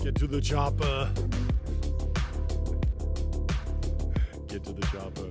Get to the chopper. Get to the chopper.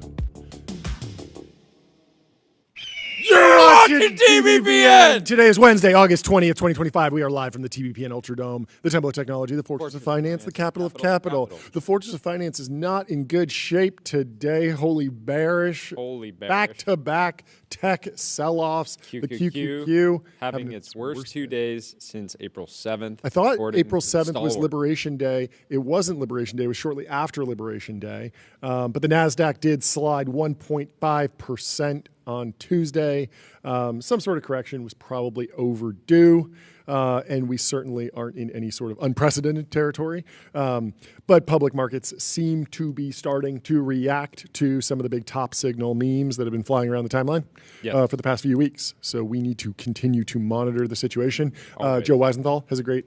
You're watching TBPN! Today is Wednesday, August 20th, 2025. We are live from the TBPN Ultradome, the Temple of Technology, the Fortress of Finance, the capital of capital. The Fortress of Finance is not in good shape today. Holy bearish. Back-to-back tech sell-offs. The QQQ having its worst 2 days since April 7th. I thought April 7th was Liberation Day. It wasn't Liberation Day. It was shortly after Liberation Day. But the NASDAQ did slide 1.5% on Tuesday. Some sort of correction was probably overdue, and we certainly aren't in any sort of unprecedented territory. But public markets seem to be starting to react to some of the big top signal memes that have been flying around the timeline for the past few weeks. So we need to continue to monitor the situation. Joe Weisenthal has a great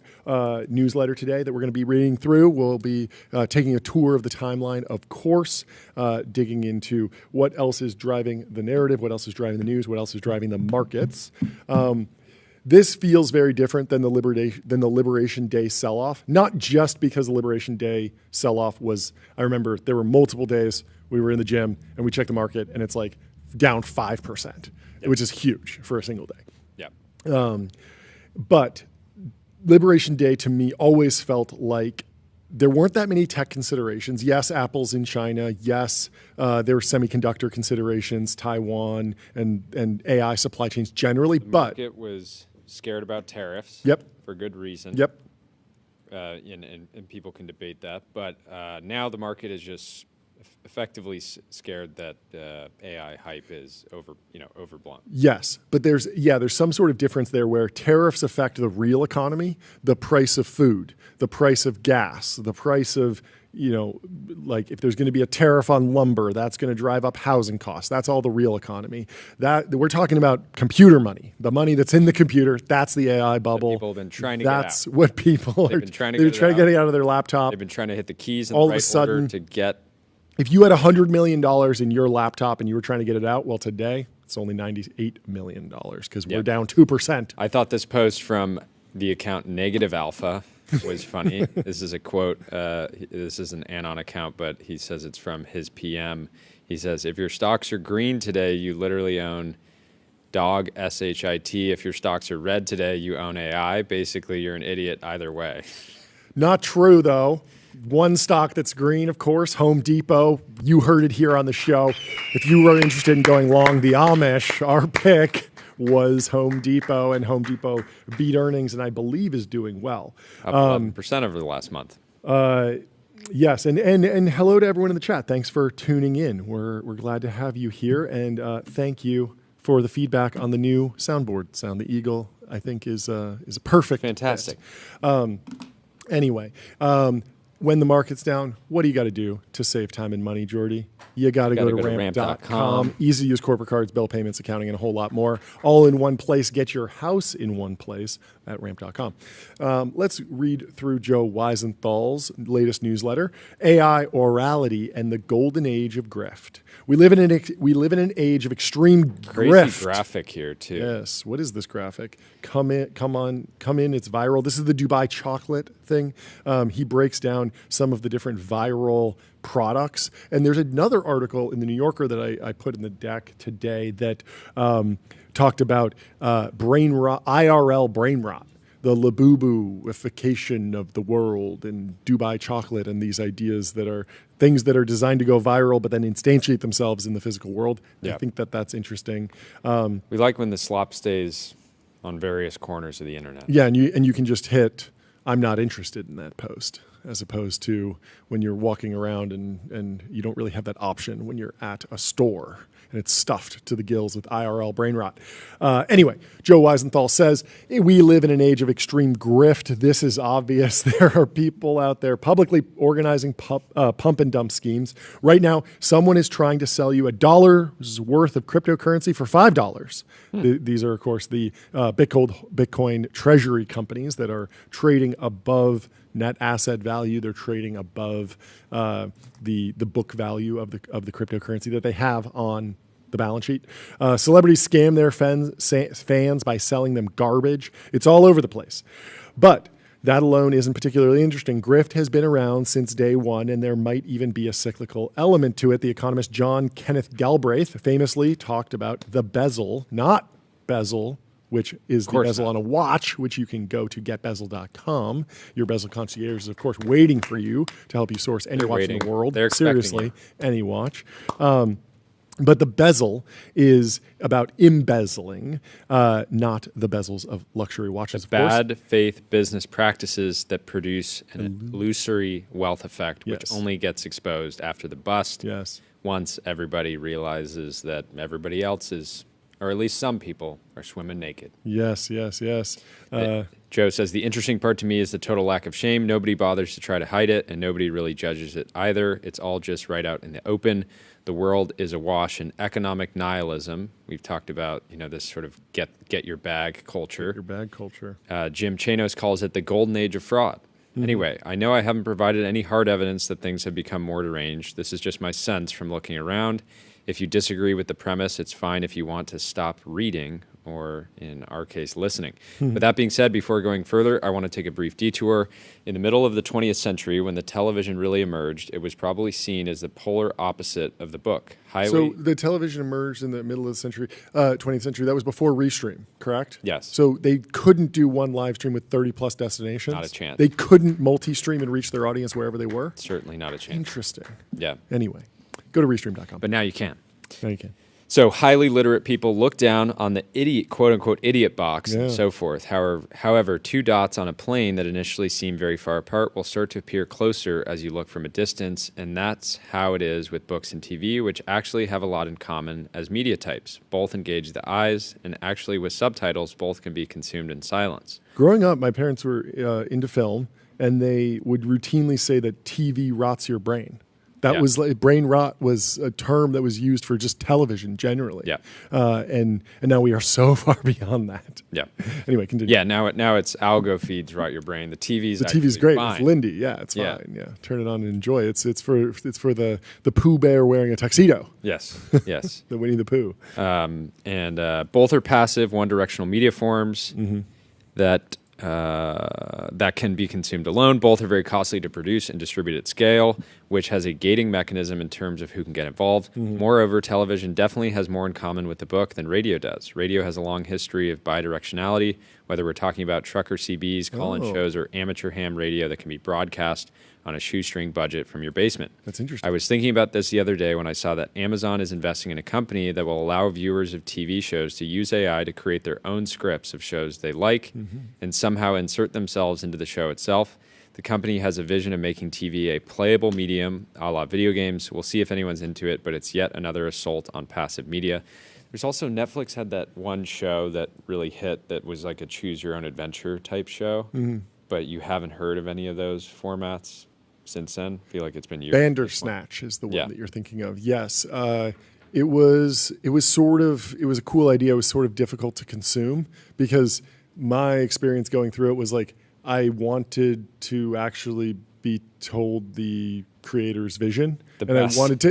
newsletter today that we're going to be reading through. We'll be taking a tour of the timeline, of course, digging into what else is driving the narrative, what else is driving the news, what else is driving the markets. This feels very different than the Liberation Day sell-off, not just because the Liberation Day sell-off was, I remember there were multiple days we were in the gym and we checked the market and it's like down 5%, which is huge for a single day. But Liberation Day to me always felt like there weren't that many tech considerations. Yes, Apple's in China. Yes, there were semiconductor considerations, Taiwan, and AI supply chains generally. The market was scared about tariffs. For good reason. And people can debate that. But now the market is just effectively scared that AI hype is overblown. Yes, but there's some sort of difference there where tariffs affect the real economy, the price of food, the price of gas, the price of, like if there's going to be a tariff on lumber, that's going to drive up housing costs. That's all the real economy. That we're talking about computer money, the money that's in the computer. That's the AI bubble. People have been trying to get out. That's what people are trying to get out of their laptop. They've been trying to hit the keys in the right order to get. If you had $100 million in your laptop and you were trying to get it out, well, today it's only $98 million because we're down 2%. I thought this post from the account Negative Alpha was funny. This is a quote. This is an Anon account, but he says it's from his PM. He says, if your stocks are green today, you literally own dog, SHIT. If your stocks are red today, you own AI. Basically, you're an idiot either way. Not true, though. One stock that's green, of course, Home Depot. You heard it here on the show. If you were interested in going long the Amish, our pick was Home Depot, and Home Depot beat earnings and I believe is doing well. Up 11% over the last month. Yes, and hello to everyone in the chat. Thanks for tuning in. We're glad to have you here, and thank you for the feedback on the new soundboard sound. The Eagle, I think, is a perfect. Fantastic. Anyway. when the market's down, what do you got to do to save time and money, Jordy? You got to go to ramp.com. Easy to use corporate cards, bill payments, accounting, and a whole lot more. All in one place. Get your house in one place at ramp.com. Let's read through Joe Weisenthal's latest newsletter, AI, Orality, and the Golden Age of Grift. We live in an age of extreme crazy grift. Graphic here too. Yes. What is this graphic? Come in. It's viral. This is the Dubai chocolate thing. He breaks down some of the different viral products. And there's another article in the New Yorker that I put in the deck today that talked about brain rot, IRL brain rot, the Labubu-ification of the world, and Dubai chocolate, and these ideas that are things that are designed to go viral but then instantiate themselves in the physical world. Yeah. I think that's interesting. We like when the slop stays on various corners of the internet. Yeah, and you can just hit, I'm not interested in that post, as opposed to when you're walking around and you don't really have that option when you're at a store and it's stuffed to the gills with IRL brain rot. Anyway, Joe Weisenthal says, we live in an age of extreme grift. This is obvious. There are people out there publicly organizing pump and dump schemes. Right now, someone is trying to sell you $1 worth of cryptocurrency for $5. These are, of course, the Bitcoin treasury companies that are trading above net asset value. They're trading above the book value of the cryptocurrency that they have on the balance sheet. Celebrities scam their fans by selling them garbage. It's all over the place. But that alone isn't particularly interesting. Grift has been around since day one, and there might even be a cyclical element to it. The economist John Kenneth Galbraith famously talked about the bezel, not bezel, which is the bezel on a watch, which you can go to getbezel.com. Your bezel concierge is, of course, waiting for you to help you source any watch in the world. Seriously, any watch. But the bezel is about embezzling, not the bezels of luxury watches. Bad faith business practices that produce an illusory wealth effect, which only gets exposed after the bust. Yes. Once everybody realizes that everybody else is, or at least some people, are swimming naked. Yes. Joe says, the interesting part to me is the total lack of shame. Nobody bothers to try to hide it, and nobody really judges it either. It's all just right out in the open. The world is awash in economic nihilism. We've talked about, this sort of get your bag culture. Get your bag culture. Jim Chanos calls it the golden age of fraud. Anyway, I know I haven't provided any hard evidence that things have become more deranged. This is just my sense from looking around. If you disagree with the premise, it's fine if you want to stop reading, or in our case, listening. With that being said, before going further, I want to take a brief detour. In the middle of the 20th century, when the television really emerged, it was probably seen as the polar opposite of the book. So the television emerged in the middle of the century, 20th century. That was before Restream, correct? Yes. So they couldn't do one live stream with 30-plus destinations? Not a chance. They couldn't multi-stream and reach their audience wherever they were? Certainly not a chance. Interesting. Yeah. Anyway, go to Restream.com. But now you can. Now you can. So highly literate people look down on the idiot, quote-unquote, idiot box and so forth. However, two dots on a plane that initially seem very far apart will start to appear closer as you look from a distance, and that's how it is with books and TV, which actually have a lot in common as media types. Both engage the eyes, and actually with subtitles, both can be consumed in silence. Growing up, my parents were into film, and they would routinely say that TV rots your brain. That was like, brain rot was a term that was used for just television generally. Yeah. And now we are so far beyond that. Yeah. Anyway, continue. Yeah. Now it's algo feeds rot your brain. The TV's great. Fine. It's Lindy. Yeah. It's fine. Yeah. Turn it on and enjoy. It's for the Pooh Bear wearing a tuxedo. Yes. Yes. The Winnie the Pooh. And both are passive, one-directional media forms that can be consumed alone. Both are very costly to produce and distribute at scale, which has a gating mechanism in terms of who can get involved. Moreover, television definitely has more in common with the book than radio does. Radio has a long history of bidirectionality, whether we're talking about trucker CBs, call-in shows, or amateur ham radio that can be broadcast on a shoestring budget from your basement. That's interesting. I was thinking about this the other day when I saw that Amazon is investing in a company that will allow viewers of TV shows to use AI to create their own scripts of shows they like and somehow insert themselves into the show itself. The company has a vision of making TV a playable medium, a la video games. We'll see if anyone's into it, but it's yet another assault on passive media. There's also, Netflix had that one show that really hit that was like a choose-your-own-adventure type show, but you haven't heard of any of those formats since then? I feel like it's been years. Bandersnatch is the one that you're thinking of. Yes. It was a cool idea. It was sort of difficult to consume because my experience going through it was like I wanted to actually be told the creator's vision, I wanted to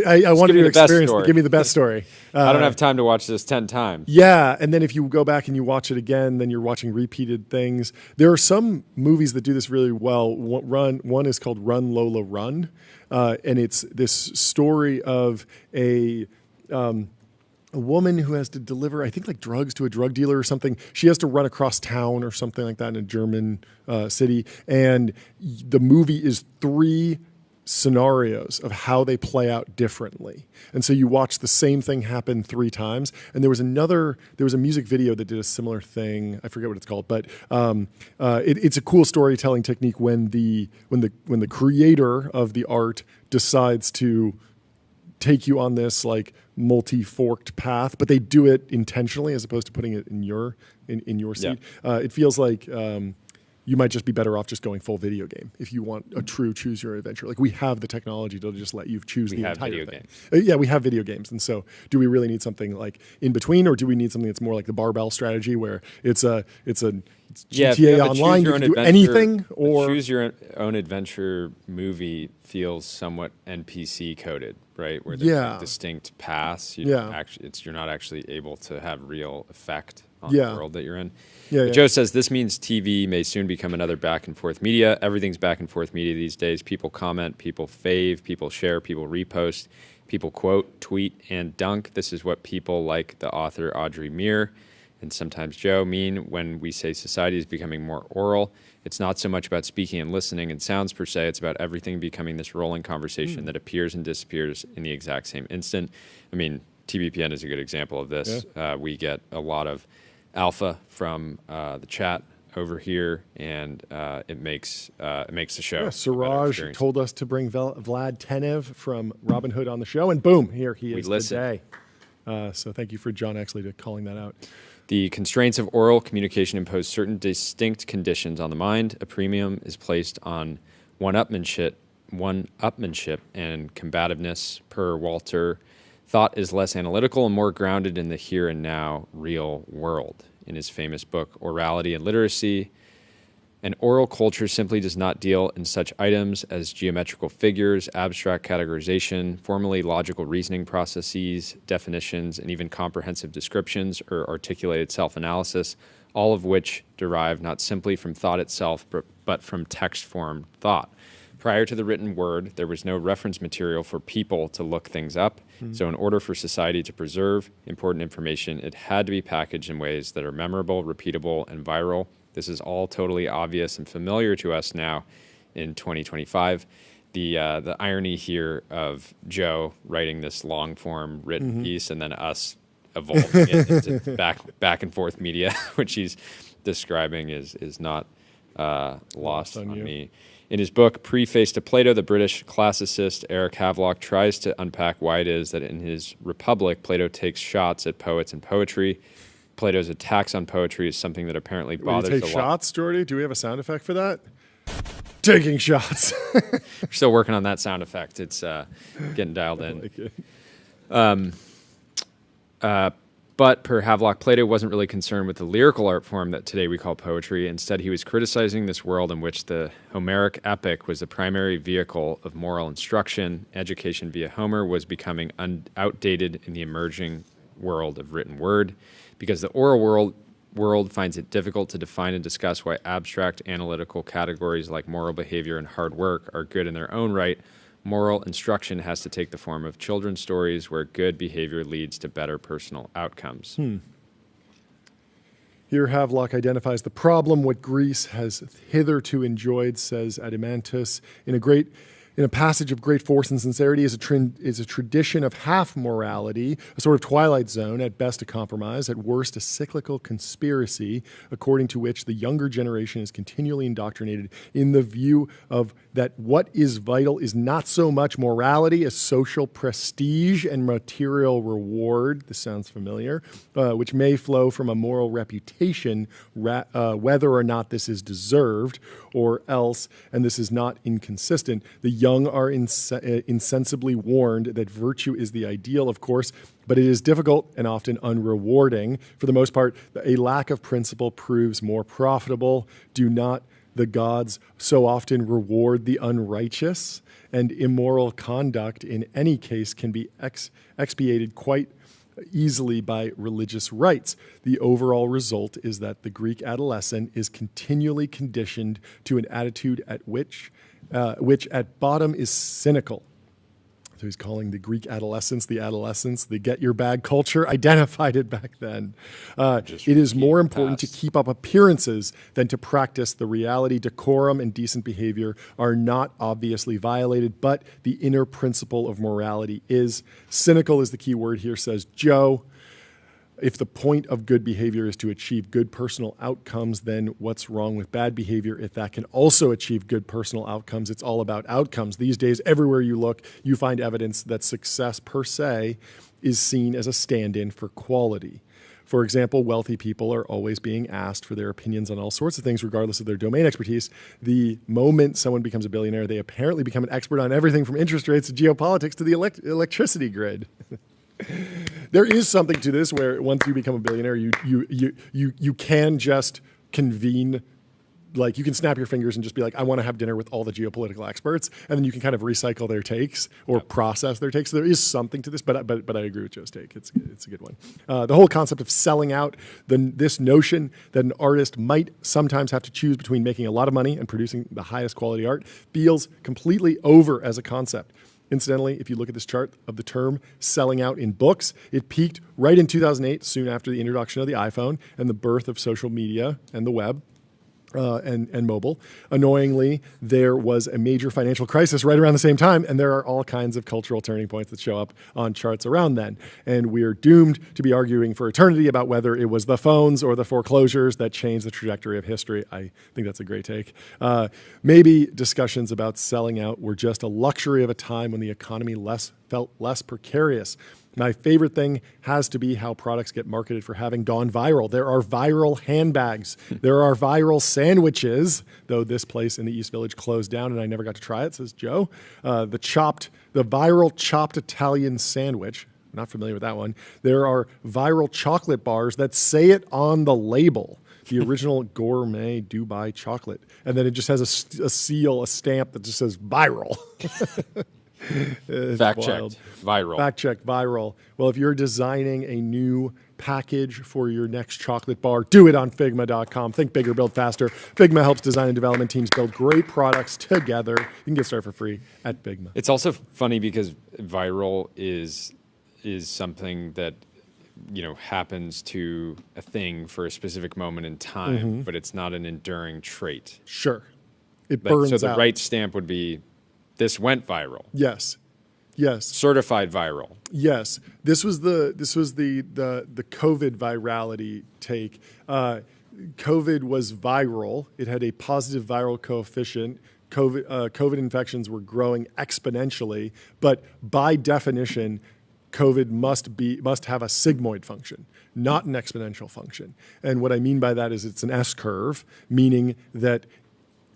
experience. Give me the best story. I don't have time to watch this 10 times. Yeah, and then if you go back and you watch it again, then you're watching repeated things. There are some movies that do this really well. One is called Run Lola Run, and it's this story of a woman who has to deliver, I think, like drugs to a drug dealer or something. She has to run across town or something like that in a German city. And the movie is 3 scenarios of how they play out differently. And so you watch the same thing happen 3 times. And there was a music video that did a similar thing. I forget what it's called, but it's a cool storytelling technique when the creator of the art decides to take you on this like multi-forked path, but they do it intentionally as opposed to putting it in your seat. Yeah. It feels like you might just be better off just going full video game if you want a true choose your adventure. Like we have the technology to just let you choose the entire thing. Yeah, we have video games, and so do we really need something like in between, or do we need something that's more like the barbell strategy where it's GTA Online, you can do anything? Or choose your own adventure movie feels somewhat NPC coded, right? Where there's like distinct paths. You're not actually able to have real effect on the world that you're in. Joe says, this means TV may soon become another back and forth media. Everything's back and forth media these days. People comment, people fave, people share, people repost, people quote, tweet, and dunk. This is what people like the author Audrey Muir and sometimes Joe mean when we say society is becoming more oral. It's not so much about speaking and listening and sounds per se. It's about everything becoming this rolling conversation that appears and disappears in the exact same instant. I mean, TBPN is a good example of this. Yeah. We get a lot of alpha from the chat over here, and it makes the show. Yeah, Siraj told us to bring Vlad Tenev from Robinhood on the show, and boom, here he is today. So thank you for John Exley calling that out. The constraints of oral communication impose certain distinct conditions on the mind. A premium is placed on one-upmanship and combativeness. Per Walter, thought is less analytical and more grounded in the here and now real world. In his famous book, Orality and Literacy, an oral culture simply does not deal in such items as geometrical figures, abstract categorization, formally logical reasoning processes, definitions, and even comprehensive descriptions or articulated self-analysis, all of which derive not simply from thought itself, but from text-formed thought. Prior to the written word, there was no reference material for people to look things up. So in order for society to preserve important information, it had to be packaged in ways that are memorable, repeatable, and viral. This is all totally obvious and familiar to us now in 2025. The irony here of Joe writing this long-form written piece and then us evolving it into back and forth media, which he's describing, is not lost on me. In his book, Preface to Plato, the British classicist Eric Havelock tries to unpack why it is that in his Republic, Plato takes shots at poets and poetry. Plato's attacks on poetry is something that apparently bothers a lot. Take shots, Jordy? Do we have a sound effect for that? Taking shots. We're still working on that sound effect. It's getting dialed in. But per Havelock, Plato wasn't really concerned with the lyrical art form that today we call poetry. Instead, he was criticizing this world in which the Homeric epic was the primary vehicle of moral instruction. Education via Homer was becoming outdated in the emerging world of written word, because the oral world finds it difficult to define and discuss why abstract analytical categories like moral behavior and hard work are good in their own right. Moral instruction has to take the form of children's stories where good behavior leads to better personal outcomes. Here Havelock identifies the problem what Greece has hitherto enjoyed, says Adimantus, in a passage of great force and sincerity is a tradition of half morality, a sort of twilight zone, at best a compromise, at worst a cyclical conspiracy, according to which the younger generation is continually indoctrinated in the view of that what is vital is not so much morality as social prestige and material reward. This sounds familiar, which may flow from a moral reputation, whether or not this is deserved, or else, and this is not inconsistent, the young are insensibly warned that virtue is the ideal, of course, but it is difficult and often unrewarding. For the most part, a lack of principle proves more profitable. Do not the gods so often reward the unrighteous? And immoral conduct in any case can be expiated quite easily by religious rites. The overall result is that the Greek adolescent is continually conditioned to an attitude at which at bottom is cynical. So he's calling the Greek adolescence the get your bag culture, identified it back then. It is more important to keep up appearances than to practice the reality. Decorum and decent behavior are not obviously violated, but the inner principle of morality is. Cynical is the key word here, says Joe. If the point of good behavior is to achieve good personal outcomes, then what's wrong with bad behavior if that can also achieve good personal outcomes? It's all about outcomes. These days, everywhere you look, you find evidence that success per se is seen as a stand-in for quality. For example, wealthy people are always being asked for their opinions on all sorts of things, regardless of their domain expertise. The moment someone becomes a billionaire, they apparently become an expert on everything from interest rates to geopolitics to the electricity grid. There is something to this where once you become a billionaire, you can just convene, like you can snap your fingers and just be like, I want to have dinner with all the geopolitical experts, and then you can kind of recycle their takes or process their takes. So there is something to this, but I agree with Joe's take. It's a good one. The whole concept of selling out, this notion that an artist might sometimes have to choose between making a lot of money and producing the highest quality art feels completely over as a concept. Incidentally, if you look at this chart of the term selling out in books, it peaked right in 2008, soon after the introduction of the iPhone and the birth of social media and the web. And mobile. Annoyingly, there was a major financial crisis right around the same time, and there are all kinds of cultural turning points that show up on charts around then. And we're doomed to be arguing for eternity about whether it was the phones or the foreclosures that changed the trajectory of history. I think that's a great take. Maybe discussions about selling out were just a luxury of a time when the economy felt less precarious. My favorite thing has to be how products get marketed for having gone viral. There are viral handbags. There are viral sandwiches, though this place in the East Village closed down and I never got to try it, says Joe. The viral chopped Italian sandwich. Not familiar with that one. There are viral chocolate bars that say it on the label. The original gourmet Dubai chocolate. And then it just has a seal, a stamp that just says viral. Fact checked. Viral. Fact checked. Viral. Well, if you're designing a new package for your next chocolate bar, do it on Figma.com. Think bigger, build faster. Figma helps design and development teams build great products together. You can get started for free at Figma. It's also funny because viral is something that happens to a thing for a specific moment in time, but it's not an enduring trait. Sure. It burns out. So the right stamp would be, this went viral. Yes. Certified viral. Yes. This was the COVID virality take. COVID was viral. It had a positive viral coefficient. COVID infections were growing exponentially, but by definition, COVID must have a sigmoid function, not an exponential function. And what I mean by that is it's an S curve, meaning that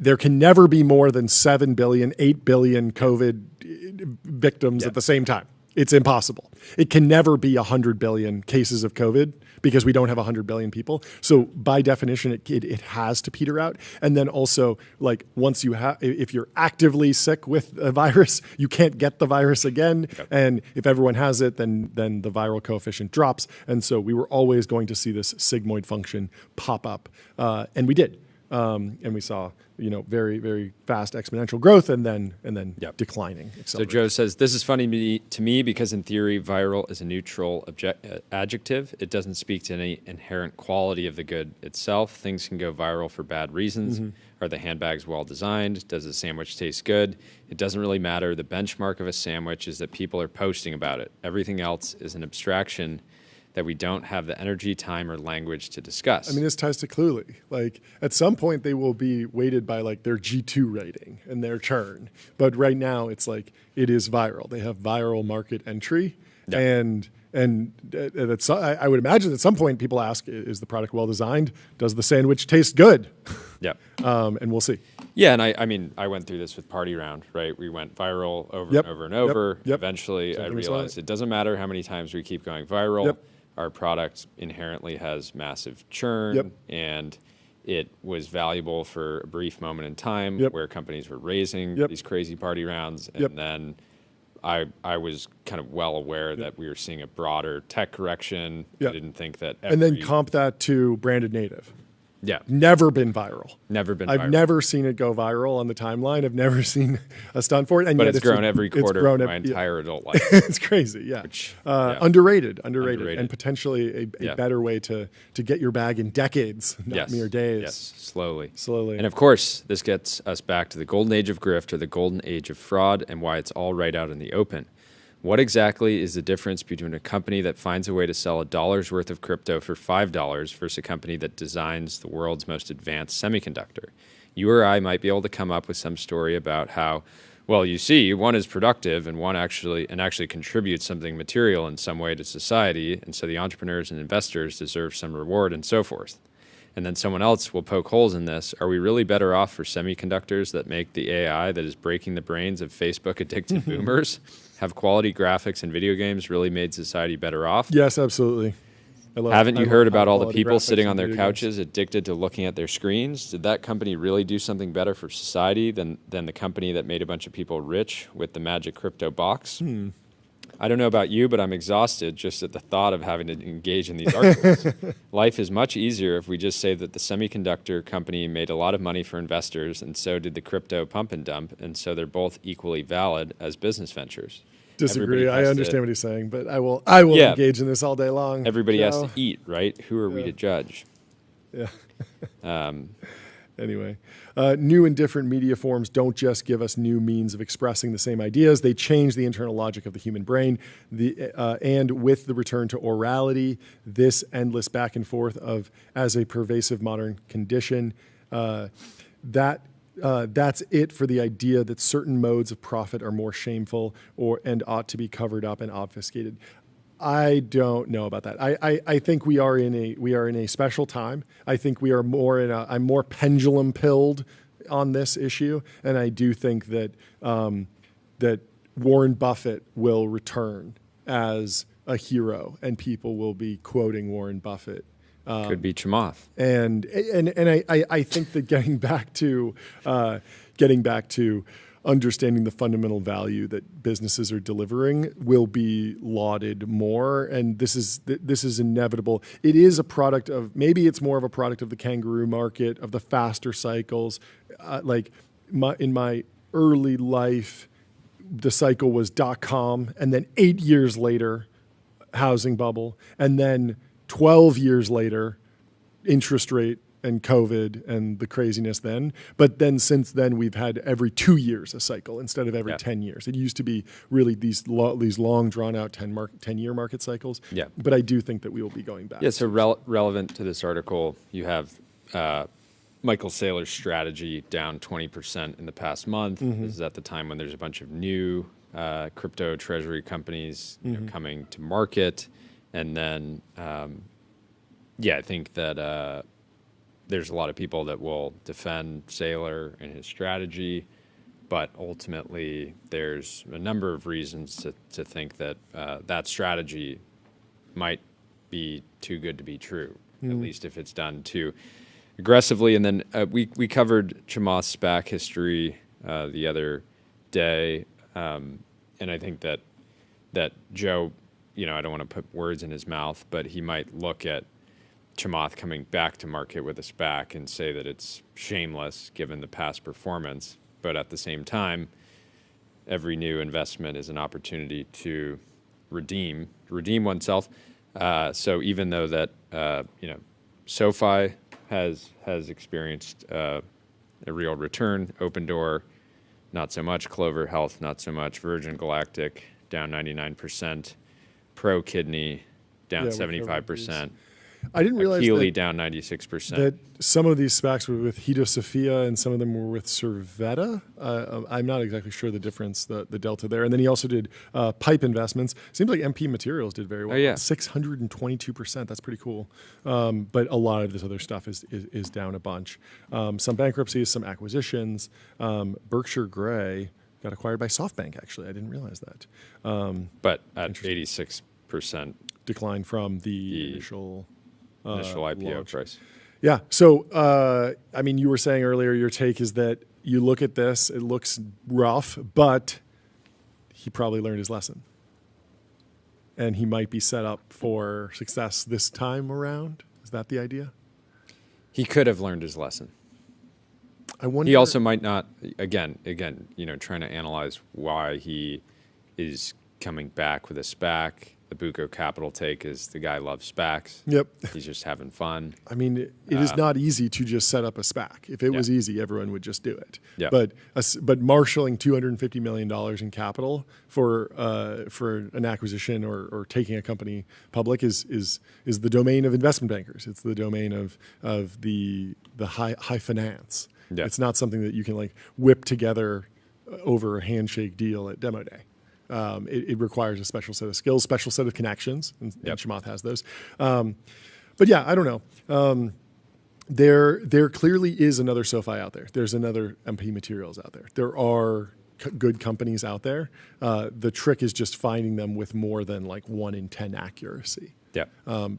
there can never be more than 7 billion, 8 billion COVID victims at the same time. It's impossible. It can never be 100 billion cases of COVID because we don't have 100 billion people. So by definition, it has to peter out. And then also, like once if you're actively sick with a virus, you can't get the virus again. Yep. And if everyone has it, then the viral coefficient drops. And so we were always going to see this sigmoid function pop up, and we did. And we saw, very, very fast exponential growth and then declining. So Joe says, this is funny to me because in theory, viral is a neutral adjective. It doesn't speak to any inherent quality of the good itself. Things can go viral for bad reasons. Are the handbags well designed? Does the sandwich taste good? It doesn't really matter. The benchmark of a sandwich is that people are posting about it. Everything else is an abstraction that we don't have the energy, time, or language to discuss. I mean, this ties to Cluely. Like, at some point, they will be weighted by, like, their G2 rating and their churn. But right now, it's like, it is viral. They have viral market entry, and And I would imagine at some point people ask, is the product well designed? Does the sandwich taste good? Yeah. And we'll see. Yeah, and I mean, I went through this with Party Round, right? We went viral over and over and over. Yep. Eventually, I realized it doesn't matter how many times we keep going viral. Yep. Our product inherently has massive churn, and it was valuable for a brief moment in time where companies were raising these crazy party rounds, and then I was kind of well aware that we were seeing a broader tech correction. I didn't think that and then comp that to branded native. Yeah. Never been viral. Never been I've viral. never seen it go viral on the timeline. I've never seen a stunt for it. And but yet it's grown every quarter of my entire adult life. It's crazy, Which, underrated, and potentially a better way to get your bag in decades, not mere days. Yes, slowly. And of course, this gets us back to the golden age of grift, or the golden age of fraud, and why it's all right out in the open. What exactly is the difference between a company that finds a way to sell a dollar's worth of crypto for $5 versus a company that designs the world's most advanced semiconductor? You or I might be able to come up with some story about how, well, you see, one is productive and one actually contributes something material in some way to society, and so the entrepreneurs and investors deserve some reward and so forth. And then someone else will poke holes in this. Are we really better off for semiconductors that make the AI that is breaking the brains of Facebook-addicted boomers? Have quality graphics and video games really made society better off? Yes, absolutely. Haven't you heard about all the people sitting on their couches addicted to looking at their screens? Did that company really do something better for society than the company that made a bunch of people rich with the magic crypto box? I don't know about you, but I'm exhausted just at the thought of having to engage in these arguments. Life is much easier if we just say that the semiconductor company made a lot of money for investors, and so did the crypto pump and dump, and so they're both equally valid as business ventures. Disagree. I understand what he's saying, but I will engage in this all day long. Everybody has to eat, right? Who are we to judge? Yeah. Anyway, new and different media forms don't just give us new means of expressing the same ideas. They change the internal logic of the human brain. And with the return to orality, this endless back and forth as a pervasive modern condition, that's it for the idea that certain modes of profit are more shameful and ought to be covered up and obfuscated. I don't know about that. I think we are in a special time. I think we are I'm more pendulum pilled on this issue, and I do think that that Warren Buffett will return as a hero, and people will be quoting Warren Buffett. Could be Chamath. And I think that getting back to understanding the fundamental value that businesses are delivering will be lauded more, and this is inevitable. It is a product of, maybe it's more of a product of the kangaroo market, of the faster cycles. In my early life, the cycle was .com, and then 8 years later, housing bubble, and then 12 years later, interest rate and COVID and the craziness then. But then since then, we've had every 2 years a cycle instead of every 10 years. It used to be really these long, drawn-out 10-year market cycles. Yeah. But I do think that we will be going back. Yeah, so relevant to this article, you have Michael Saylor's strategy down 20% in the past month. This is at the time when there's a bunch of new crypto treasury companies coming to market. And then, I think that there's a lot of people that will defend Saylor and his strategy, but ultimately there's a number of reasons to think that that strategy might be too good to be true, at least if it's done too aggressively. And then we covered Chamath's SPAC history the other day, and I think that Joe, I don't want to put words in his mouth, but he might look at Chamath coming back to market with a SPAC and say that it's shameless given the past performance. But at the same time, every new investment is an opportunity to redeem oneself. So even though that SoFi has experienced a real return, Open Door not so much, Clover Health not so much, Virgin Galactic down 99%, Pro Kidney down 75%. I didn't realize Keeley down 96%. that some of these SPACs were with Hito Sophia and some of them were with Serveta. I'm not exactly sure the difference, the delta there. And then he also did pipe investments. Seems like MP Materials did very well. Oh, yeah. 622%. That's pretty cool. But a lot of this other stuff is down a bunch. Some bankruptcies, some acquisitions. Berkshire Grey got acquired by SoftBank, actually. I didn't realize that. But at 86% decline from the initial IPO launch. price. Yeah. So, I mean, you were saying earlier, your take is that you look at this, it looks rough, but he probably learned his lesson. And he might be set up for success this time around. Is that the idea? He could have learned his lesson. I wonder. He also might not, again, trying to analyze why he is coming back with a SPAC. The Buco Capital take is the guy loves SPACs. Yep. He's just having fun. I mean, it is not easy to just set up a SPAC. If it was easy, everyone would just do it. Yeah. But marshaling $250 million in capital for an acquisition or taking a company public is the domain of investment bankers. It's the domain of the high finance. Yeah. It's not something that you can like whip together over a handshake deal at demo day. It requires a special set of skills, special set of connections, and Chamath has those. But yeah, I don't know. There clearly is another SoFi out there. There's another MP Materials out there. There are good companies out there. The trick is just finding them with more than like 1 in 10 accuracy. Yeah.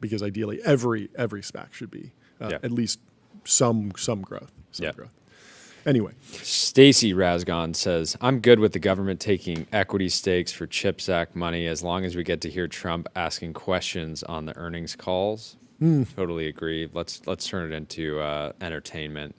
Because ideally, every SPAC should be at least some growth. Growth. Anyway. Stacy Razgon says, I'm good with the government taking equity stakes for CHIPS Act money as long as we get to hear Trump asking questions on the earnings calls. Totally agree. Let's turn it into entertainment.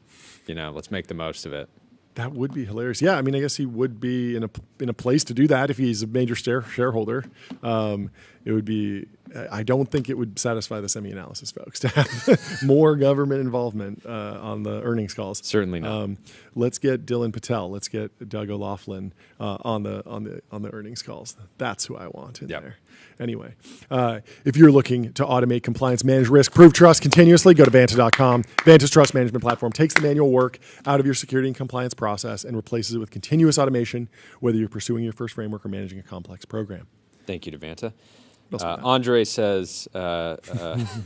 Let's make the most of it. That would be hilarious. Yeah, I mean, I guess he would be in a place to do that if he's a major shareholder. It would be. I don't think it would satisfy the semi-analysis folks to have more government involvement on the earnings calls. Certainly not. Let's get Dylan Patel. Let's get Doug O'Loughlin on the earnings calls. That's who I want in there. Anyway, if you're looking to automate compliance, manage risk, prove trust continuously, go to Vanta.com. Vanta's trust management platform takes the manual work out of your security and compliance process and replaces it with continuous automation, whether you're pursuing your first framework or managing a complex program. Thank you to Vanta. Andre says,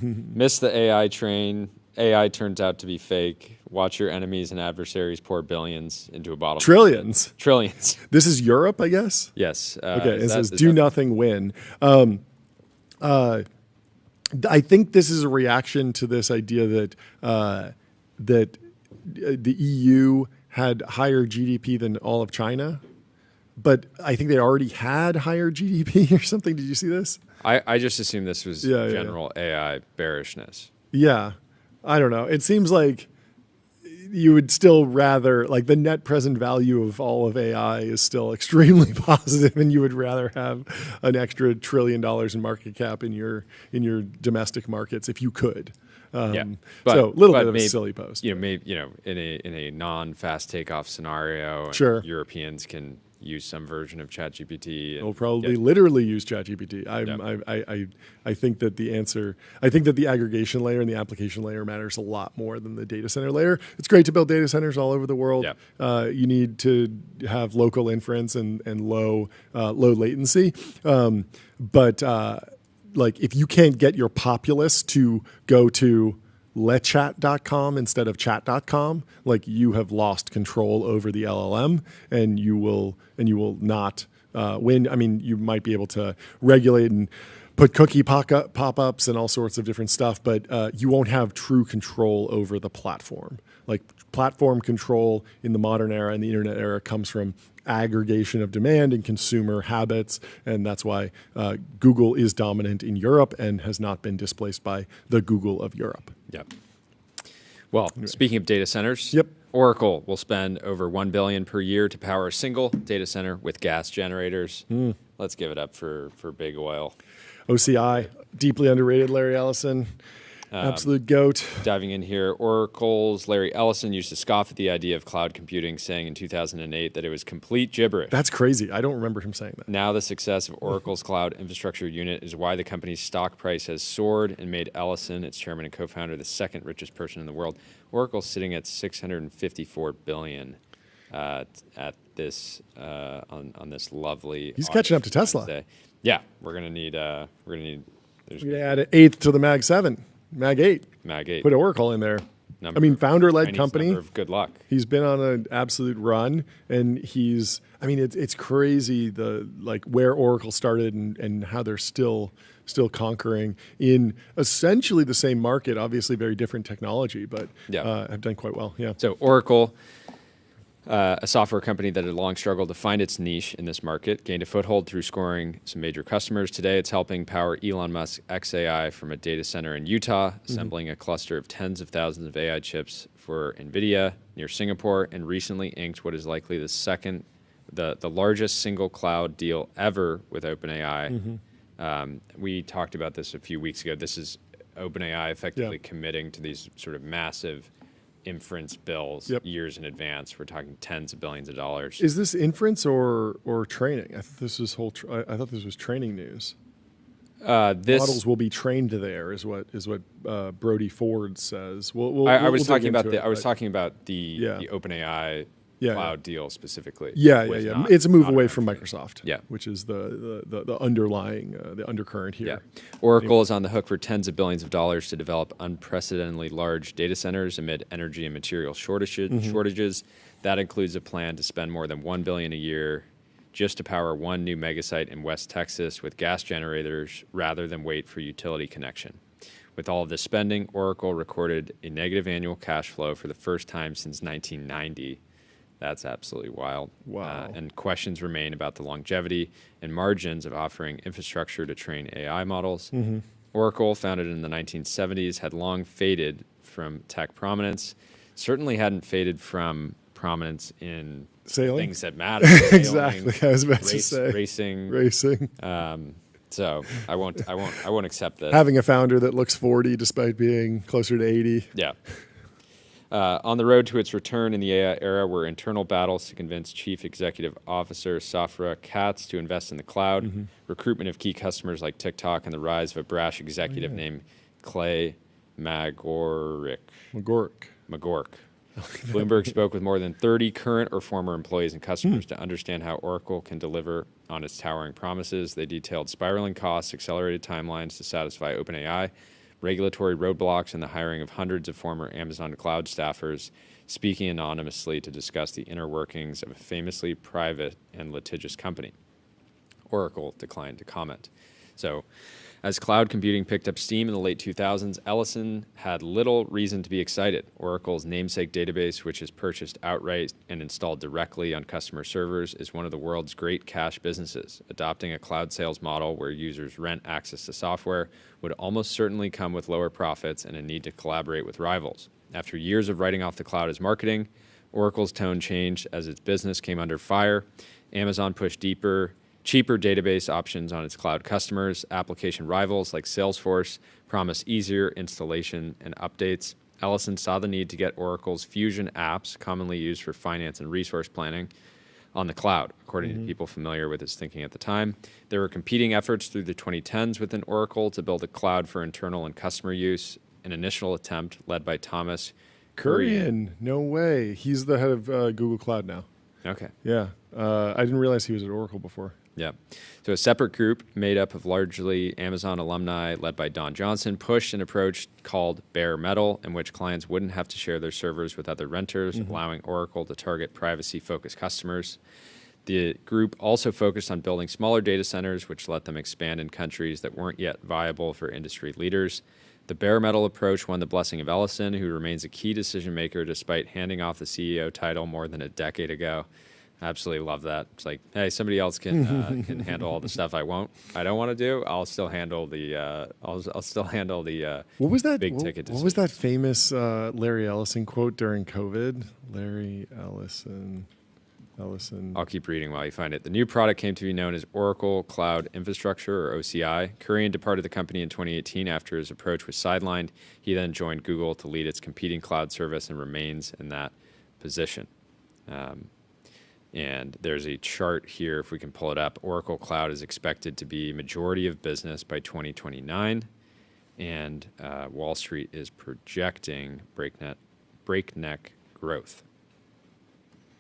miss the AI train. AI turns out to be fake. Watch your enemies and adversaries pour billions into a bottle. Trillions. This is Europe, I guess? Yes. Okay, it says do nothing, win. I think this is a reaction to this idea that the EU had higher GDP than all of China. But I think they already had higher GDP or something. Did you see this? I just assumed this was general AI bearishness. Yeah. I don't know. It seems like you would still rather, like the net present value of all of AI is still extremely positive, and you would rather have an extra $1 trillion in market cap in your domestic markets if you could. So a little bit of a silly post. Maybe in a non-fast takeoff scenario, sure, Europeans can use some version of ChatGPT. They'll probably literally use ChatGPT. I think that the aggregation layer and the application layer matters a lot more than the data center layer. It's great to build data centers all over the world. You need to have local inference and low latency. But if you can't get your populace to go to lechat.com instead of chat.com, like you have lost control over the LLM, and you will not win. I mean, you might be able to regulate and put cookie pop-ups and all sorts of different stuff, but you won't have true control over the platform. Like platform control in the modern era and the internet era comes from aggregation of demand and consumer habits, and that's why Google is dominant in Europe and has not been displaced by the Google of Europe. Yep. Well, speaking of data centers, Oracle will spend over $1 billion per year to power a single data center with gas generators. Let's give it up for big oil. OCI, deeply underrated, Larry Ellison. Absolute goat. Diving in here, Oracle's Larry Ellison used to scoff at the idea of cloud computing, saying in 2008 that it was complete gibberish. That's crazy. I don't remember him saying that. Now the success of Oracle's cloud infrastructure unit is why the company's stock price has soared and made Ellison, its chairman and co-founder, the second richest person in the world. Oracle's sitting at $654 billion at this on this lovely. He's catching up to Tesla. Day. Yeah, we're gonna need. We're gonna add an 8th to the Mag 7. Mag 8. Mag 8. Put Oracle in there. Founder-led company. Good luck. He's been on an absolute run, and it's crazy where Oracle started and how they're still conquering in essentially the same market. Obviously, very different technology, but have done quite well. Yeah. So Oracle, a software company that had long struggled to find its niche in this market, gained a foothold through scoring some major customers. Today, it's helping power Elon Musk's XAI from a data center in Utah, assembling a cluster of tens of thousands of AI chips for NVIDIA near Singapore, and recently inked what is likely the largest single cloud deal ever with OpenAI. We talked about this a few weeks ago. This is OpenAI effectively committing to these sort of massive inference bills years in advance. We're talking tens of billions of dollars. Is this inference or training? I thought this was I thought this was training news. Models will be trained there, is what Brody Ford says. I was talking about the OpenAI cloud deal specifically. It's a move away from Microsoft. Which is the underlying the undercurrent here. Oracle is on the hook for tens of billions of dollars to develop unprecedentedly large data centers amid energy and material shortages. That includes a plan to spend more than $1 billion a year just to power one new megasite in West Texas with gas generators rather than wait for utility connection. With all of this spending, Oracle recorded a negative annual cash flow for the first time since 1990. That's absolutely wild. Wow. And questions remain about the longevity and margins of offering infrastructure to train AI models. Oracle, founded in the 1970s, had long faded from tech prominence. Certainly hadn't faded from prominence in sailing, things that matter. Exactly. I was about to say racing. So I won't accept that. Having a founder that looks 40 despite being closer to 80. Yeah. On the road to its return in the AI era were internal battles to convince Chief Executive Officer Safra Catz to invest in the cloud, recruitment of key customers like TikTok, and the rise of a brash executive named Clay Magorek. Bloomberg spoke with more than 30 current or former employees and customers to understand how Oracle can deliver on its towering promises. They detailed spiraling costs, accelerated timelines to satisfy OpenAI, regulatory roadblocks, and the hiring of hundreds of former Amazon cloud staffers, speaking anonymously to discuss the inner workings of a famously private and litigious company. Oracle declined to comment. So, as cloud computing picked up steam in the late 2000s, Ellison had little reason to be excited. Oracle's namesake database, which is purchased outright and installed directly on customer servers, is one of the world's great cash businesses. Adopting a cloud sales model where users rent access to software would almost certainly come with lower profits and a need to collaborate with rivals. After years of writing off the cloud as marketing, Oracle's tone changed as its business came under fire. Amazon pushed cheaper database options on its cloud customers. Application rivals like Salesforce promise easier installation and updates. Ellison saw the need to get Oracle's Fusion apps, commonly used for finance and resource planning, on the cloud, according to people familiar with its thinking at the time. There were competing efforts through the 2010s within Oracle to build a cloud for internal and customer use. An initial attempt led by Thomas Kurian. No way. He's the head of Google Cloud now. Okay. Yeah. I didn't realize he was at Oracle before. Yeah. So a separate group made up of largely Amazon alumni led by Don Johnson pushed an approach called bare metal, in which clients wouldn't have to share their servers with other renters, allowing Oracle to target privacy-focused customers. The group also focused on building smaller data centers, which let them expand in countries that weren't yet viable for industry leaders. The bare metal approach won the blessing of Ellison, who remains a key decision maker despite handing off the CEO title more than a decade ago. I absolutely love that. It's like, hey, somebody else can handle all the stuff I don't want to do. I'll still handle the what was that big ticket decisions. What was that famous Larry Ellison quote during COVID? Larry Ellison. Ellison. I'll keep reading while you find it. The new product came to be known as Oracle Cloud Infrastructure, or OCI. Kurian departed the company in 2018 after his approach was sidelined. He then joined Google to lead its competing cloud service and remains in that position. And there's a chart here, if we can pull it up. Oracle Cloud is expected to be majority of business by 2029, and Wall Street is projecting breakneck growth.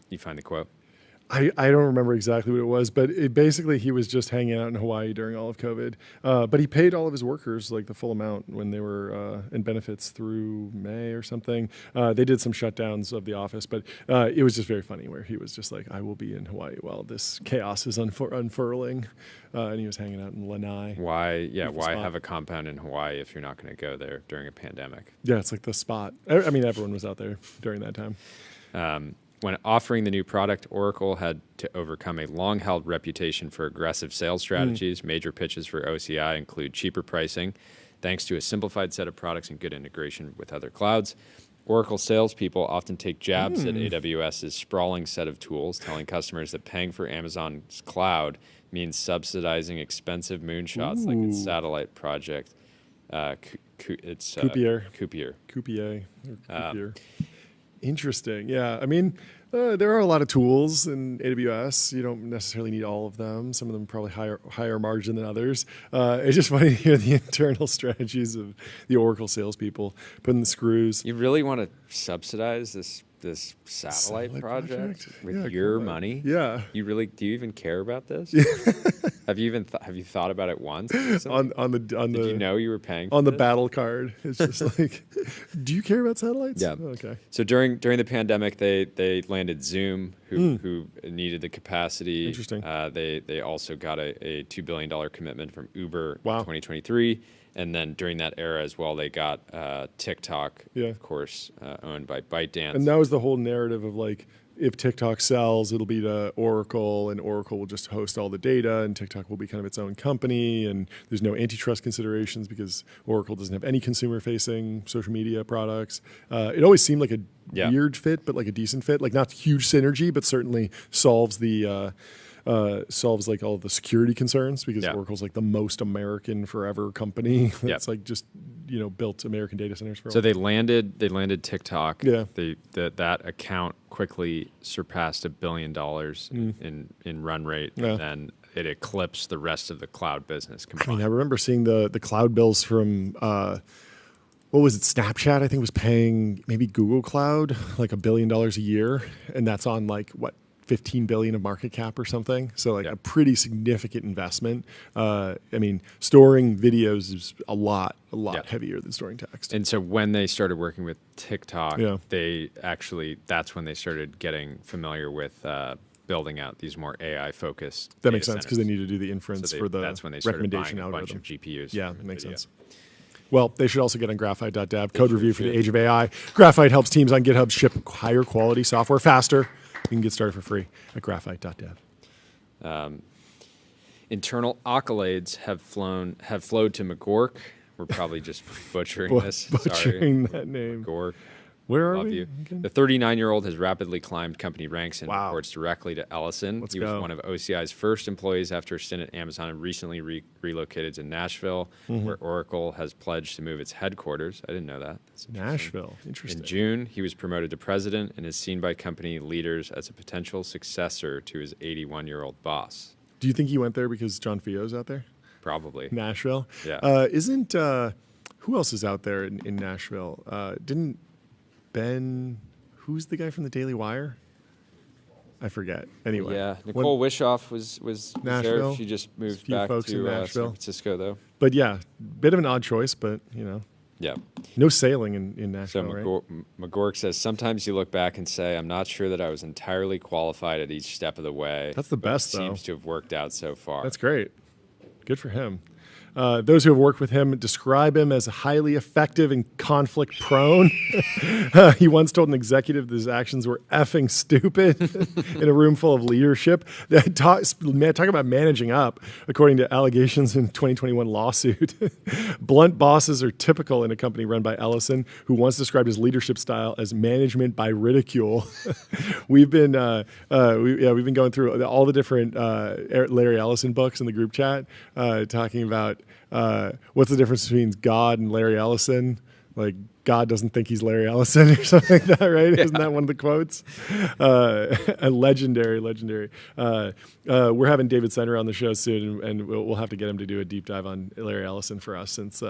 You find the quote? I don't remember exactly what it was, but basically he was just hanging out in Hawaii during all of COVID. But he paid all of his workers like the full amount when they were in benefits through May or something. They did some shutdowns of the office, but it was just very funny where he was just like, I will be in Hawaii while this chaos is unfurling. And he was hanging out in Lanai. Why have a compound in Hawaii if you're not going to go there during a pandemic? Yeah, it's like the spot. I mean, everyone was out there during that time. When offering the new product, Oracle had to overcome a long-held reputation for aggressive sales strategies. Major pitches for OCI include cheaper pricing, thanks to a simplified set of products and good integration with other clouds. Oracle salespeople often take jabs at AWS's sprawling set of tools, telling customers that paying for Amazon's cloud means subsidizing expensive moonshots like its satellite project. Coupier. Interesting. Yeah. I mean, there are a lot of tools in AWS. You don't necessarily need all of them. Some of them probably higher margin than others. It's just funny to hear the internal strategies of the Oracle salespeople putting the screws. You really want to subsidize this satellite project with your money? Yeah. Do you even care about this? Have you thought about it once? on the Did you know you were paying for on the this? battle card? It's just like, do you care about satellites? Yeah. Oh, okay. So during the pandemic, they landed Zoom, who needed the capacity. Interesting. They also got a $2 billion commitment from Uber in Wow. 2023. And then during that era as well, they got TikTok, Yeah. of course, owned by ByteDance. And that was the whole narrative of like, if TikTok sells, it'll be to Oracle, and Oracle will just host all the data, and TikTok will be kind of its own company, and there's no antitrust considerations because Oracle doesn't have any consumer-facing social media products. It always seemed like a weird fit, but like a decent fit, like not huge synergy, but certainly solves the solves like all the security concerns because Oracle's like the most American forever company that's like just built American data centers for. So they landed TikTok. Yeah. That account quickly surpassed $1 billion in run rate, and then it eclipsed the rest of the cloud business combined. I mean, I remember seeing the cloud bills from what was it? Snapchat, I think, was paying maybe Google Cloud like $1 billion a year, and that's on like what? 15 billion of market cap or something. So like a pretty significant investment. I mean, storing videos is a lot heavier than storing text. And so when they started working with TikTok, that's when they started getting familiar with building out these more AI focused. That makes sense because they need to do the inference for the that's when they started recommendation buying a algorithm. bunch of GPUs. Yeah, that makes sense. Well, they should also get on graphite.dev, code review for the age of AI. Graphite helps teams on GitHub ship higher quality software faster. You can get started for free at graphite.dev. Internal accolades have flowed to McGork. We're probably just butchering this. Butchering Sorry. that name. McGork. Where are Love we? you. Again? The 39-year-old has rapidly climbed company ranks and Wow. reports directly to Ellison. Let's he was go. one of OCI's first employees after a stint at Amazon and recently relocated to Nashville, where Oracle has pledged to move its headquarters. I didn't know that. That's interesting. Nashville. Interesting. In June, he was promoted to president and is seen by company leaders as a potential successor to his 81-year-old boss. Do you think he went there because John Fio's out there? Probably. Nashville? Yeah. Isn't, who else is out there in Nashville? Didn't Ben, who's the guy from the Daily Wire? I forget. Anyway. Yeah, Nicole Wishoff was Nashville. there. She just moved Few back folks in to San Nashville. Francisco, though. But yeah, bit of an odd choice, but Yeah. no sailing in So Nashville, right? McGork says, sometimes you look back and say, I'm not sure that I was entirely qualified at each step of the way. That's the but best, it though. seems to have worked out so far. That's great. Good for him. Those who have worked with him describe him as highly effective and conflict prone. He once told an executive that his actions were effing stupid in a room full of leadership. Talk about managing up, according to allegations in 2021 lawsuit. Blunt bosses are typical in a company run by Ellison, who once described his leadership style as management by ridicule. We've been going through all the different Larry Ellison books in the group chat, talking about what's the difference between God and Larry Ellison. Like, God doesn't think he's Larry Ellison or something like that, right? Yeah. Isn't that one of the quotes? Legendary. We're having David Seiner on the show soon, and we'll have to get him to do a deep dive on Larry Ellison for us, since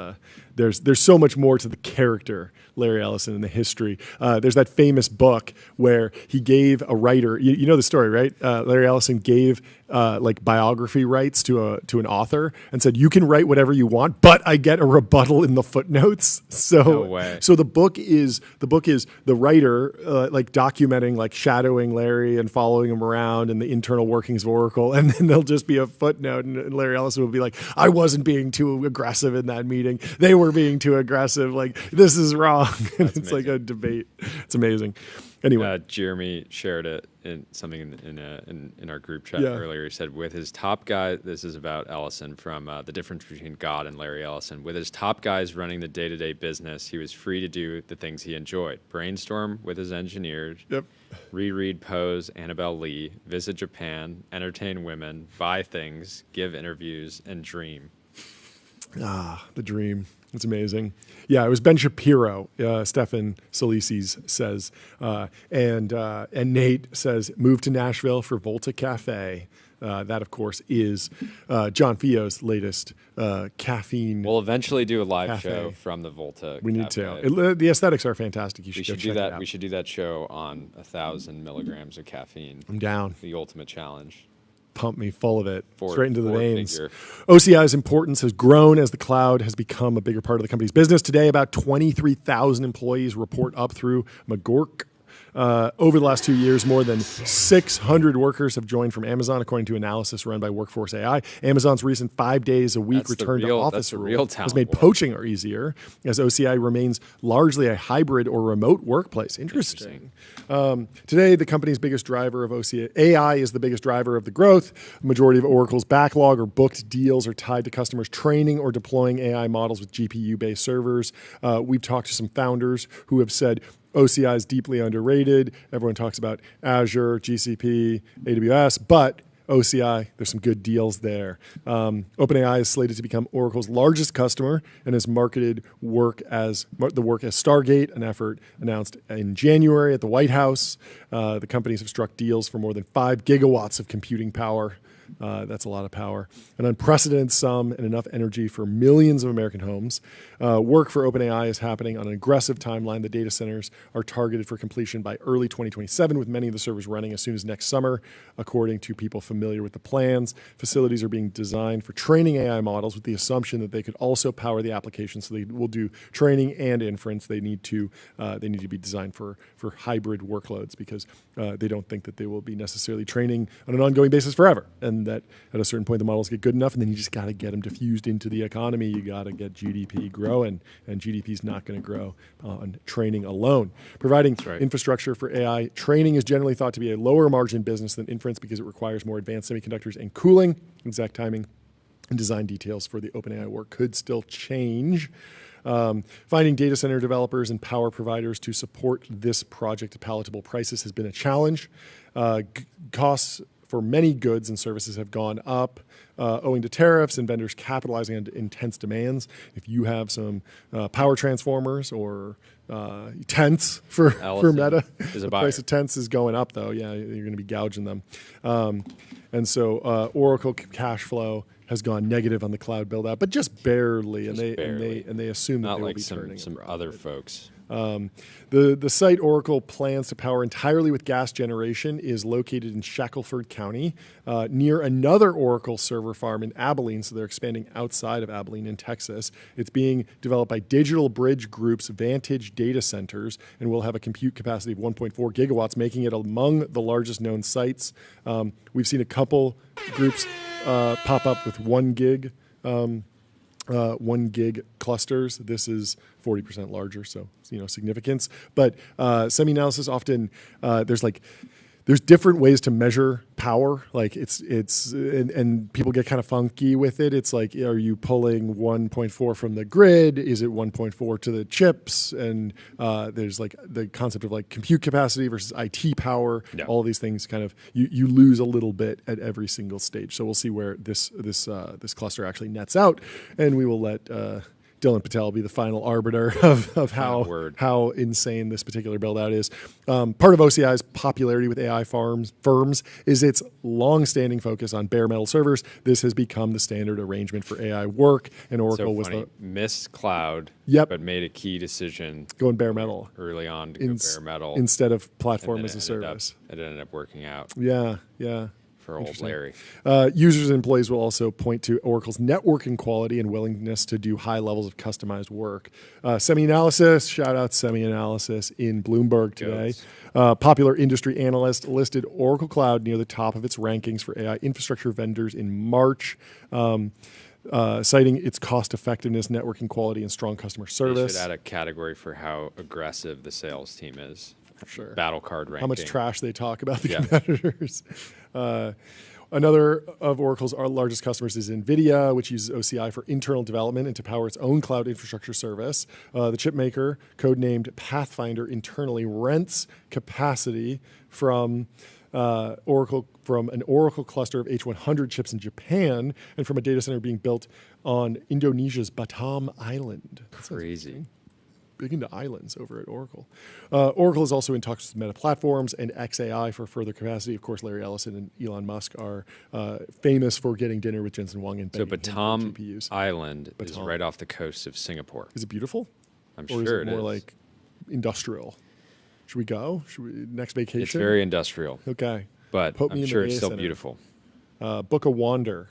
there's so much more to the character Larry Ellison and the history. There's that famous book where he gave a writer, you know the story, right? Larry Ellison gave like biography rights to an author and said, you can write whatever you want, but I get a rebuttal in the footnotes. So, no way. So the book is the writer like documenting, like shadowing Larry and following him around and the internal workings of Oracle, and then there'll just be a footnote, and Larry Ellison will be like, I wasn't being too aggressive in that meeting. They were being too aggressive. Like, this is wrong. And it's amazing. Like a debate. It's amazing. Anyway, Jeremy shared it in something in our group chat earlier. He said, with his top guy, this is about Ellison, from the difference between God and Larry Ellison. With his top guys running the day-to-day business, he was free to do the things he enjoyed: brainstorm with his engineers, reread Poe's Annabelle Lee, visit Japan, entertain women, buy things, give interviews, and dream. Ah, the dream. It's amazing. Yeah, it was Ben Shapiro. Stefan Solices says, and Nate says, move to Nashville for Volta Cafe. That, of course, is John Fio's latest caffeine. We'll eventually do a live show from the Volta. We need to. The aesthetics are fantastic. You should go check it out. We should do that show on 1,000 milligrams of caffeine. I'm down. The ultimate challenge. Pump me full of it, straight into the veins. Figure. OCI's importance has grown as the cloud has become a bigger part of the company's business. Today, about 23,000 employees report up through McGork. Over the last 2 years, more than 600 workers have joined from Amazon, according to analysis run by Workforce AI. Amazon's recent 5 days a week return to office rule has made poaching easier, as OCI remains largely a hybrid or remote workplace. Interesting. Today, the company's biggest driver of OCI, AI is the biggest driver of the growth. The majority of Oracle's backlog or booked deals are tied to customers training or deploying AI models with GPU-based servers. We've talked to some founders who have said OCI is deeply underrated. Everyone talks about Azure, GCP, AWS, but OCI, there's some good deals there. OpenAI is slated to become Oracle's largest customer and has marketed the work as Stargate, an effort announced in January at the White House. The companies have struck deals for more than 5 gigawatts of computing power. That's a lot of power. An unprecedented sum and enough energy for millions of American homes. Work for OpenAI is happening on an aggressive timeline. The data centers are targeted for completion by early 2027, with many of the servers running as soon as next summer, according to people familiar with the plans. Facilities are being designed for training AI models with the assumption that they could also power the application, so they will do training and inference. They need to be designed for hybrid workloads, because they don't think that they will be necessarily training on an ongoing basis forever, and that at a certain point the models get good enough, and then you just got to get them diffused into the economy. You got to get GDP growing, and GDP is not going to grow on training alone. Providing infrastructure for AI training is generally thought to be a lower margin business than inference, because it requires more advanced semiconductors and cooling. Exact timing and design details for the OpenAI work could still change. Finding data center developers and power providers to support this project at palatable prices has been a challenge. Costs for many goods and services have gone up owing to tariffs and vendors capitalizing on intense demands. If you have some power transformers or tents for Meta, the price of tents is going up, though. Yeah, you're going to be gouging them. And so Oracle cash flow has gone negative on the cloud build out, but just barely. And they assume that they will be turning some other folks. The site Oracle plans to power entirely with gas generation is located in Shackelford County, near another Oracle server farm in Abilene, so they're expanding outside of Abilene in Texas. It's being developed by Digital Bridge Group's Vantage Data Centers and will have a compute capacity of 1.4 gigawatts, making it among the largest known sites. We've seen a couple groups pop up with 1 gig 1 gig clusters. This is 40% larger, so significance. But semi-analysis often there's different ways to measure power. Like and people get kind of funky with it. It's like, are you pulling 1.4 from the grid? Is it 1.4 to the chips? And there's like the concept of like compute capacity versus IT power. Yeah. All of these things kind of you lose a little bit at every single stage. So we'll see where this cluster actually nets out, and we will let Dylan Patel be the final arbiter of how insane this particular build out is. Part of OCI's popularity with AI firms is its long-standing focus on bare metal servers. This has become the standard arrangement for AI work, and Oracle was missed cloud, but made a key decision going bare metal early on to go bare metal instead of platform as a service. It ended up working out. Yeah. For old Larry. Users and employees will also point to Oracle's networking quality and willingness to do high levels of customized work. Semi-analysis, shout out Semi-analysis in Bloomberg today. Popular industry analyst listed Oracle Cloud near the top of its rankings for AI infrastructure vendors in March, citing its cost effectiveness, networking quality, and strong customer service. They should add a category for how aggressive the sales team is. For sure. Battle card ranking. How much trash they talk about the competitors. Another of Oracle's largest customers is NVIDIA, which uses OCI for internal development and to power its own cloud infrastructure service. The chip maker, codenamed Pathfinder, internally rents capacity from an Oracle cluster of H100 chips in Japan and from a data center being built on Indonesia's Batam Island. Crazy. Big into islands over at Oracle. Oracle is also in talks with Meta Platforms and XAI for further capacity. Of course, Larry Ellison and Elon Musk are famous for getting dinner with Jensen Huang and Batam Island is right off the coast of Singapore. Is it beautiful? I'm sure it is. More like industrial. Should we go? Next vacation? It's very industrial. Okay. But I'm sure it's still beautiful. Book a wander.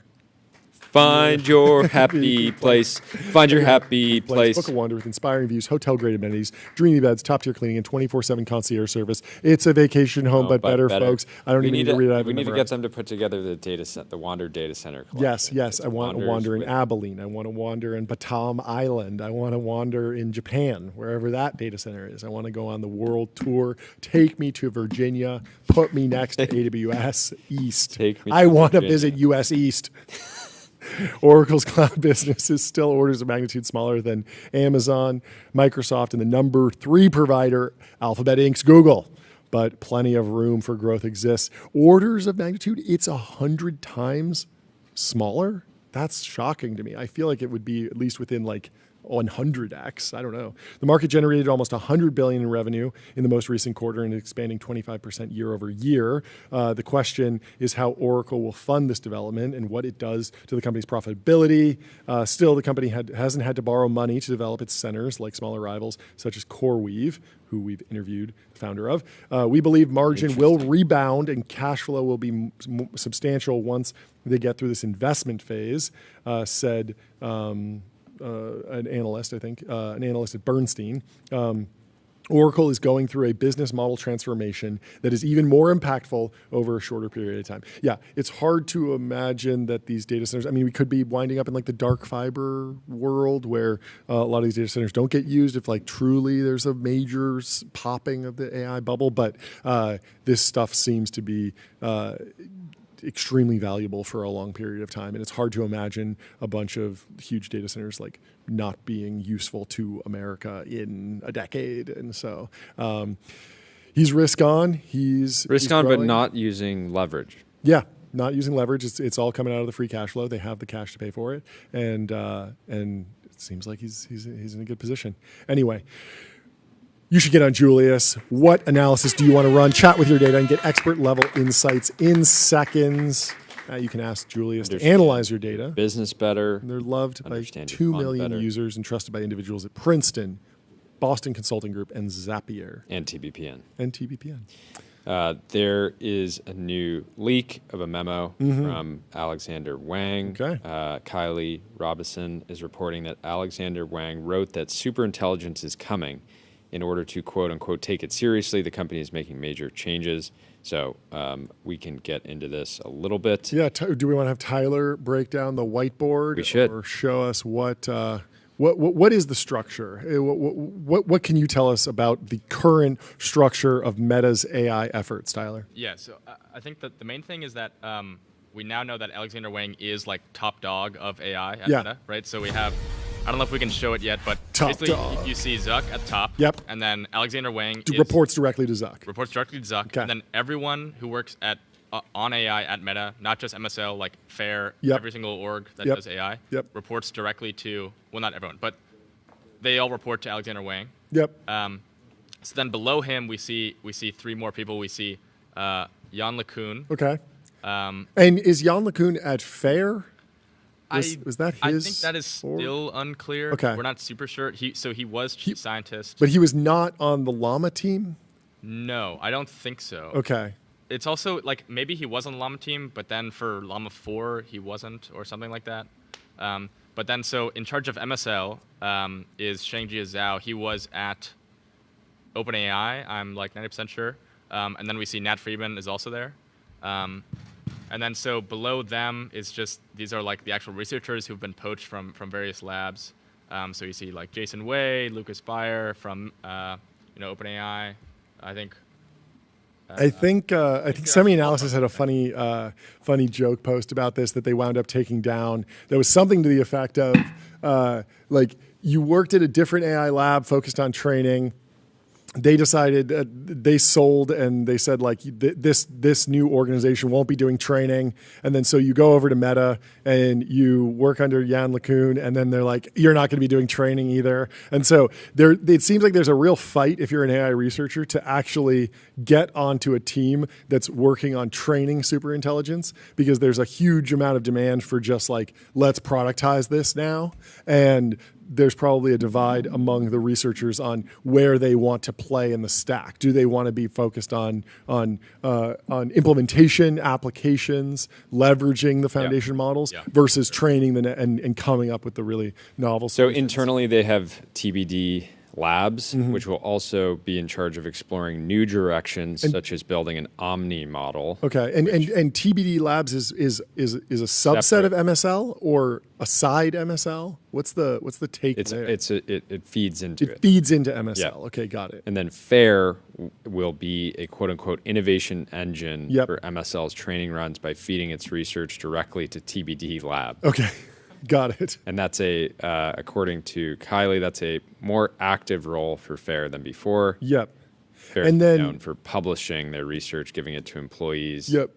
Find your happy place. Find your happy place. Book a wander with inspiring views, hotel-grade amenities, dreamy beds, top-tier cleaning, and 24/7 concierge service. It's a vacation home, but better, folks. I don't even need to read it. We need to get them to put together the Wander Data Center collection. Yes. I want to wander in Abilene. I want to wander in Batam Island. I want to wander in Japan, wherever that data center is. I want to go on the world tour. Take me to Virginia. Put me next to AWS East. I want to visit US East. Oracle's cloud business is still orders of magnitude smaller than Amazon, Microsoft, and the number 3 provider, Alphabet Inc.'s Google. But plenty of room for growth exists. Orders of magnitude, it's 100 times smaller? That's shocking to me. I feel like it would be at least within like 100x. I don't know. The market generated almost $100 billion in revenue in the most recent quarter and expanding 25% year over year. The question is how Oracle will fund this development and what it does to the company's profitability. Still, the company hasn't had to borrow money to develop its centers like smaller rivals such as CoreWeave, who we've interviewed the founder of. We believe margin will rebound and cash flow will be substantial once they get through this investment phase, said an analyst, I think, an analyst at Bernstein. Oracle is going through a business model transformation that is even more impactful over a shorter period of time. Yeah, it's hard to imagine that these data centers, I mean, we could be winding up in like the dark fiber world where a lot of these data centers don't get used if like truly there's a major popping of the AI bubble, but this stuff seems to be extremely valuable for a long period of time. And it's hard to imagine a bunch of huge data centers like not being useful to America in a decade. And so he's risk on. He's on, but not using leverage. Yeah, not using leverage. It's all coming out of the free cash flow. They have the cash to pay for it. And it seems like he's in a good position. Anyway, you should get on Julius. What analysis do you want to run? Chat with your data and get expert level insights in seconds. You can ask Julius to analyze your data. Business better. And they're loved by 2 million users and trusted by individuals at Princeton, Boston Consulting Group, and Zapier. And TBPN. There is a new leak of a memo from Alexander Wang. Okay. Kylie Robinson is reporting that Alexander Wang wrote that superintelligence is coming in order to quote unquote take it seriously, the company is making major changes. So we can get into this a little bit. Yeah. Do we want to have Tyler break down the whiteboard? We should. Or show us what is the structure? What can you tell us about the current structure of Meta's AI efforts, Tyler? Yeah. So I think that the main thing is that we now know that Alexander Wang is like top dog of AI at Meta, right? So we have, I don't know if we can show it yet, but basically you see Zuck at the top. Yep. And then Alexander Wang reports directly to Zuck. Reports directly to Zuck. Okay. And then everyone who works at on AI at Meta, not just MSL, like Fair, every single org that does AI, reports directly to, well, not everyone, but they all report to Alexander Wang. Yep. So then below him, we see three more people. We see Jan LeCun. Okay. And is Jan LeCun at Fair? Was that his? I think that is still unclear. Okay. We're not super sure. He was chief scientist. But he was not on the Llama team? No, I don't think so. Okay. It's also like maybe he was on the Llama team, but then for Llama 4 he wasn't, or something like that. But then so in charge of MSL is Shangjie Zhao. He was at OpenAI, I'm like 90% sure. And then we see Nat Friedman is also there. And then so below them is just, these are like the actual researchers who've been poached from various labs. So you see like Jason Wei, Lucas Bayer from OpenAI. I think Semi-Analysis had a funny joke post about this that they wound up taking down. There was something to the effect of like you worked at a different AI lab focused on training. They decided they sold and they said like this new organization won't be doing training, and then so you go over to Meta and you work under Jan LeCun, and then they're like you're not going to be doing training either, and so it seems like there's a real fight if you're an AI researcher to actually get onto a team that's working on training superintelligence, because there's a huge amount of demand for just like let's productize this now, and there's probably a divide among the researchers on where they want to play in the stack. Do they want to be focused on implementation, applications, leveraging the foundation models, versus training and coming up with the really novel solutions? So internally, they have TBD labs, which will also be in charge of exploring new directions, such as building an Omni model. Okay, and TBD Labs is a subset of MSL or a side MSL? What's the take there? It feeds into it. It feeds into MSL. Yeah. Okay, got it. And then Fair will be a quote unquote innovation engine for MSL's training runs by feeding its research directly to TBD Lab. Okay. Got it. And that's according to Kylie, that's a more active role for Fair than before. Yep. Fair is known for publishing their research, giving it to employees. Yep.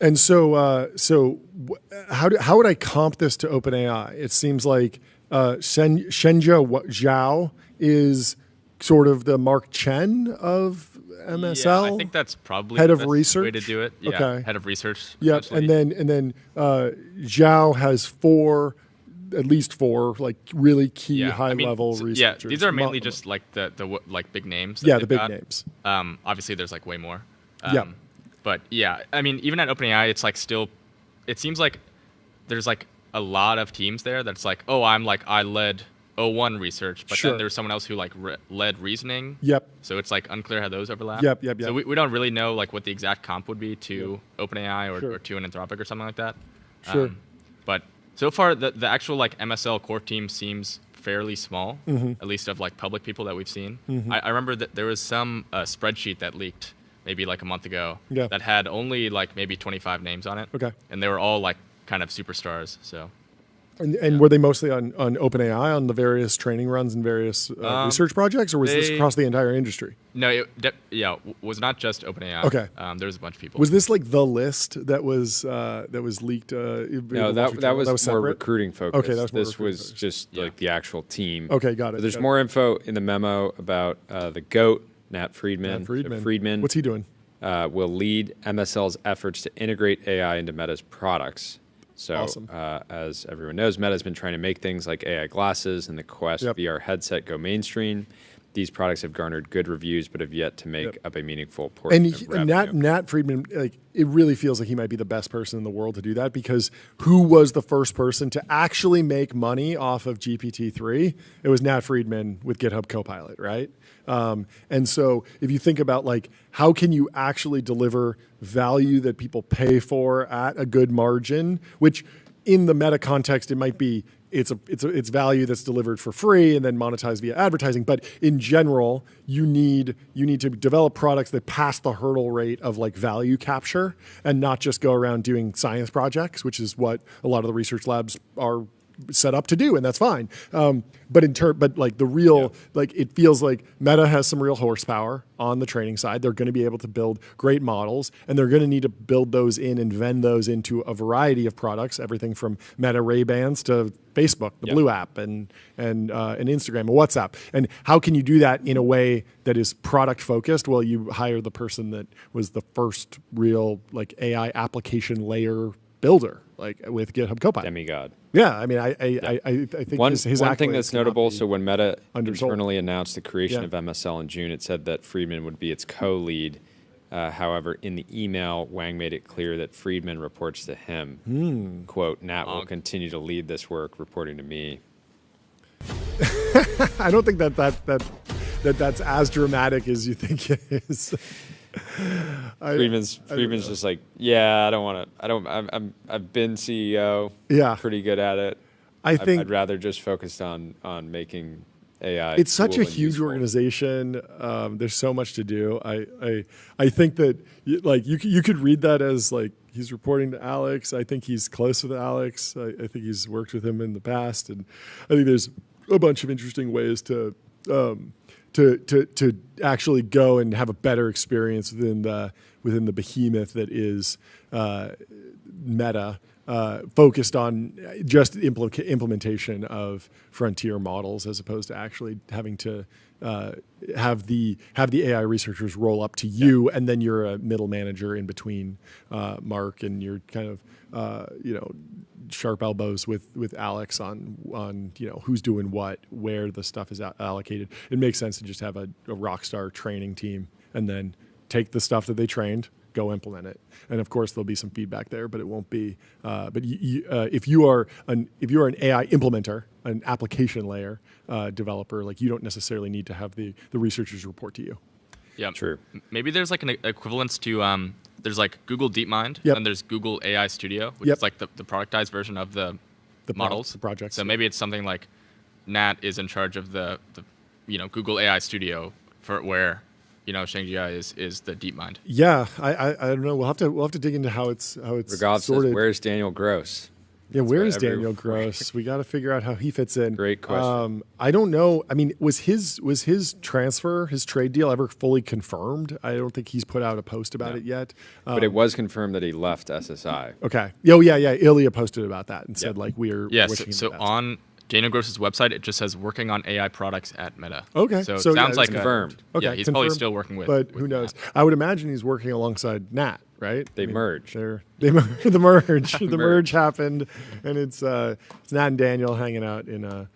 And so, how would I comp this to OpenAI? It seems like Shenja Zhao is sort of the Mark Chen of MSL. Yeah, I think that's probably head of the research way to do it. Yeah, okay. Head of research. Yep, and then Zhao has at least four like really key high level researchers. Yeah, these are mainly just like the like big names. The big names. Obviously, there's like way more. But yeah, I mean, even at OpenAI, it's like still, it seems like there's like a lot of teams there that's like, oh, I led O1 research, but then there's someone else who like led reasoning. Yep. So it's like unclear how those overlap. Yep. So we don't really know like what the exact comp would be to OpenAI or to an Anthropic or something like that. Sure. But so far, the actual like MSL core team seems fairly small, at least of like public people that we've seen. I remember that there was some spreadsheet that leaked maybe like a month ago that had only like maybe 25 names on it. Okay. And they were all like kind of superstars. So. And were they mostly on OpenAI on the various training runs and various research projects, or was this across the entire industry? No, it was not just OpenAI. Okay. There was a bunch of people. Was this like the list that was leaked? No, that was more recruiting focused. Okay, this was just like the actual team. Okay, got it. But there's more info in the memo about the GOAT, Nat Friedman. Friedman. What's he doing? Will lead MSL's efforts to integrate AI into Meta's products. So, awesome. As everyone knows, Meta's been trying to make things like AI glasses and the Quest VR headset go mainstream. these products have garnered good reviews, but have yet to make up a meaningful portion of revenue. And Nat Friedman, like, it really feels like he might be the best person in the world to do that, because who was the first person to actually make money off of GPT-3? It was Nat Friedman with GitHub Copilot, right? And so if you think about, like, how can you actually deliver value that people pay for at a good margin, which in the meta context, it might be it's value that's delivered for free and then monetized via advertising. But in general, you need to develop products that pass the hurdle rate of, like, value capture, and not just go around doing science projects, which is what a lot of the research labs are set up to do, and that's fine. But like the real, like, it feels like Meta has some real horsepower on the training side. They're going to be able to build great models, and they're going to need to build those in and vend those into a variety of products, everything from Meta Ray-Bans to Facebook, the Blue app, and Instagram and WhatsApp. And how can you do that in a way that is product focused? Well, you hire the person that was the first real, like, AI application layer builder, like with GitHub Copilot. Demigod. Yeah, I mean, I think one his thing that's notable. So when Meta undersold. internally announced the creation of MSL in June, it said that Friedman would be its co-lead. However, in the email, Wang made it clear that Friedman reports to him. Quote, Nat will continue to lead this work, reporting to me. I don't think that's as dramatic as you think it is. Friedman's just like, yeah, I don't want to. I've been CEO. Yeah, pretty good at it. I'd rather just focus on making AI. It's such a huge organization. There's so much to do. I think that, like, you could read that as, like, he's reporting to Alex. I think he's close with Alex. I think he's worked with him in the past, and I think there's a bunch of interesting ways to actually go and have a better experience within the behemoth that is Meta, focused on just implementation of frontier models, as opposed to actually having to have the AI researchers roll up to you, and then you're a middle manager in between Mark, and you're kind of sharp elbows with Alex on who's doing what, where the stuff is allocated. It makes sense to just have a rock star training team, and then take the stuff that they trained, go implement it. And of course, there'll be some feedback there, but it won't be. But if you are an AI implementer, an application layer developer, like, you don't necessarily need to have the researchers report to you. Yeah, true. Maybe there's, like, an equivalence to there's, like, Google DeepMind, and there's Google AI Studio, which is, like, the productized version of the models, the projects. So maybe it's something like Nat is in charge of the Google AI Studio for where Sheng-Ji is the DeepMind. Yeah, I don't know. We'll have to dig into how it's Regardless, sorted. where's Daniel Gross? Yeah, where is Daniel Gross? We got to figure out how he fits in. Great question. I don't know. I mean, was his transfer, his trade deal, ever fully confirmed? I don't think he's put out a post about it yet. But it was confirmed that he left SSI. Okay. Oh, yeah. Ilya posted about that and said, like, we're wishing him so the best. on Daniel Gross's website, it just says working on AI products at Meta. Okay. So it sounds like confirmed. Okay, he's confirmed, probably still working with. But who knows? Nat. I would imagine he's working alongside Nat, right? They merged. The merge happened, and it's Nat and Daniel hanging out in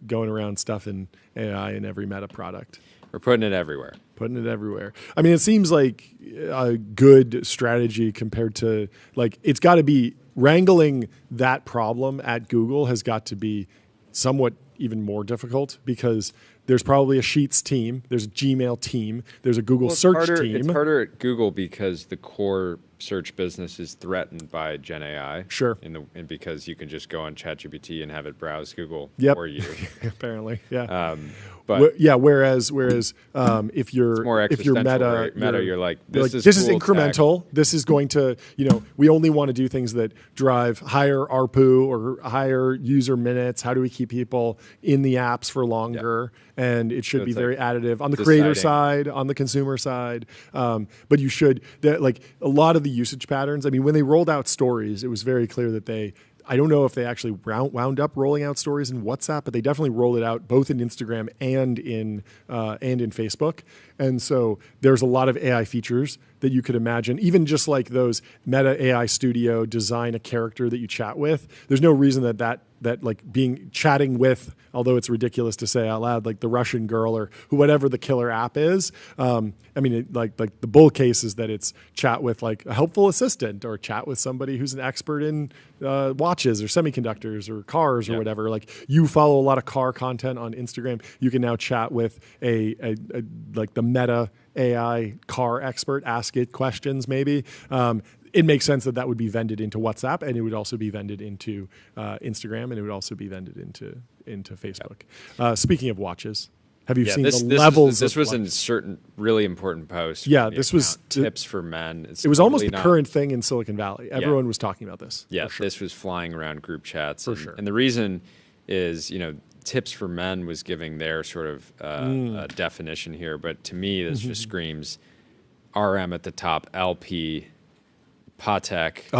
going around stuffing AI in every Meta product. We're putting it everywhere. I mean, it seems like a good strategy compared to, like, it's got to be wrangling that problem at Google has got to be somewhat even more difficult, because there's probably a Sheets team, there's a Gmail team, there's a Google search team. It's harder at Google because the core search business is threatened by Gen AI. Sure. And because you can just go on ChatGPT and have it browse Google for you. Apparently, yeah. But whereas if you're more Meta, right? You're like, this is cool incremental. tech. This is going to, we only want to do things that drive higher ARPU or higher user minutes. How do we keep people in the apps for longer? Yeah. And it should be very additive on the creator side, on the consumer side. But you should, like, a lot of the usage patterns. I mean, when they rolled out stories, it was very clear that I don't know if they actually wound up rolling out stories in WhatsApp, but they definitely rolled it out both in Instagram and in Facebook. And so there's a lot of AI features that you could imagine. Even just like those Meta AI Studio design a character that you chat with. There's no reason that like chatting with, although it's ridiculous to say out loud, like the Russian girl or whatever the killer app is. I mean, like the bull case is that it's chat with like a helpful assistant or chat with somebody who's an expert in watches or semiconductors or cars or whatever. Like you follow a lot of car content on Instagram, you can now chat with a like the Meta AI car expert, ask it questions maybe. It makes sense that would be vended into WhatsApp, and it would also be vended into Instagram, and it would also be vended into Facebook. Speaking of watches, have you seen the levels? This was a certain really important post. Yeah, this was tips for men. It was almost the current thing in Silicon Valley. Everyone was talking about this. Yeah, sure. This was flying around group chats. For sure. And the reason is, tips for men was giving their sort of definition here, but to me, this just screams RM at the top, LP. Patek,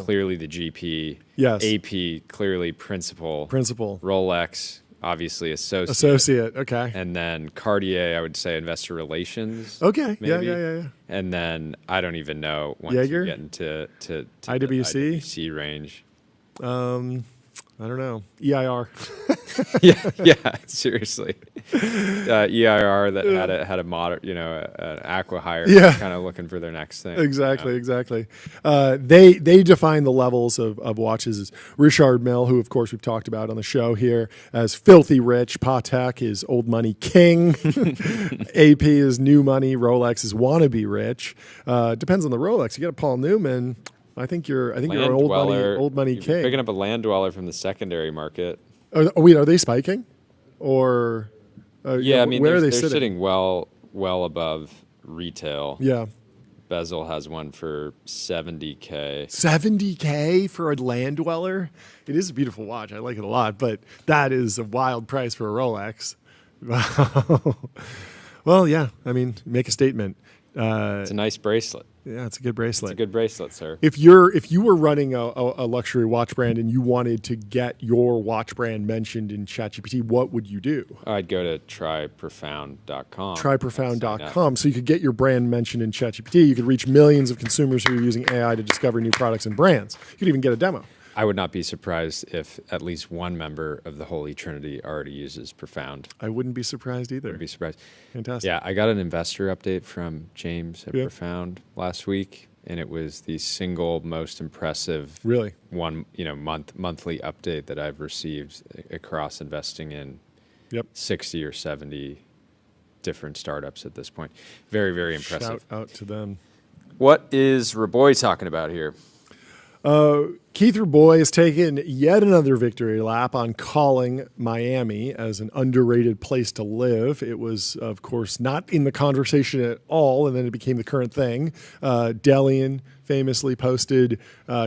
clearly the GP. Yes. AP, clearly principal. Rolex, obviously associate. Okay. And then Cartier, I would say investor relations. Okay. Maybe. Yeah. And then I don't even know once Jaeger? you get into IWC? the IWC range. I don't know. EIR. yeah, seriously. EIR that had a modern, an acqui-hire, kind of looking for their next thing. Exactly. They define the levels of watches as Richard Mille, who of course we've talked about on the show here, as filthy rich. Patek is old money king. AP is new money. Rolex is wannabe rich. Depends on the Rolex. You get a Paul Newman. I think you're an old money king. Picking up a land dweller from the secondary market. Wait, are they spiking? Or yeah, I mean, where are they they're sitting? well above retail. Yeah. Bezel has one for $70K. $70K for a land dweller? It is a beautiful watch. I like it a lot, but that is a wild price for a Rolex. Well, yeah. I mean, make a statement. It's a nice bracelet. Yeah, it's a good bracelet. It's a good bracelet, sir. If you were running a luxury watch brand and you wanted to get your watch brand mentioned in ChatGPT, what would you do? I'd go to tryprofound.com. Tryprofound.com. So you could get your brand mentioned in ChatGPT. You could reach millions of consumers who are using AI to discover new products and brands. You could even get a demo. I would not be surprised if at least one member of the Holy Trinity already uses Profound. I wouldn't be surprised either. Wouldn't be surprised. Fantastic. Yeah, I got an investor update from James at Profound last week, and it was the single most impressive monthly update that I've received across investing in 60 or 70 different startups at this point. Very, very impressive. Shout out to them. What is Raboy talking about here? Keith Raboy has taken yet another victory lap on calling Miami as an underrated place to live. It was, of course, not in the conversation at all, and then it became the current thing. Delian famously posted,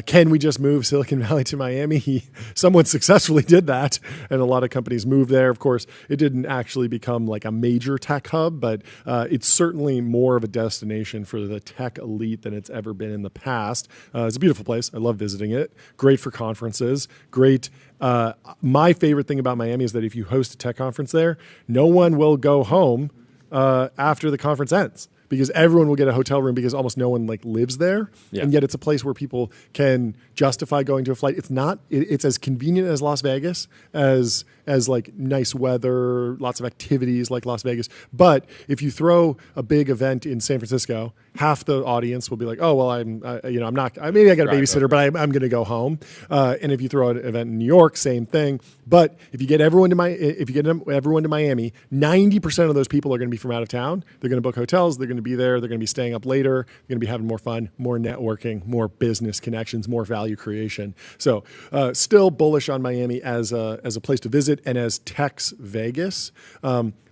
can we just move Silicon Valley to Miami? Someone successfully did that, and a lot of companies moved there. Of course, it didn't actually become like a major tech hub, but it's certainly more of a destination for the tech elite than it's ever been in the past. It's a beautiful place. I love visiting it. Great for conferences. Great. My favorite thing about Miami is that if you host a tech conference there, no one will go home after the conference ends, because everyone will get a hotel room because almost no one lives there. Yeah. And yet it's a place where people can justify going to a flight. It's as convenient as Las Vegas, as nice weather, lots of activities like Las Vegas. But if you throw a big event in San Francisco, half the audience will be like, oh, well, I'm not, maybe I got a babysitter, but I'm going to go home. And if you throw an event in New York, same thing. But if you get everyone to Miami, 90% of those people are going to be from out of town. They're going to book hotels. They're going to be there. They're going to be staying up later. They're going to be having more fun, more networking, more business connections, more value creation. So still bullish on Miami as a place to visit and as Tech's Vegas.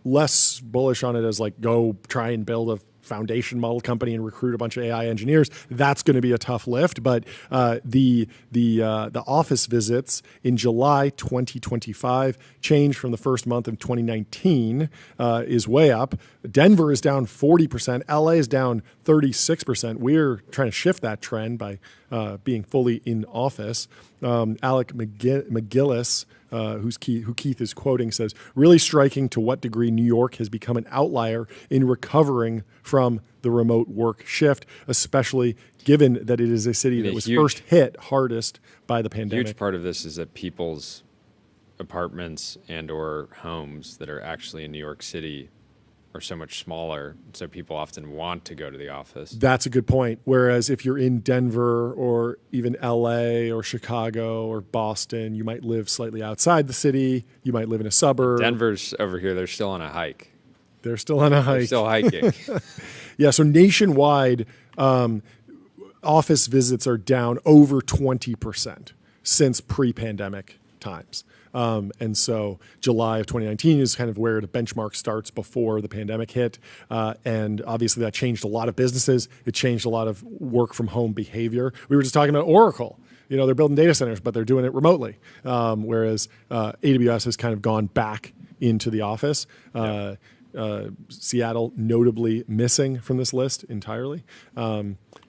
Less bullish on it as go try and build a foundation model company and recruit a bunch of AI engineers. That's going to be a tough lift. But the office visits in July 2025 changed from the first month of 2019 is way up. Denver is down 40%. LA is down 36%. We're trying to shift that trend by being fully in office. Alec McGillis who Keith is quoting, says, really striking to what degree New York has become an outlier in recovering from the remote work shift, especially given that it is a city that was first hit hardest by the pandemic. A huge part of this is that people's apartments and or homes that are actually in New York City are so much smaller, so people often want to go to the office. That's a good point. Whereas if you're in Denver or even LA or Chicago or Boston, you might live slightly outside the city. You might live in a suburb. Denver's over here. They're still on a hike. They're still on a hike. They're still hiking. Yeah, so nationwide, office visits are down over 20% since pre-pandemic times. And so July of 2019 is kind of where the benchmark starts before the pandemic hit. And obviously that changed a lot of businesses. It changed a lot of work from home behavior. We were just talking about Oracle. You know, they're building data centers, but they're doing it remotely. Whereas AWS has kind of gone back into the office. Seattle notably missing from this list entirely.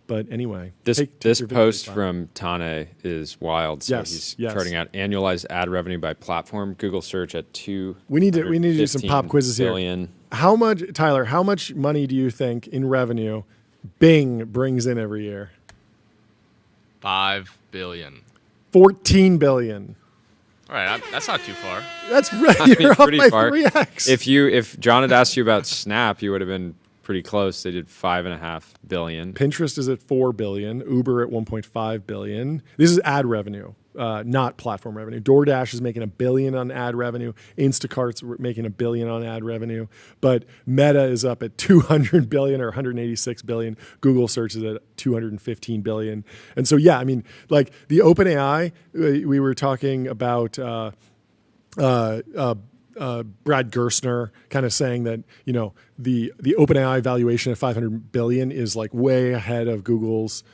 But anyway, this post from Tane is wild. So he's charting out annualized ad revenue by platform. Google search at we need to do some pop quizzes billion. Here. How much, Tyler? How much money do you think in revenue Bing brings in every year? $5 billion. 14 billion. All right, that's not too far. That's right. You're up by far. 3x. If John had asked you about Snap, you would have been pretty close. They did $5.5 billion. Pinterest is at $4 billion. Uber at $1.5 billion. This is ad revenue, not platform revenue. DoorDash is making $1 billion on ad revenue. Instacart's making $1 billion on ad revenue. But Meta is up at $200 billion or $186 billion. Google search is at $215 billion. And so, yeah, I mean, like the OpenAI, we were talking about Brad Gerstner kind of saying that, you know, the OpenAI valuation of $500 billion is like way ahead of Google's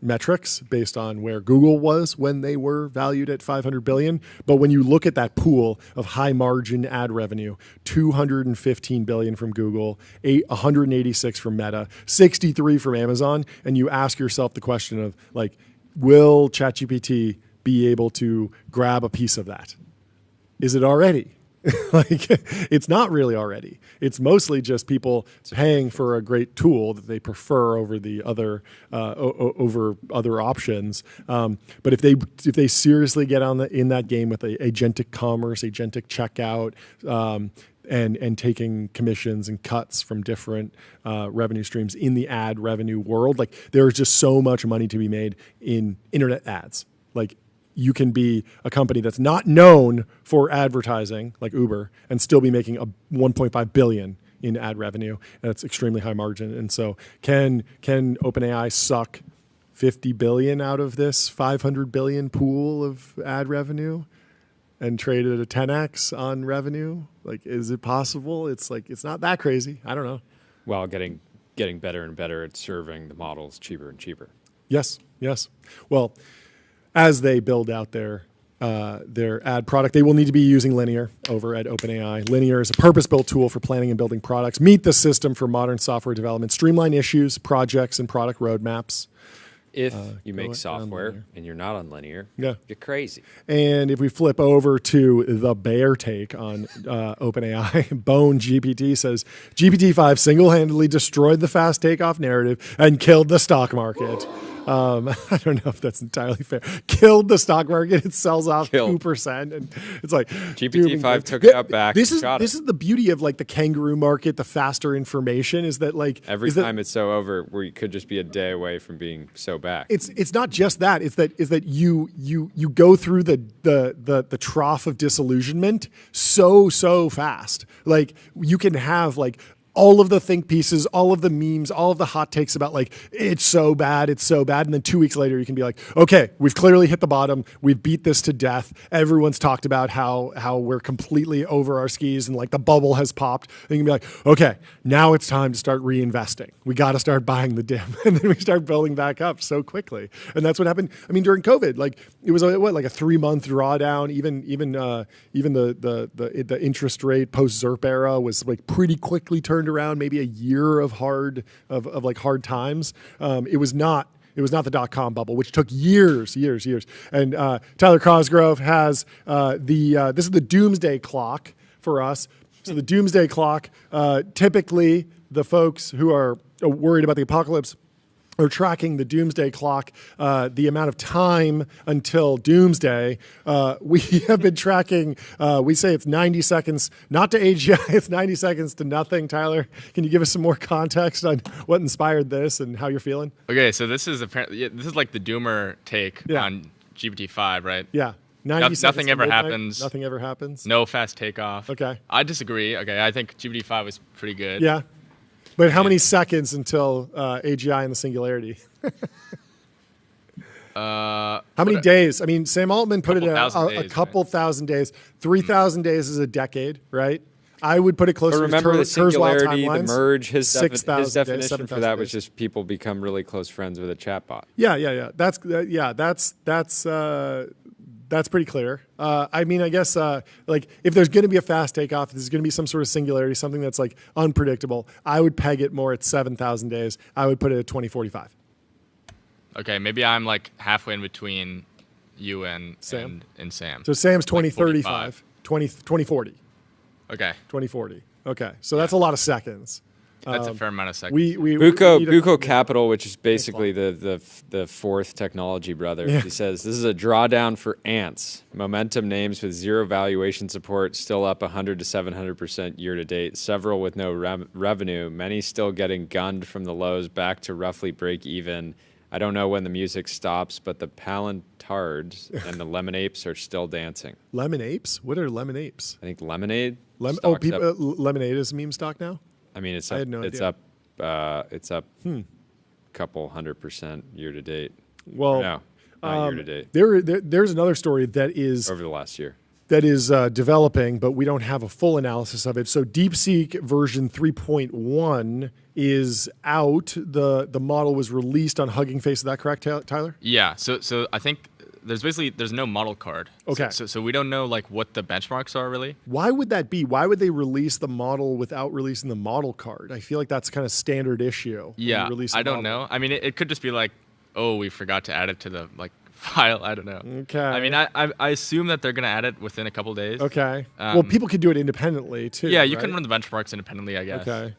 metrics based on where Google was when they were valued at $500 billion. But when you look at that pool of high margin ad revenue, $215 billion from Google, $186 from Meta, $63 from Amazon, and you ask yourself the question of like, will ChatGPT be able to grab a piece of that? Is it already? Like, it's not really already. It's mostly just people paying for a great tool that they prefer over the other over other options. But if they seriously get in that game with agentic commerce, agentic checkout, and taking commissions and cuts from different revenue streams in the ad revenue world, like there's just so much money to be made in internet ads. Like, you can be a company that's not known for advertising like Uber and still be making a $1.5 billion in ad revenue. And that's extremely high margin. And so can OpenAI suck $50 billion out of this $500 billion pool of ad revenue and trade it at a 10x on revenue? Like, is it possible? It's like, it's not that crazy. I don't know. While getting better and better at serving the models cheaper and cheaper. Yes. Well, as they build out their ad product, they will need to be using Linear over at OpenAI. Linear is a purpose-built tool for planning and building products, meet the system for modern software development, streamline issues, projects, and product roadmaps. If you make software and you're not on Linear, you're crazy. And if we flip over to the bear take on OpenAI, Bone GPT says, GPT-5 single-handedly destroyed the fast takeoff narrative and killed the stock market. I don't know if that's entirely fair. Killed the stock market. It sells off 2%, and it's like GPT-5 took it out back. This is the beauty of like the kangaroo market. The faster information is that like every time it's so over, we could just be a day away from being so back. It's not just that. It's that you go through the trough of disillusionment so fast. Like you can have like all of the think pieces, all of the memes, all of the hot takes about like, it's so bad. And then 2 weeks later, you can be like, okay, we've clearly hit the bottom. We've beat this to death. Everyone's talked about how we're completely over our skis and like the bubble has popped. And you can be like, okay, now it's time to start reinvesting. We got to start buying the dip. And then we start building back up so quickly. And that's what happened. I mean, during COVID, like it was like a 3-month drawdown. Even the interest rate post ZERP era was like pretty quickly turned around, maybe a year of hard times. It was not It was not the dot-com bubble, which took years. And Tyler Cosgrove has this is the doomsday clock for us. So the doomsday clock, typically the folks who are worried about the apocalypse are tracking the doomsday clock, the amount of time until doomsday. We have been tracking, we say it's 90 seconds, not to AGI, it's 90 seconds to nothing. Tyler, can you give us some more context on what inspired this and how you're feeling? Okay, so this is apparently, this is like the doomer take on GPT-5, right? Yeah. Nothing ever happens. Nothing ever happens. No fast takeoff. Okay. I disagree. Okay, I think GPT-5 was pretty good. Yeah. But how many seconds until AGI and the singularity? How many days? I mean, Sam Altman put it at a couple thousand days. 3,000 days is a decade, right? I would put it closer to remember the singularity, the timelines. merge, his definition days, for that was just people become really close friends with a chatbot. Yeah. That's pretty clear. I mean, I guess like if there's going to be a fast takeoff, if there's going to be some sort of singularity, something that's like unpredictable, I would peg it more at 7,000 days. I would put it at 2045. Okay, maybe I'm like halfway in between you and Sam. And Sam. So Sam's 2035, 2040. Okay. 2040. Okay, so that's a lot of seconds. That's a fair amount of seconds. Buco Capital, which is basically the fourth technology brother. Yeah. He says, this is a drawdown for ants. Momentum names with zero valuation support, still up 100 to 700% year to date. Several with no revenue. Many still getting gunned from the lows back to roughly break even. I don't know when the music stops, but the palantards and the lemon apes are still dancing. Lemon apes? What are lemon apes? I think lemonade. Lemonade is a meme stock now? I mean, it's up. It's up. It's up. Couple 100% year to date. Well, no, not year to date. There's another story that is over the last year that is developing, but we don't have a full analysis of it. So DeepSeek version 3.1 is out. The model was released on Hugging Face. Is that correct, Tyler? Yeah. So I think there's no model card. Okay. So we don't know like what the benchmarks are really. Why would that be? Why would they release the model without releasing the model card? I feel like that's kind of standard issue. Yeah. I don't know. I mean, it could just be like, oh, we forgot to add it to the like file. I don't know. Okay. I mean, I assume that they're gonna add it within a couple days. Okay. Well, people could do it independently too. Yeah, you right? can run the benchmarks independently, I guess. Okay.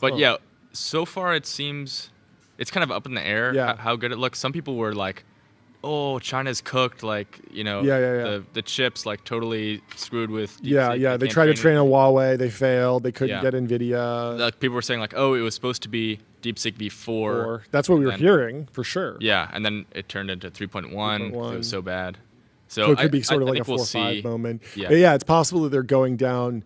But yeah, so far it seems it's kind of up in the air how good it looks. Some people were like, oh, China's cooked, like, you know, the chips like totally screwed with DeepSeek. They tried to train on Huawei, they failed, they couldn't get NVIDIA. Like, people were saying like, oh, it was supposed to be DeepSeek v4. That's what we were hearing, for sure. Yeah, and then it turned into 3.1. It was so bad. So it could be sort of like a 4 or 5 moment. Yeah. But yeah, it's possible that they're going down.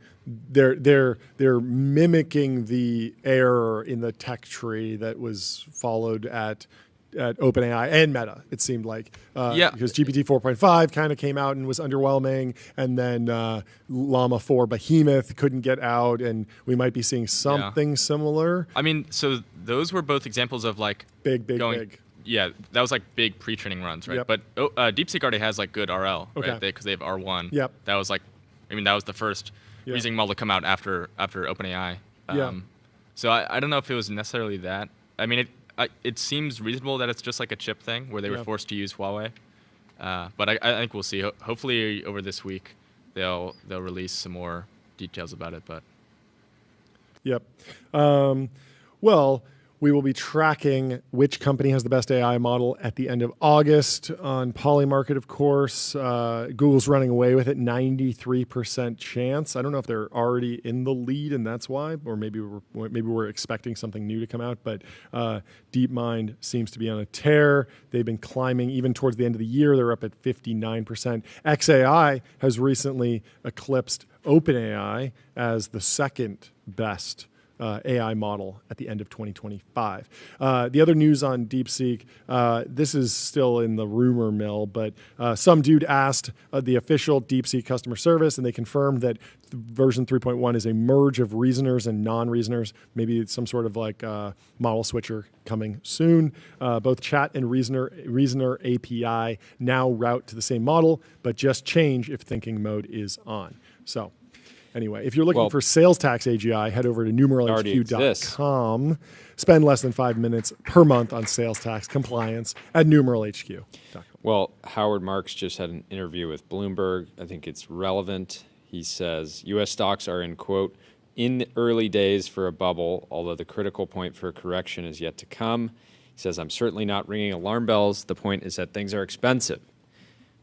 They're mimicking the error in the tech tree that was followed at OpenAI and Meta, it seemed like. Because GPT 4.5 kind of came out and was underwhelming, and then Llama 4 Behemoth couldn't get out, and we might be seeing something similar. I mean, so those were both examples of like big. Yeah, that was like big pre-training runs, right? Yep. But DeepSeek already has like good RL, okay. right? Because they have R1. Yep. That was like, I mean, that was the first reasoning model to come out after OpenAI. So I don't know if it was necessarily that. I mean, it seems reasonable that it's just like a chip thing where they were forced to use Huawei. But I think we'll see. Hopefully over this week they'll release some more details about it. But well, we will be tracking which company has the best AI model at the end of August on Polymarket, of course. Google's running away with it, 93% chance. I don't know if they're already in the lead, and that's why, or maybe we're expecting something new to come out. But DeepMind seems to be on a tear. They've been climbing even towards the end of the year. They're up at 59%. XAI has recently eclipsed OpenAI as the second best AI model at the end of 2025. The other news on DeepSeek, this is still in the rumor mill, but some dude asked the official DeepSeek customer service, and they confirmed that version 3.1 is a merge of reasoners and non-reasoners. Maybe it's some sort of like model switcher coming soon. Both chat and reasoner API now route to the same model, but just change if thinking mode is on. So Anyway, if you're looking for sales tax AGI, head over to numeralhq.com. Spend less than 5 minutes per month on sales tax compliance at numeralhq.com. Well, Howard Marks just had an interview with Bloomberg. I think it's relevant. He says U.S. stocks are in, quote, in the early days for a bubble, although the critical point for a correction is yet to come. He says, I'm certainly not ringing alarm bells. The point is that things are expensive.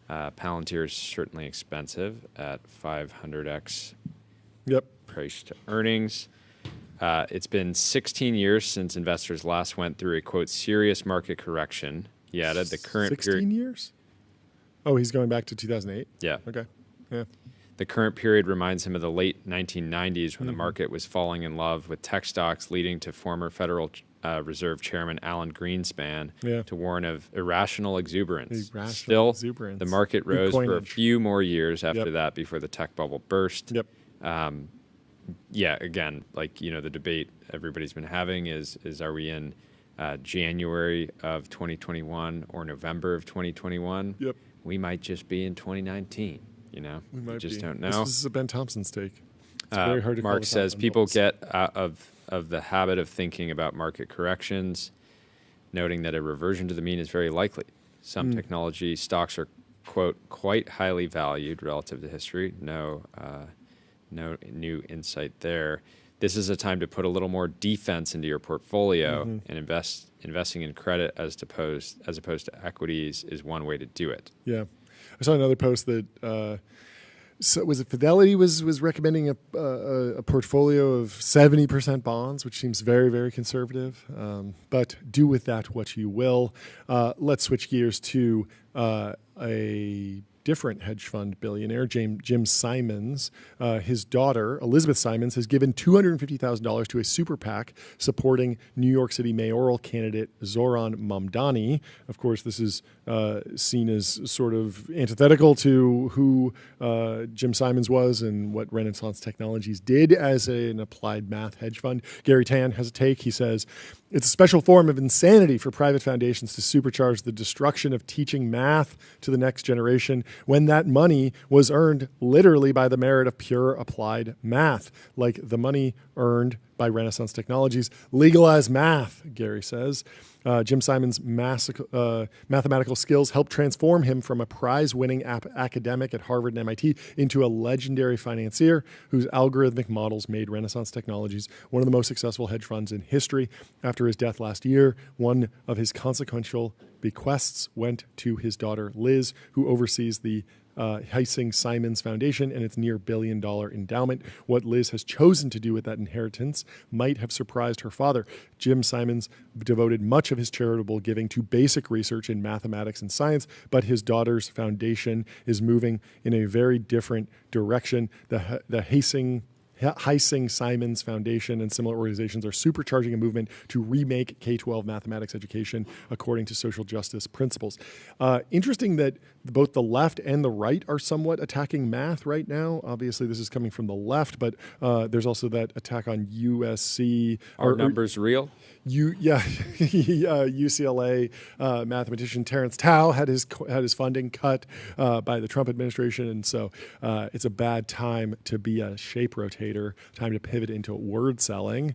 Palantir is certainly expensive at 500x price to earnings. It's been 16 years since investors last went through a, quote, serious market correction. He added the current 16 years? Oh, he's going back to 2008? Yeah. Okay. Yeah. The current period reminds him of the late 1990s when the market was falling in love with tech stocks, leading to former Federal Reserve Chairman Alan Greenspan to warn of irrational exuberance. Still, the market rose for a few more years after that before the tech bubble burst. Again, like, you know, the debate everybody's been having is are we in January of 2021 or November of 2021? We might just be in 2019. You know, we just don't know. This is a Ben Thompson stake. It's very hard to Mark says people get out of the habit of thinking about market corrections, noting that a reversion to the mean is very likely. Some technology stocks are, quote, quite highly valued relative to history. No new insight there. This is a time to put a little more defense into your portfolio and investing in credit as opposed to equities is one way to do it. Yeah. I saw another post that so was it Fidelity was recommending a portfolio of 70% bonds, which seems very, very conservative. But do with that what you will. Let's switch gears to a different hedge fund billionaire, Jim Simons. His daughter, Elizabeth Simons, has given $250,000 to a super PAC supporting New York City mayoral candidate Zoran Mamdani. Of course, this is seen as sort of antithetical to who Jim Simons was and what Renaissance Technologies did as an applied math hedge fund. Gary Tan has a take. He says, it's a special form of insanity for private foundations to supercharge the destruction of teaching math to the next generation when that money was earned literally by the merit of pure applied math, like the money earned by Renaissance Technologies. Legalize math, Gary says. Jim Simons' mathematical skills helped transform him from a prize-winning academic at Harvard and MIT into a legendary financier whose algorithmic models made Renaissance Technologies one of the most successful hedge funds in history. After his death last year, one of his consequential bequests went to his daughter, Liz, who oversees the Heising Simons Foundation and its near $1 billion endowment. What Liz has chosen to do with that inheritance might have surprised her father. Jim Simons devoted much of his charitable giving to basic research in mathematics and science, but his daughter's foundation is moving in a very different direction. The Heising Simons Foundation and similar organizations are supercharging a movement to remake K-12 mathematics education according to social justice principles. Interesting that both the left and the right are somewhat attacking math right now. Obviously, this is coming from the left, but there's also that attack on USC. Are numbers real? UCLA mathematician Terrence Tao had his funding cut by the Trump administration, and so it's a bad time to be a shape rotator. Time to pivot into word selling,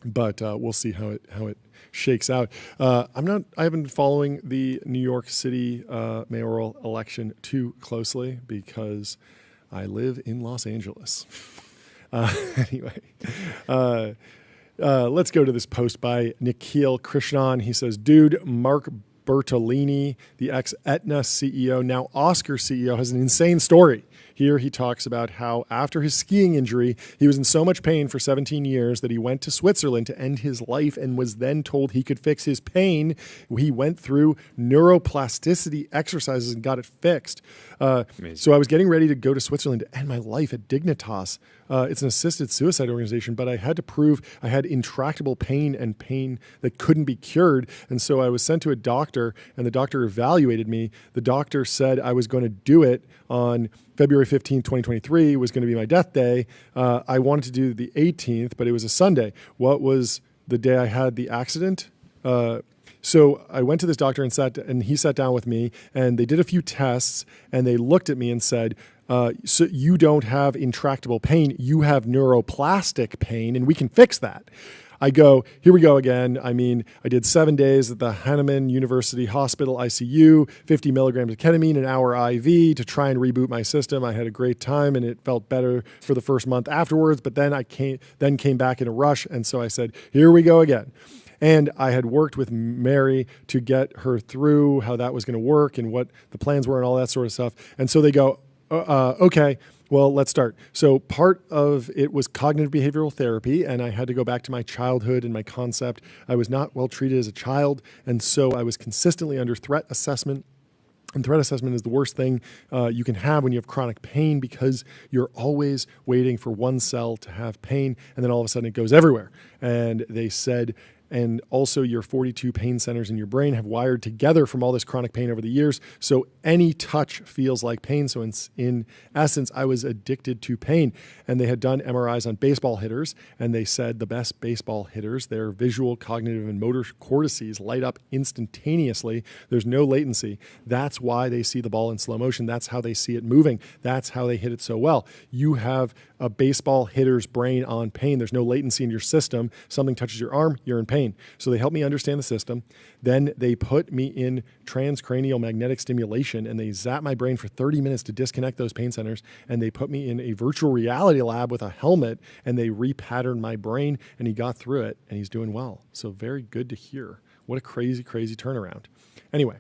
but we'll see how it shakes out. I haven't been following the New York City mayoral election too closely because I live in Los Angeles. Anyway. Let's go to this post by Nikhil Krishnan. He says, dude, Mark Bertolini, the ex-Aetna CEO, now Oscar CEO, has an insane story. Here he talks about how after his skiing injury, he was in so much pain for 17 years that he went to Switzerland to end his life and was then told he could fix his pain. He went through neuroplasticity exercises and got it fixed. So I was getting ready to go to Switzerland to end my life at Dignitas. It's an assisted suicide organization, but I had to prove I had intractable pain and pain that couldn't be cured. And so I was sent to a doctor, and the doctor evaluated me. The doctor said I was going to do it on February 15th, 2023 was going to be my death day. I wanted to do the 18th, but it was a Sunday. What was the day I had the accident? So I went to this doctor and he sat down with me, and they did a few tests, and they looked at me and said, so you don't have intractable pain, you have neuroplastic pain, and we can fix that. I go, here we go again. I mean, I did 7 days at the Hahnemann University Hospital ICU, 50 milligrams of ketamine, an hour IV to try and reboot my system. I had a great time and it felt better for the first month afterwards, but then I came back in a rush. And so I said, here we go again. And I had worked with Mary to get her through how that was going to work and what the plans were and all that sort of stuff. And so they go, okay, well, let's start. So part of it was cognitive behavioral therapy, and I had to go back to my childhood and my concept. I was not well treated as a child, and so I was consistently under threat assessment. And threat assessment is the worst thing you can have when you have chronic pain, because you're always waiting for one cell to have pain, and then all of a sudden it goes everywhere. And they said, and also your 42 pain centers in your brain have wired together from all this chronic pain over the years. So any touch feels like pain. So in essence, I was addicted to pain. And they had done MRIs on baseball hitters. And they said the best baseball hitters, their visual, cognitive, and motor cortices light up instantaneously. There's no latency. That's why they see the ball in slow motion. That's how they see it moving. That's how they hit it so well. You have a baseball hitter's brain on pain. There's no latency in your system. Something touches your arm, you're in pain. So they helped me understand the system. Then they put me in transcranial magnetic stimulation and they zapped my brain for 30 minutes to disconnect those pain centers. And they put me in a virtual reality lab with a helmet and they repatterned my brain and he got through it and he's doing well. So very good to hear. What a crazy, crazy turnaround. Anyway,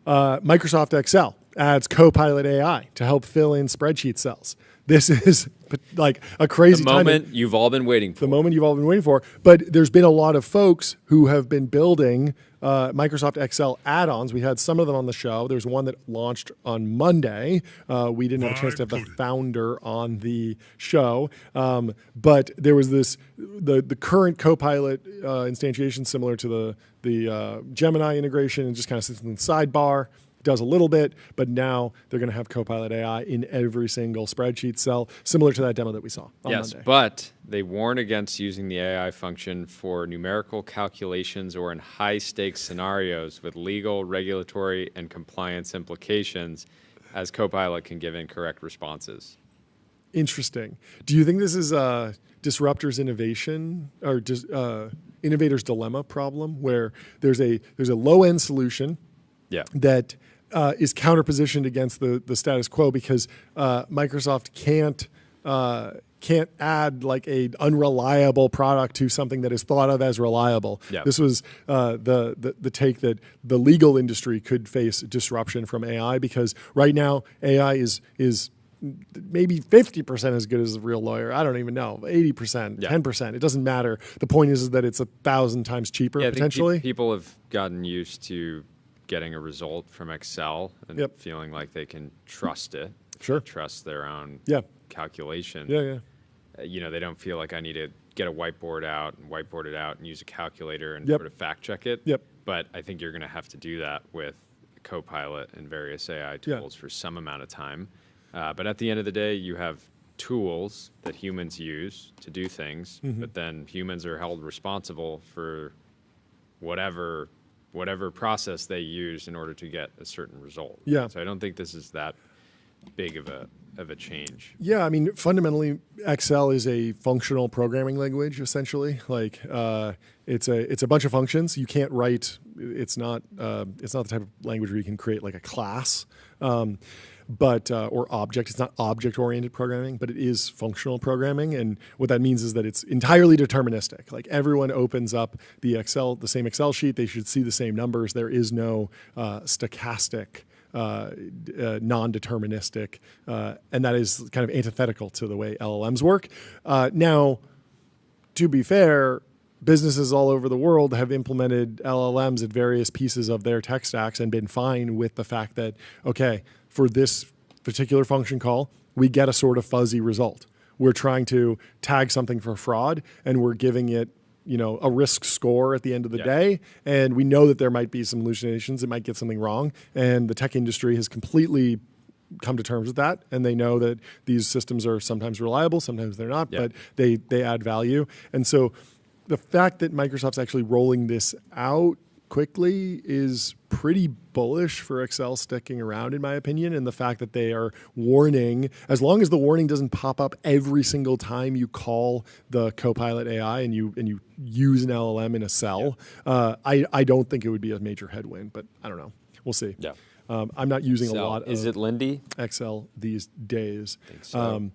Microsoft Excel adds Copilot AI to help fill in spreadsheet cells. This is like a crazy time. The moment you've all been waiting for. The moment you've all been waiting for. But there's been a lot of folks who have been building Microsoft Excel add-ons. We had some of them on the show. There's one that launched on Monday. We didn't have a chance to have the founder on the show. But there was the current Copilot instantiation similar to the Gemini integration and just kind of sits in the sidebar. Does a little bit, but now they're going to have Copilot AI in every single spreadsheet cell, similar to that demo that we saw on Monday. Yes, but they warn against using the AI function for numerical calculations or in high-stakes scenarios with legal, regulatory, and compliance implications, as Copilot can give incorrect responses. Interesting. Do you think this is disruptors innovation or just innovators dilemma problem, where there's a low-end solution that is counterpositioned against the status quo because Microsoft can't add like a unreliable product to something that is thought of as reliable. Yeah. This was the take that the legal industry could face disruption from AI because right now AI is maybe 50% as good as a real lawyer. I don't even know. 80%, 10%. It doesn't matter. The point is that it's 1,000 times cheaper potentially. I think people have gotten used to getting a result from Excel and feeling like they can trust it. Sure. Trust their own calculation. Yeah. They don't feel like I need to get a whiteboard out and use a calculator and sort of fact check it. Yep. But I think you're going to have to do that with Copilot and various AI tools for some amount of time. But at the end of the day, you have tools that humans use to do things, but then humans are held responsible for whatever process they use in order to get a certain result. Yeah. So I don't think this is that big of a change. Yeah, I mean, fundamentally, Excel is a functional programming language, essentially. Like, it's a bunch of functions. You can't write. It's not the type of language where you can create like a class. Or object. It's not object-oriented programming, but it is functional programming. And what that means is that it's entirely deterministic. Like everyone opens up the same Excel sheet, they should see the same numbers. There is no stochastic, non-deterministic, and that is kind of antithetical to the way LLMs work. Now, to be fair, businesses all over the world have implemented LLMs at various pieces of their tech stacks and been fine with the fact that, okay, for this particular function call, we get a sort of fuzzy result. We're trying to tag something for fraud, and we're giving it, a risk score at the end of the day. And we know that there might be some hallucinations. It might get something wrong. And the tech industry has completely come to terms with that. And they know that these systems are sometimes reliable, sometimes they're not, but they add value. And so the fact that Microsoft's actually rolling this out quickly is pretty bullish for Excel sticking around, in my opinion, and the fact that they are warning, as long as the warning doesn't pop up every single time you call the Copilot AI and you use an LLM in a cell, I don't think it would be a major headwind, but I don't know. We'll see. Yeah. I'm not using a lot Is it Lindy? Excel these days. I think so.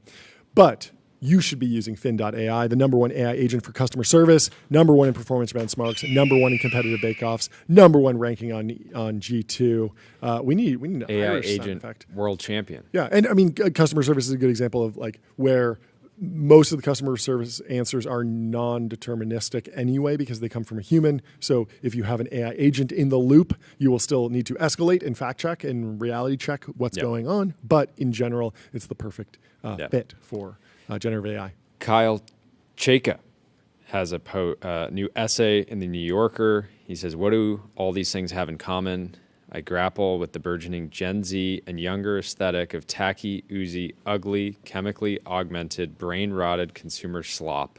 But you should be using Fin.ai, the #1 AI agent for customer service, #1 in performance benchmarks, #1 in competitive bake-offs, #1 ranking on G2. We need an AI Irish sound agent effect. world champion. Yeah, and I mean, customer service is a good example of like where most of the customer service answers are non-deterministic anyway because they come from a human. So if you have an AI agent in the loop, you will still need to escalate and fact check and reality check what's going on. But in general, it's the perfect fit for generative AI. Kyle Chayka has a new essay in the New Yorker. He says, what do all these things have in common? I grapple with the burgeoning Gen Z and younger aesthetic of tacky, oozy, ugly, chemically augmented, brain-rotted consumer slop,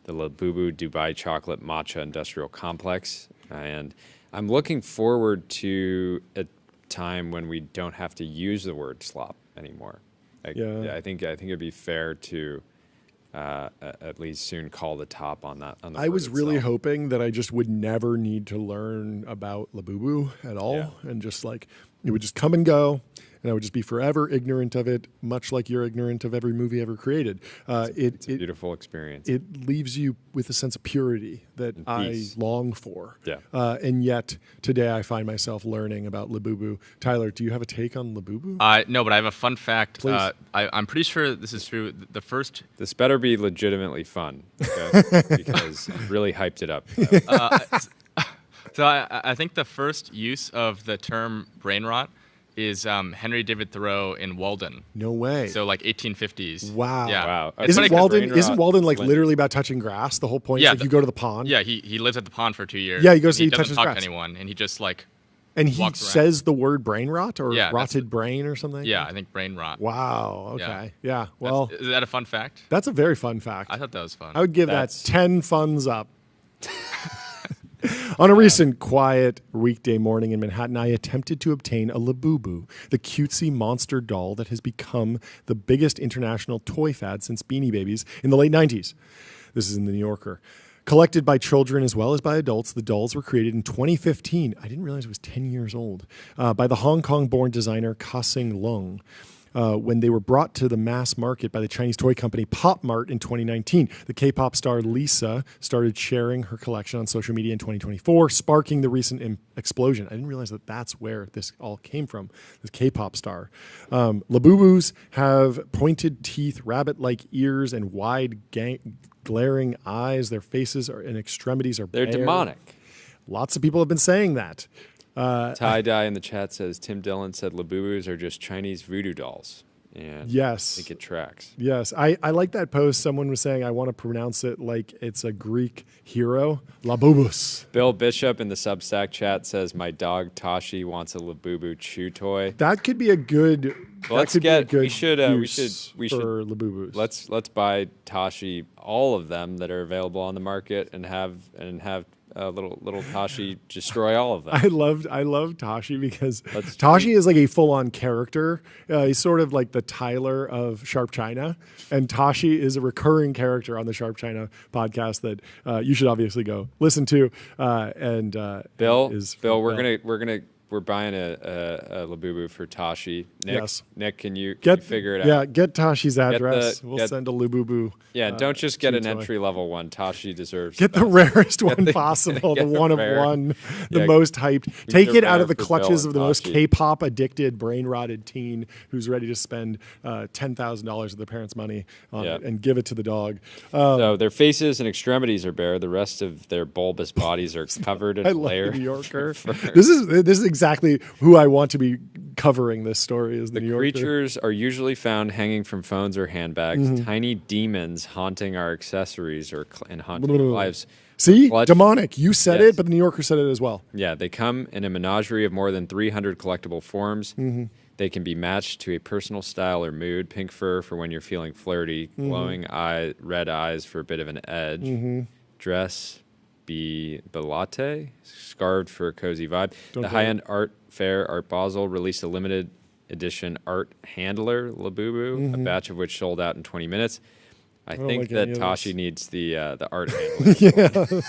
the Labubu Dubai chocolate matcha industrial complex. And I'm looking forward to a time when we don't have to use the word slop anymore. I think it'd be fair to at least soon call the top on that. On the I was really itself. hoping that I just would never need to learn about Labubu at all, and just like it would just come and go, and I would just be forever ignorant of it, much like you're ignorant of every movie ever created. It's a beautiful experience. It leaves you with a sense of purity that I long for. Yeah. And yet today I find myself learning about Labubu. Tyler, do you have a take on Labubu? No, but I have a fun fact. Please. I'm pretty sure this is true. The first. This better be legitimately fun, okay? Because you really hyped it up. So I think the first use of the term brain rot is Henry David Thoreau in Walden. No way. So like 1850s. Wow. Yeah. Wow. It's funny Isn't Walden like literally about touching grass? The whole point is like you go to the pond. Yeah, he lives at the pond for 2 years. Yeah, he goes. He touches doesn't talk grass. to anyone, and he just like. And he walks says the word brain rot or Yeah, rotted brain or something. Yeah, I think brain rot. Wow. Okay. Yeah. Well, Is that a fun fact? that's a very fun fact. I thought that was fun. I would give That's- that 10 funds up. On a recent quiet weekday morning in Manhattan, I attempted to obtain a Labubu, the cutesy monster doll that has become the biggest international toy fad since Beanie Babies in the late 90s. This is in the New Yorker. Collected by children as well as by adults, the dolls were created in 2015. I didn't realize it was 10 years old. By the Hong Kong-born designer Qasar Younis. When they were brought to the mass market by the Chinese toy company Pop Mart in 2019. The K-pop star Lisa started sharing her collection on social media in 2024, sparking the recent explosion. I didn't realize that that's where this all came from, this K-pop star. Labubus have pointed teeth, rabbit-like ears, and wide glaring eyes. Their faces and extremities are They're bare. demonic. Lots of people have been saying that. Tie-dye in the chat says, Tim Dillon said Labubus are just Chinese voodoo dolls. And Yes. I think it tracks. Yes, I like that post. Someone was saying, I want to pronounce it like it's a Greek hero. Labubus. Bill Bishop in the Substack chat says, my dog Tashi wants a Labubu chew toy. That could be a good. Let's that could get. Be a good We should. use for Labubus. Let's buy Tashi all of them that are available on the market and have little Tashi destroy all of them. I love Tashi because Tashi is like a full-on character. He's sort of like the Tyler of Sharp China, and Tashi is a recurring character on the Sharp China podcast that you should obviously go listen to. We're buying a Labubu for Tashi. Nick, Yes. Nick, can you figure it out? Yeah, get Tashi's address. We'll send a Labubu. Yeah, don't just get an toy. entry-level one. Tashi deserves. Get the rarest one possible, the one of one, the most hyped. Take it out of the clutches of the most K-pop addicted, brain-rotted teen who's ready to spend $10,000 of their parents' money on it and give it to the dog. So their faces and extremities are bare. The rest of their bulbous bodies are covered in I a love layer. the New Yorker. This is exactly who I want to be covering this story. Is the New Yorker. Creatures are usually found hanging from phones or handbags. Tiny demons haunting our accessories and haunting our lives. See, Clutch. demonic. You said Yes. it, but the New Yorker said it as well. Yeah, they come in a menagerie of more than 300 collectible forms. Mm-hmm. They can be matched to a personal style or mood. Pink fur for when you're feeling flirty. Glowing red eyes for a bit of an edge. Dress Latte, scarved for a cozy vibe. The high-end art fair, Art Basel, released a limited edition art handler, Labubu, a batch of which sold out in 20 minutes. I think that Tashi needs the art handler. Yeah,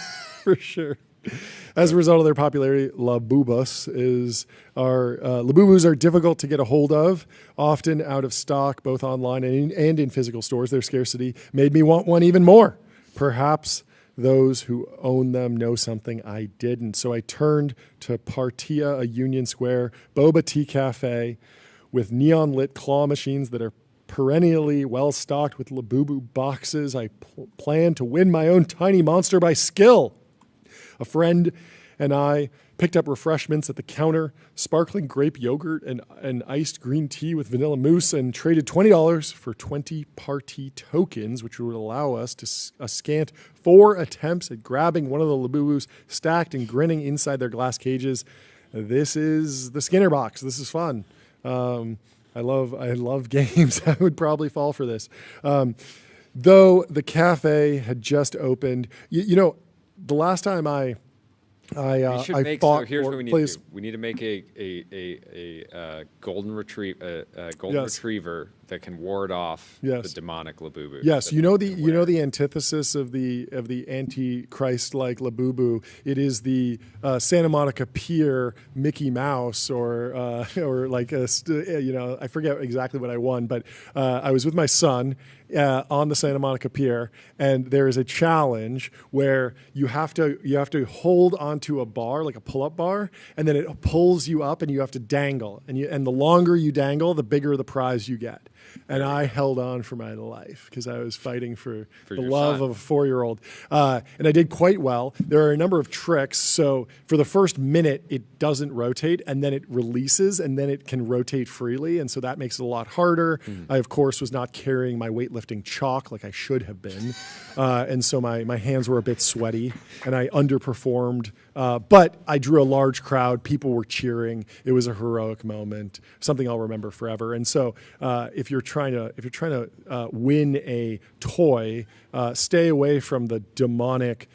for sure. As a result of their popularity, Labubus Labubus are difficult to get a hold of, often out of stock, both online and in physical stores. Their scarcity made me want one even more. Perhaps those who own them know something I didn't. So I turned to Partia, a Union Square boba tea cafe with neon-lit claw machines that are perennially well-stocked with Labubu boxes. I plan to win my own tiny monster by skill. A friend and I picked up refreshments at the counter, sparkling grape yogurt and iced green tea with vanilla mousse, and traded $20 for 20 party tokens, which would allow us to a scant 4 attempts at grabbing one of the Labubus stacked and grinning inside their glass cages. This is the Skinner box. This is fun. I love games. I would probably fall for this. Though the cafe had just opened, you know, the last time I here's what we need to do. We need to make a golden retriever that can ward off the demonic Labubu. Yes, you know the antithesis of the antichrist-like Labubu. It is the Santa Monica Pier Mickey Mouse, or like I forget exactly what I won, but I was with my son on the Santa Monica Pier, and there is a challenge where you have to hold onto a bar, like a pull-up bar, and then it pulls you up, and you have to dangle, and the longer you dangle, the bigger the prize you get. And I held on for my life because I was fighting for the love of a 4-year-old. And I did quite well. There are a number of tricks. So for the first minute, it doesn't rotate, and then it releases, and then it can rotate freely. And so that makes it a lot harder. I, of course, was not carrying my weightlifting chalk like I should have been. And so my hands were a bit sweaty, and I underperformed. But I drew a large crowd. People were cheering. It was a heroic moment, something I'll remember forever. And so if you're trying to win a toy, stay away from the demonic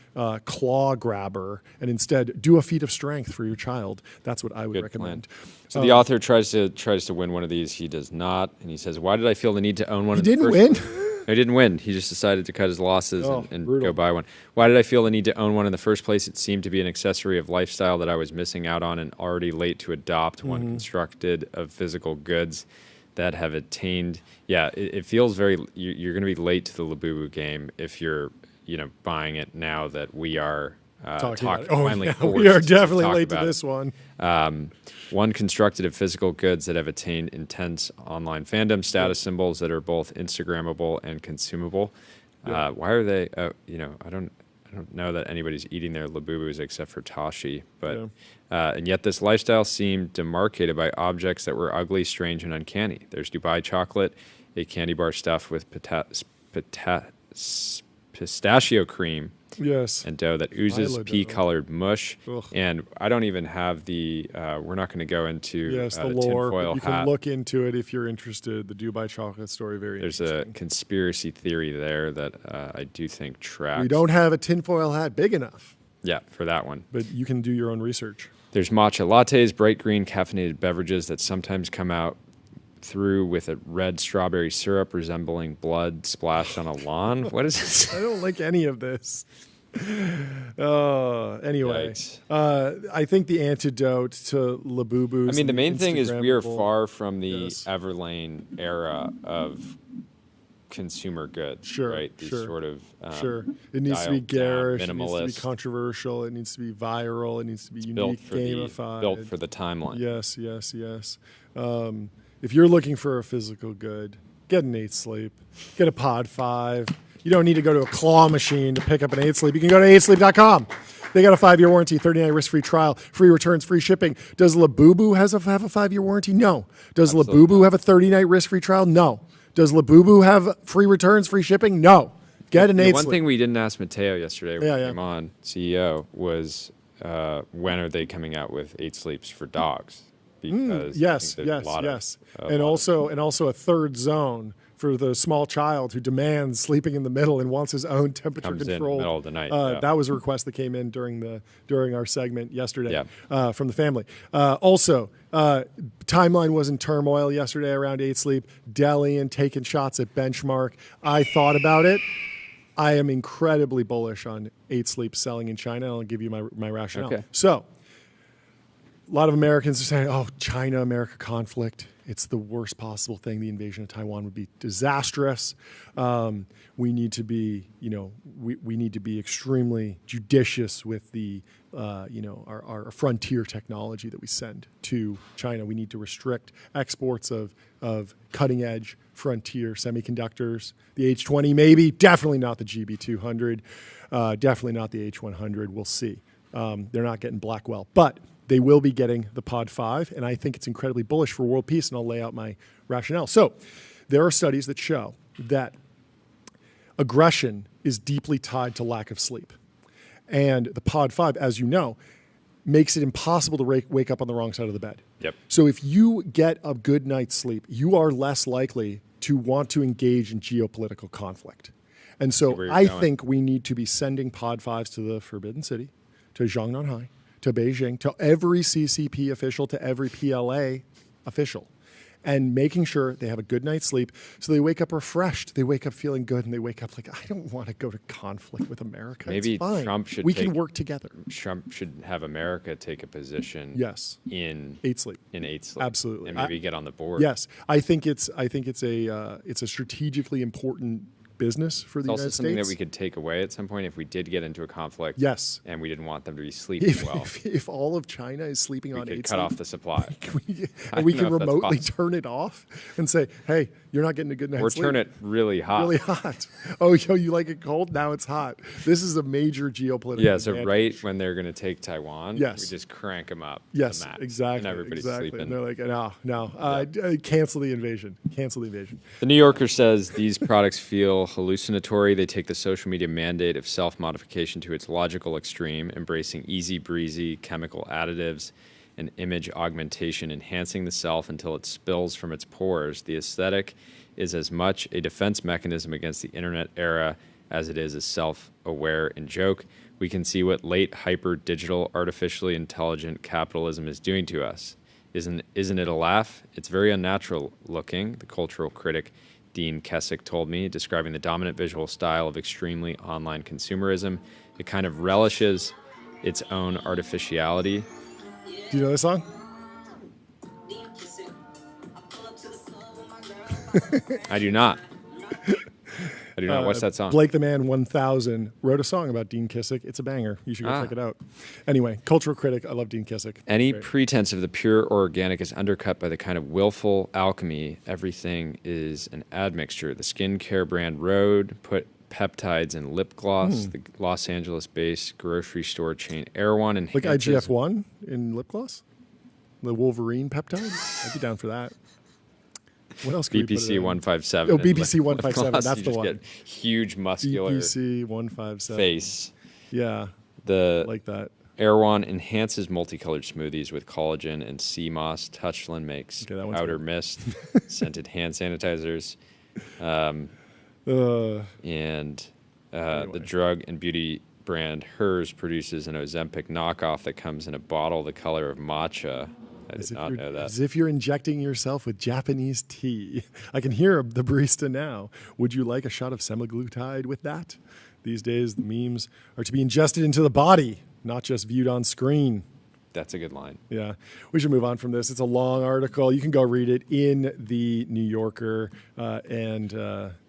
claw grabber, and instead do a feat of strength for your child. That's what I would recommend. So the author tries to win one of these. He does not, and he says, "Why did I feel the need to own one?" He didn't win. No, he didn't win. He just decided to cut his losses and go buy one. Why did I feel the need to own one in the first place? It seemed to be an accessory of lifestyle that I was missing out on, and already late to adopt, one constructed of physical goods that have attained. Yeah, it feels very. You're going to be late to the Labubu game if you're buying it now that we are finally forced. We are definitely late to this one. One constructed of physical goods that have attained intense online fandom, status symbols that are both Instagrammable and consumable. Why are they? I don't know that anybody's eating their Labubus except for Tashi, but and yet this lifestyle seemed demarcated by objects that were ugly, strange, and uncanny. There's Dubai chocolate, a candy bar stuffed with pistachio cream, and dough that oozes pea-colored mush. Ugh. And I don't even have the. We're not going to go into the lore. Tinfoil you can look into it if you're interested. The Dubai chocolate story, very There's interesting. A conspiracy theory there that I do think tracks. We don't have a tinfoil hat big enough. Yeah, for that one. But you can do your own research. There's matcha lattes, bright green caffeinated beverages that sometimes come out through with a red strawberry syrup resembling blood splashed on a lawn. What is this? I don't like any of this. Anyway, I think the antidote to Labubus. I mean, the main thing is we are far from the Everlane era of consumer goods. Sure, right? These sort of It needs to be garish. It needs to be minimalist. controversial. It needs to be viral. It needs to be unique, gamified. Built for the timeline. Yes. If you're looking for a physical good, get an 8 Sleep. Get a Pod 5. You don't need to go to a claw machine to pick up an 8 Sleep. You can go to 8sleep.com. They got a 5-year warranty, 30-night risk-free trial, free returns, free shipping. Does Labubu have a 5-year warranty? No. Does Labubu have a 30-night risk-free trial? No. Does Labubu have free returns, free shipping? No. Get an 8 Sleep. One thing we didn't ask Matteo yesterday when he came on, CEO, was when are they coming out with 8 Sleeps for dogs? Because yes. And also a third zone for the small child who demands sleeping in the middle and wants his own temperature Comes control. in the middle of the night. That was a request that came in during our segment yesterday from the family. Also, timeline was in turmoil yesterday around 8 Sleep. Delian taking shots at benchmark. I thought about it. I am incredibly bullish on 8 Sleep selling in China. I'll give you my rationale. Okay. So, a lot of Americans are saying, oh, China-America conflict. It's the worst possible thing. The invasion of Taiwan would be disastrous. We need to be, we need to be extremely judicious with the, our frontier technology that we send to China. We need to restrict exports of cutting-edge frontier semiconductors. The H20 maybe, definitely not the GB200, definitely not the H100. We'll see. They're not getting Blackwell, but they will be getting the Pod 5, and I think it's incredibly bullish for world peace, and I'll lay out my rationale. So there are studies that show that aggression is deeply tied to lack of sleep. And the Pod 5, as you know, makes it impossible to wake up on the wrong side of the bed. Yep. So if you get a good night's sleep, you are less likely to want to engage in geopolitical conflict. And so I think we need to be sending Pod 5s to the Forbidden City, to Zhongnanhai, to Beijing, to every CCP official, to every PLA official, and making sure they have a good night's sleep so they wake up refreshed, they wake up feeling good, and they wake up like, I don't want to go to conflict with America. Maybe it's fine. Trump should we can work together. Trump should have America take a position in 8 Sleep. In 8 Sleep. Absolutely. And maybe get on the board. Yes. I think it's a strategically important business for the United States. It's also something that we could take away at some point if we did get into a conflict. Yes. And we didn't want them to be sleeping well. If all of China is sleeping on 8 Sleep, we could cut off the supply. we can remotely turn it off and say, hey, you're not getting a good night's sleep. Or turn it really hot. Really hot. Oh, you like it cold? Now it's hot. This is a major geopolitical advantage. So right when they're going to take Taiwan, we just crank them up. Yes, the max, exactly. And everybody's sleeping. And they're like, no, cancel the invasion. Cancel the invasion. The New Yorker says these products feel hallucinatory. They take the social media mandate of self-modification to its logical extreme, embracing easy breezy chemical additives and image augmentation, enhancing the self until it spills from its pores. The aesthetic is as much a defense mechanism against the internet era as it is a self-aware and joke. We can see what late hyper-digital, artificially intelligent capitalism is doing to us. Isn't it a laugh? It's very unnatural looking, the cultural critic Dean Kessick told me, describing the dominant visual style of extremely online consumerism. It kind of relishes its own artificiality. Do you know this song? I do not. What's that song? Blake the Man 1000 wrote a song about Dean Kessick. It's a banger. You should go check it out. Anyway, cultural critic. I love Dean Kessick. Any pretense of the pure organic is undercut by the kind of willful alchemy. Everything is an admixture. The skincare brand Rhode put peptides in lip gloss. The Los Angeles-based grocery store chain Erewhon enhances... Like IGF-1 in lip gloss? The Wolverine peptide? I'd be down for that. What else could BPC 157. Oh, BPC 157. That's the one. Get huge muscular BPC 157 face. Yeah. Like that. Erewhon enhances multicolored smoothies with collagen and sea moss. Touchland makes powder mist, scented hand sanitizers. The drug and beauty brand Hers produces an Ozempic knockoff that comes in a bottle the color of matcha. I did not know that. As if you're injecting yourself with Japanese tea. I can hear the barista now. Would you like a shot of semaglutide with that? These days, the memes are to be ingested into the body, not just viewed on screen. That's a good line. Yeah. We should move on from this. It's a long article. You can go read it in the New Yorker and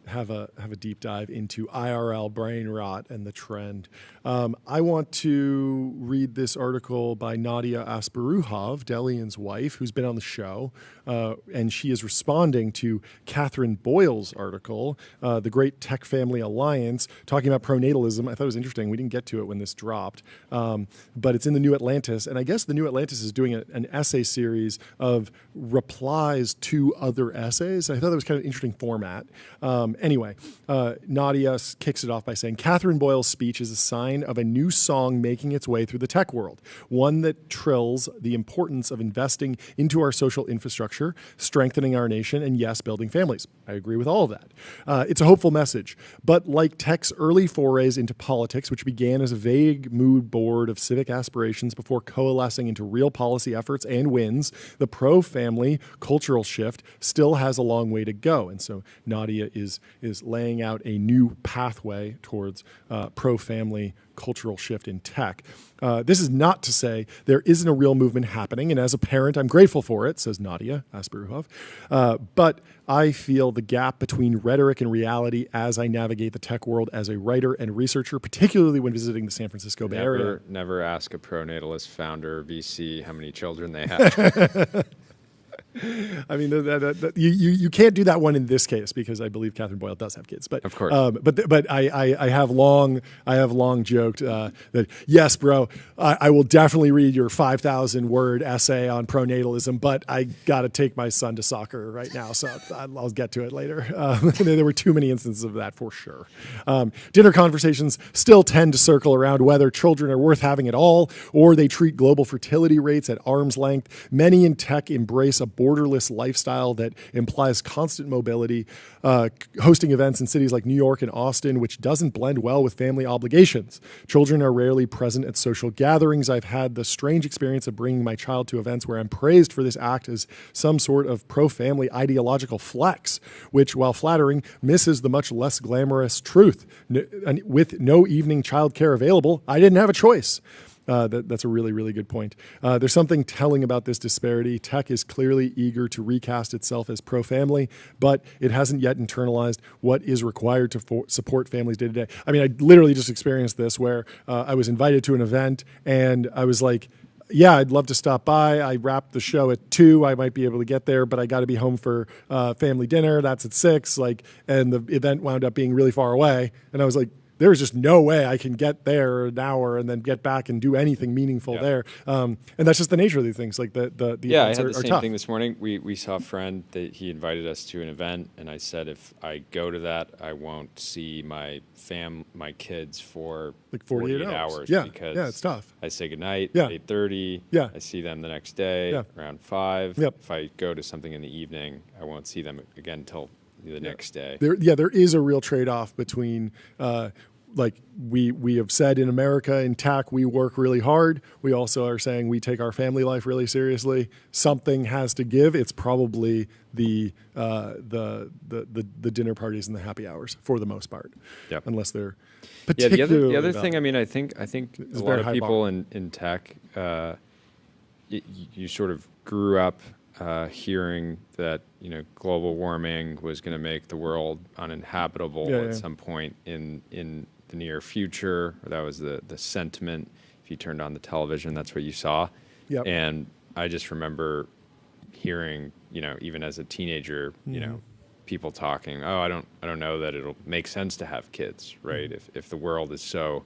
have a deep dive into IRL brain rot and the trend. I want to read this article by Nadia Asparuhov, Delian's wife, who's been on the show, and she is responding to Catherine Boyle's article, The Great Tech Family Alliance, talking about pronatalism. I thought it was interesting. We didn't get to it when this dropped, but it's in the New Atlantis, and I guess the New Atlantis is doing an essay series of replies to other essays. I thought that was kind of an interesting format. Anyway, Nadia kicks it off by saying, Catherine Boyle's speech is a sign of a new song making its way through the tech world, one that trills the importance of investing into our social infrastructure, strengthening our nation, and yes, building families. I agree with all of that. It's a hopeful message, but like tech's early forays into politics, which began as a vague mood board of civic aspirations before coalescing into real policy efforts and wins, the pro-family cultural shift still has a long way to go. And so Nadia is laying out a new pathway towards pro-family cultural shift in tech. This is not to say there isn't a real movement happening, and as a parent, I'm grateful for it, says Nadia Asperuhov. But I feel the gap between rhetoric and reality as I navigate the tech world as a writer and researcher, particularly when visiting the San Francisco Bay Area. Never ask a pronatalist founder or VC how many children they have. I mean, you can't do that one in this case because I believe Catherine Boyle does have kids. But of course, but I have long joked that yes, bro, I will definitely read your 5,000 word essay on pronatalism, but I got to take my son to soccer right now, so I'll get to it later. There were too many instances of that for sure. Dinner conversations still tend to circle around whether children are worth having at all, or they treat global fertility rates at arm's length. Many in tech embrace a borderless lifestyle that implies constant mobility, hosting events in cities like New York and Austin, which doesn't blend well with family obligations. Children are rarely present at social gatherings. I've had the strange experience of bringing my child to events where I'm praised for this act as some sort of pro-family ideological flex, which, while flattering, misses the much less glamorous truth. With no evening childcare available, I didn't have a choice. That's a really, really good point. There's something telling about this disparity. Tech is clearly eager to recast itself as pro-family, but it hasn't yet internalized what is required to support families day to day. I mean, I literally just experienced this where I was invited to an event and I was like, yeah, I'd love to stop by. I wrapped the show at 2:00. I might be able to get there, but I got to be home for family dinner. That's at 6:00. And the event wound up being really far away. And I was like, there's just no way I can get there an hour and then get back and do anything meaningful there. And that's just the nature of these things. Like the yeah, events I had are the same tough. thing this morning. We saw a friend that he invited us to an event, and I said if I go to that, I won't see my kids for like 48 hours. Yeah, because it's tough. I say goodnight Yeah. at 8:30. Yeah. I see them the next day around 5. Yep. If I go to something in the evening, I won't see them again until the next day. There is a real trade-off between like we have said in America, in tech, we work really hard. We also are saying we take our family life really seriously. Something has to give. It's probably the dinner parties and the happy hours for the most part. Yep. Unless they're Yeah, particularly the other thing, I mean, I think a lot of people in tech, you sort of grew up hearing that global warming was going to make the world uninhabitable at some point in the near future. That was the sentiment. If you turned on the television, that's what you saw. Yep. And I just remember hearing, even as a teenager, people talking, oh, I don't know that it'll make sense to have kids, right? If the world is so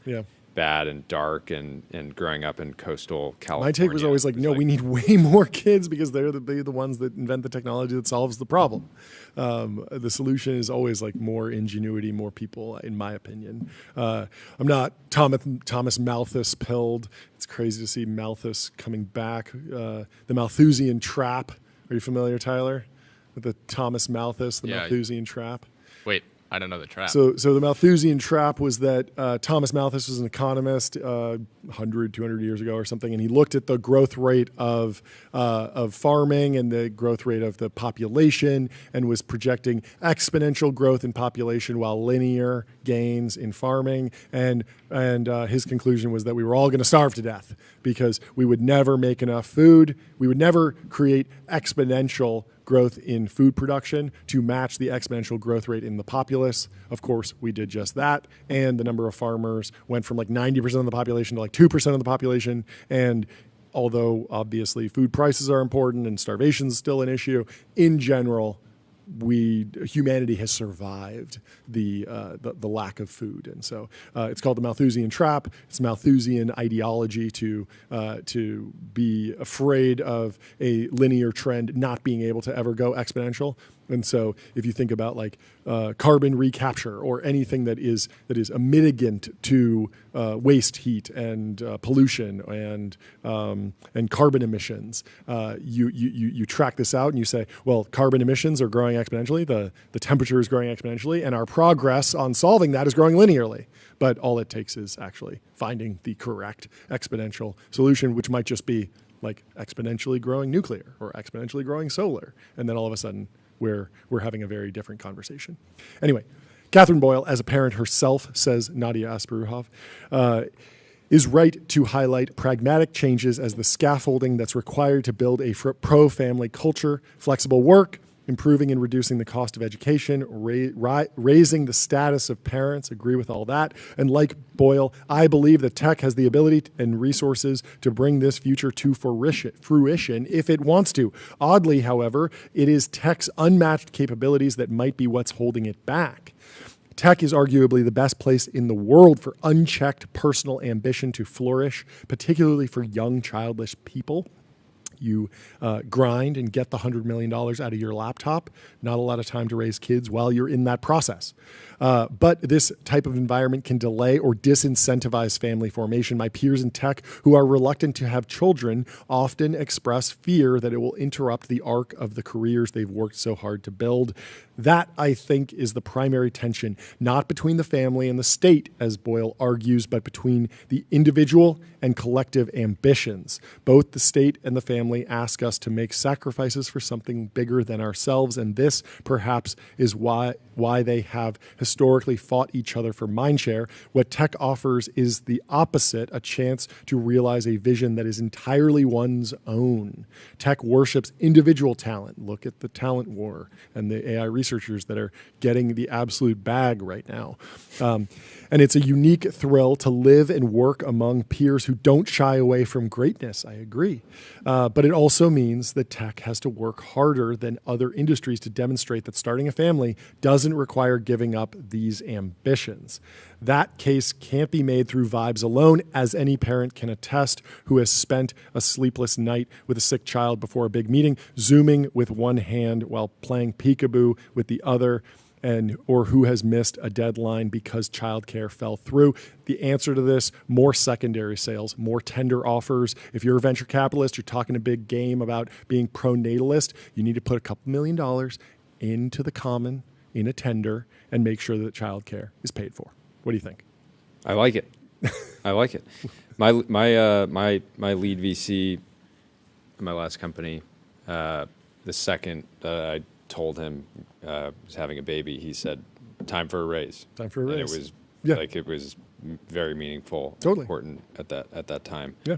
bad and dark and growing up in coastal California. My take was always like, no, we need way more kids because they're the ones that invent the technology that solves the problem. The solution is always like more ingenuity, more people, in my opinion. I'm not Thomas Malthus pilled. It's crazy to see Malthus coming back. The Malthusian trap. Are you familiar, Tyler, with the Thomas Malthus, the Malthusian trap? Wait. I don't know the trap. So the Malthusian trap was that Thomas Malthus was an economist 100, 200 years ago or something, and he looked at the growth rate of farming and the growth rate of the population and was projecting exponential growth in population while linear gains in farming. And his conclusion was that we were all going to starve to death because we would never make enough food. We would never create exponential growth in food production to match the exponential growth rate in the populace. Of course, we did just that. And the number of farmers went from like 90% of the population to like 2% of the population. And although obviously food prices are important and starvation is still an issue, in general, humanity has survived the lack of food, and so it's called the Malthusian trap. It's Malthusian ideology to be afraid of a linear trend not being able to ever go exponential. And so if you think about like carbon recapture or anything that is a mitigant to waste heat and pollution and carbon emissions, you track this out and you say, well, carbon emissions are growing exponentially, the temperature is growing exponentially, and our progress on solving that is growing linearly. But all it takes is actually finding the correct exponential solution, which might just be like exponentially growing nuclear or exponentially growing solar. And then all of a sudden, we're having a very different conversation. Anyway, Catherine Boyle, as a parent herself, says Nadia Asparuhov, is right to highlight pragmatic changes as the scaffolding that's required to build a pro-family culture, flexible work, improving and reducing the cost of education, raising the status of parents, agree with all that. And like Boyle, I believe that tech has the ability and resources to bring this future to fruition if it wants to. Oddly, however, it is tech's unmatched capabilities that might be what's holding it back. Tech is arguably the best place in the world for unchecked personal ambition to flourish, particularly for young, childless people. You grind and get the $100 million out of your laptop. Not a lot of time to raise kids while you're in that process. But this type of environment can delay or disincentivize family formation. My peers in tech who are reluctant to have children often express fear that it will interrupt the arc of the careers they've worked so hard to build. That, I think, is the primary tension, not between the family and the state, as Boyle argues, but between the individual and collective ambitions. Both the state and the family ask us to make sacrifices for something bigger than ourselves, and this, perhaps, is why they have historically fought each other for mindshare. What tech offers is the opposite, a chance to realize a vision that is entirely one's own. Tech worships individual talent. Look at the talent war and the AI researchers that are getting the absolute bag right now. And it's a unique thrill to live and work among peers who don't shy away from greatness. I agree. But it also means that tech has to work harder than other industries to demonstrate that starting a family doesn't require giving up these ambitions. That case can't be made through vibes alone, as any parent can attest who has spent a sleepless night with a sick child before a big meeting, zooming with one hand while playing peekaboo with the other, or who has missed a deadline because childcare fell through. The answer to this, more secondary sales, more tender offers. If you're a venture capitalist, you're talking a big game about being pro-natalist, you need to put a couple $1 million into the common, in a tender, and make sure that childcare is paid for. What do you think? I like it. I like it. My lead VC, my last company, the second I told him was having a baby, he said, "Time for a raise." Time for a raise. And it was it was very meaningful, totally important at that time. Yeah.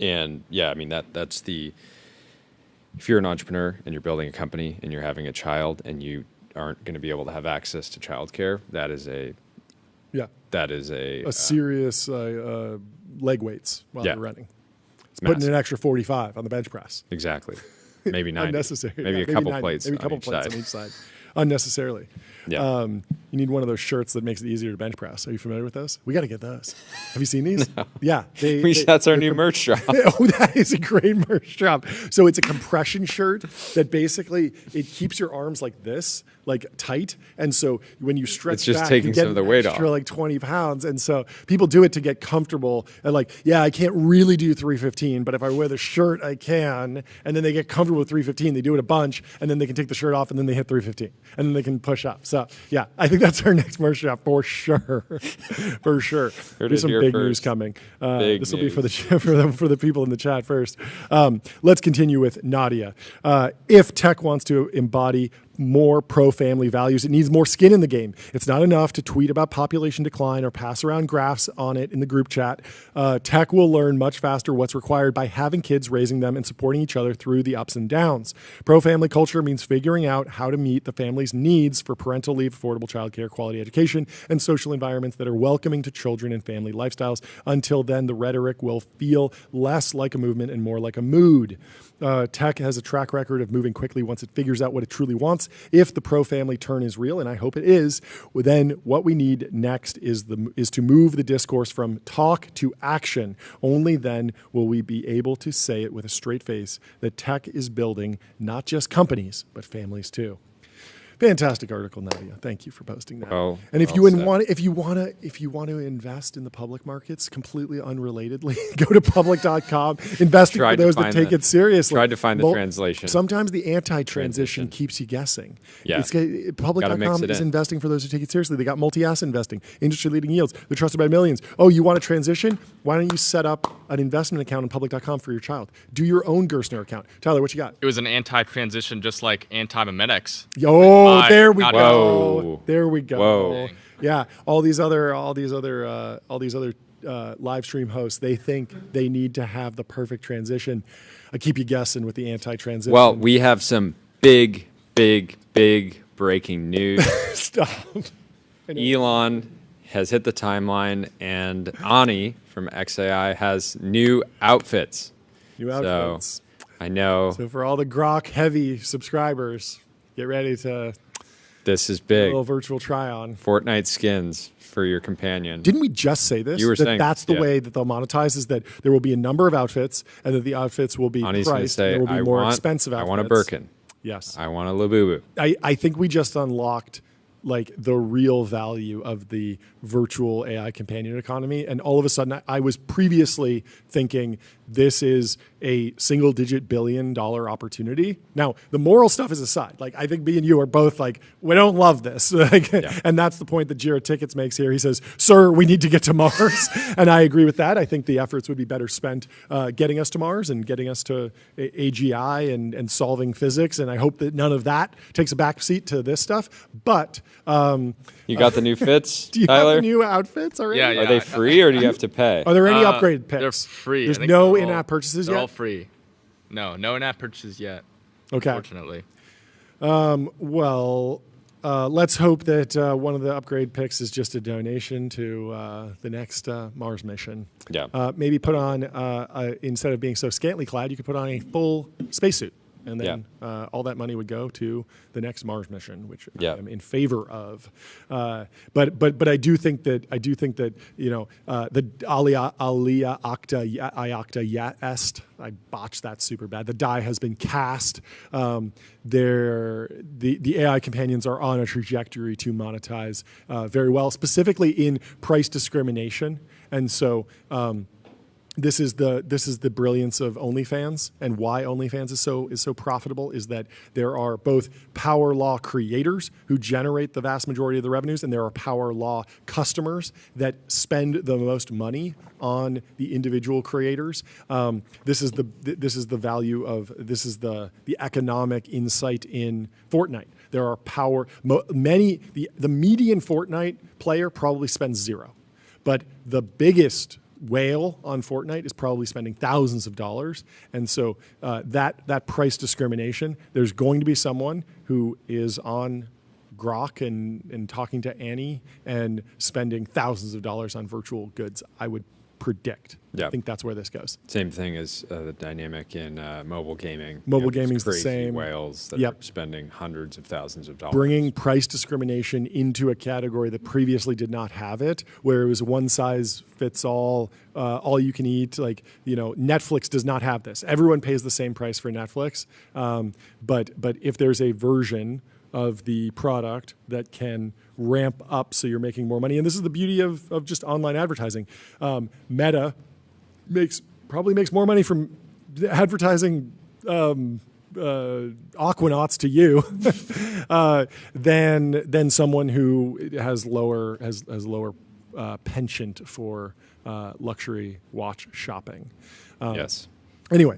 And yeah, I mean that's the. If you're an entrepreneur and you're building a company and you're having a child and you aren't going to be able to have access to childcare, that is a serious leg weights while you're running. It's massive. putting an extra 45 on the bench press. Exactly. Maybe 90. Unnecessary. Maybe a couple plates. Maybe a couple plates on each side. Unnecessarily. Yeah. You need one of those shirts that makes it easier to bench press. Are you familiar with those? We got to get those. Have you seen these? No. Yeah. That's our new merch drop. Oh, that is a great merch drop. So it's a compression shirt that basically it keeps your arms like this, like tight. And so when you stretch it's just back, taking you get some of the weight extra, off. like 20 pounds. And so people do it to get comfortable. And like, yeah, I can't really do 315, but if I wear the shirt, I can. And then they get comfortable with 315. They do it a bunch, and then they can take the shirt off, and then they hit 315. And then they can push up. So yeah, I think that's our next merch drop for sure. For sure. There's some big news coming. This will be for the people in the chat first. Let's continue with Nadia. If tech wants to embody more pro-family values, it needs more skin in the game. It's not enough to tweet about population decline or pass around graphs on it in the group chat. Tech will learn much faster what's required by having kids, raising them, and supporting each other through the ups and downs. Pro-family culture means figuring out how to meet the family's needs for parental leave, affordable childcare, quality education, and social environments that are welcoming to children and family lifestyles. Until then, the rhetoric will feel less like a movement and more like a mood. Tech has a track record of moving quickly once it figures out what it truly wants. accounts. If the pro-family turn is real, and I hope it is, well, then what we need next is to move the discourse from talk to action. Only then will we be able to say it with a straight face that tech is building not just companies, but families too. Fantastic article, Nadia. Thank you for posting that. Oh, and if well you want to invest in the public markets, completely unrelatedly, go to public.com. Investing for those that take it seriously. Tried to find the translation. Sometimes the anti-transition keeps you guessing. Yeah. Public.com is investing for those who take it seriously. They got multi-asset investing, industry-leading yields. They're trusted by millions. Oh, you want to transition? Why don't you set up an investment account on public.com for your child? Do your own Gerstner account. Tyler, what you got? It was an anti-transition, just like anti-memetics. Oh, there we go. Whoa. There we go. Whoa. Yeah, all these other live stream hosts, they think they need to have the perfect transition. I keep you guessing with the anti-transition. Well, we have some big breaking news. Stop. Elon has hit the timeline, and Ani from XAI has new outfits. New outfits. So, I know. So for all the Grok heavy subscribers, get ready to this is a big. little virtual try-on. Fortnite skins for your companion. Didn't we just say this? You were saying that's the way that they'll monetize, is that there will be a number of outfits, and that the outfits will be Ani's priced. Say, there will be more expensive outfits. I want a Birkin. Yes. I want a Labubu. I think we just unlocked like the real value of the virtual AI companion economy. And all of a sudden, I was previously thinking this is a single-digit billion-dollar opportunity. Now, the moral stuff is aside. Like, I think me and you are both like, we don't love this. And that's the point that Jira Tickets makes here. He says, sir, we need to get to Mars. And I agree with that. I think the efforts would be better spent getting us to Mars and getting us to AGI and solving physics. And I hope that none of that takes a backseat to this stuff. But you got the new fits, do you Tyler? have the new outfits already? Yeah. Are they free, or do you have to pay? Are there any upgraded picks? They're free. There's no in-app purchases they're yet? all free. No in-app purchases yet. Okay. Unfortunately. Well, let's hope that one of the upgrade picks is just a donation to the next Mars mission. Yeah. Maybe put on, instead of being so scantily clad, you could put on a full spacesuit. And then all that money would go to the next Mars mission, which I am in favor of. But I do think that the Alia Acta Iacta Est. I botched that super bad. The die has been cast. The AI companions are on a trajectory to monetize very well, specifically in price discrimination. And so this is the brilliance of OnlyFans, and why OnlyFans is so profitable is that there are both power law creators who generate the vast majority of the revenues, and there are power law customers that spend the most money on the individual creators. This is the value of the economic insight in Fortnite. There are the median Fortnite player probably spends zero, but the biggest whale on Fortnite is probably spending thousands of dollars. And so that price discrimination, there's going to be someone who is on Grok and talking to Annie and spending thousands of dollars on virtual goods, I would predict. I think that's where this goes. Same thing as the dynamic in mobile gaming. Mobile gaming is the same. Whales that are spending hundreds of thousands of dollars. Bringing price discrimination into a category that previously did not have it, where it was one size fits all you can eat. Like, Netflix does not have this. Everyone pays the same price for Netflix. But if there's a version of the product that can ramp up so you're making more money. And this is the beauty of just online advertising. Meta probably makes more money from advertising aquanauts to you than someone who has lower penchant for luxury watch shopping. Yes. Anyway,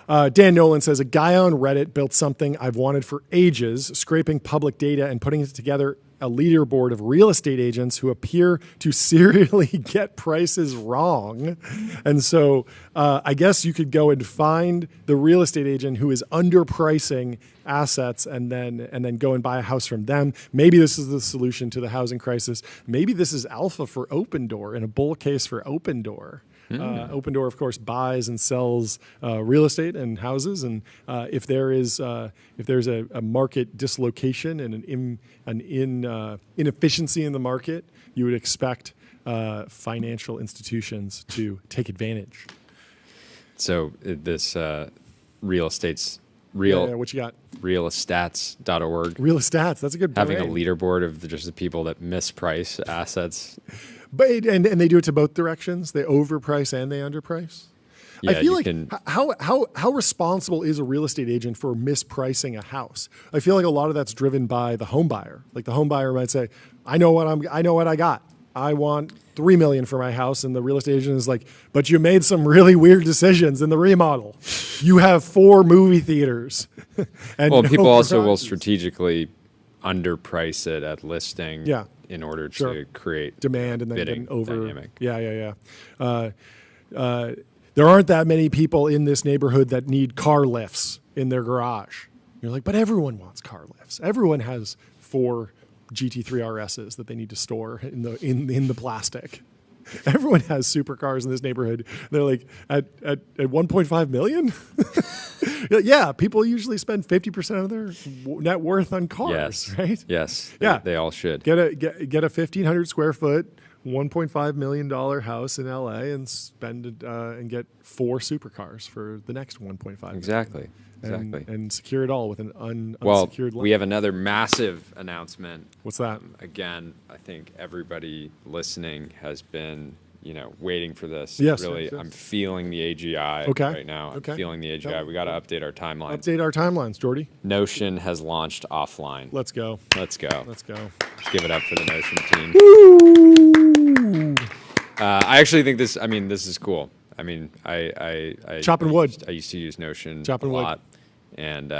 Dan Nolan says, a guy on Reddit built something I've wanted for ages, scraping public data and putting it together a leaderboard of real estate agents who appear to serially get prices wrong. And so I guess you could go and find the real estate agent who is underpricing assets and then go and buy a house from them. Maybe this is the solution to the housing crisis. Maybe this is alpha for Open Door and a bull case for Open Door. Opendoor, of course, buys and sells real estate and houses, and if there's a market dislocation and an inefficiency in the market, you would expect financial institutions to take advantage. So this real estate's what you got? Realestats.org. Real Estats, that's a good Having a brand. leaderboard of just the people that misprice assets. But and they do it to both directions. They overprice and they underprice. Yeah, I feel like how responsible is a real estate agent for mispricing a house? I feel like a lot of that's driven by the home buyer. Like the home buyer might say, I know what I got. I want $3 million for my house, and the real estate agent is like, but you made some really weird decisions in the remodel. You have 4 movie theaters. And people also will strategically underprice it at listing in order to create demand and then bidding over dynamic. Yeah. There aren't that many people in this neighborhood that need car lifts in their garage. You're like, but everyone wants car lifts. Everyone has 4 GT3 RSs that they need to store in the plastic. Everyone has supercars in this neighborhood. They're like at 1.5 million. Yeah, people usually spend 50% of their net worth on cars, right? Yes. Yeah, they all should get a 1,500 square foot, $1.5 million house in LA and spend it and get 4 supercars for the next 1.5 million. Exactly. And secure it all with an unsecured loan. We have another massive announcement. What's that? Again, I think everybody listening has been, waiting for this. Yes. I'm feeling the AGI right now. I'm feeling the AGI. Yep. We got to update our timelines. Update our timelines, Jordy. Notion has launched offline. Let's go. Let's go. Let's go. Let's give it up for the Notion team. Woo! I actually think this is cool. I mean, I chopping wood. I used to use Notion chopping a lot. Wood. And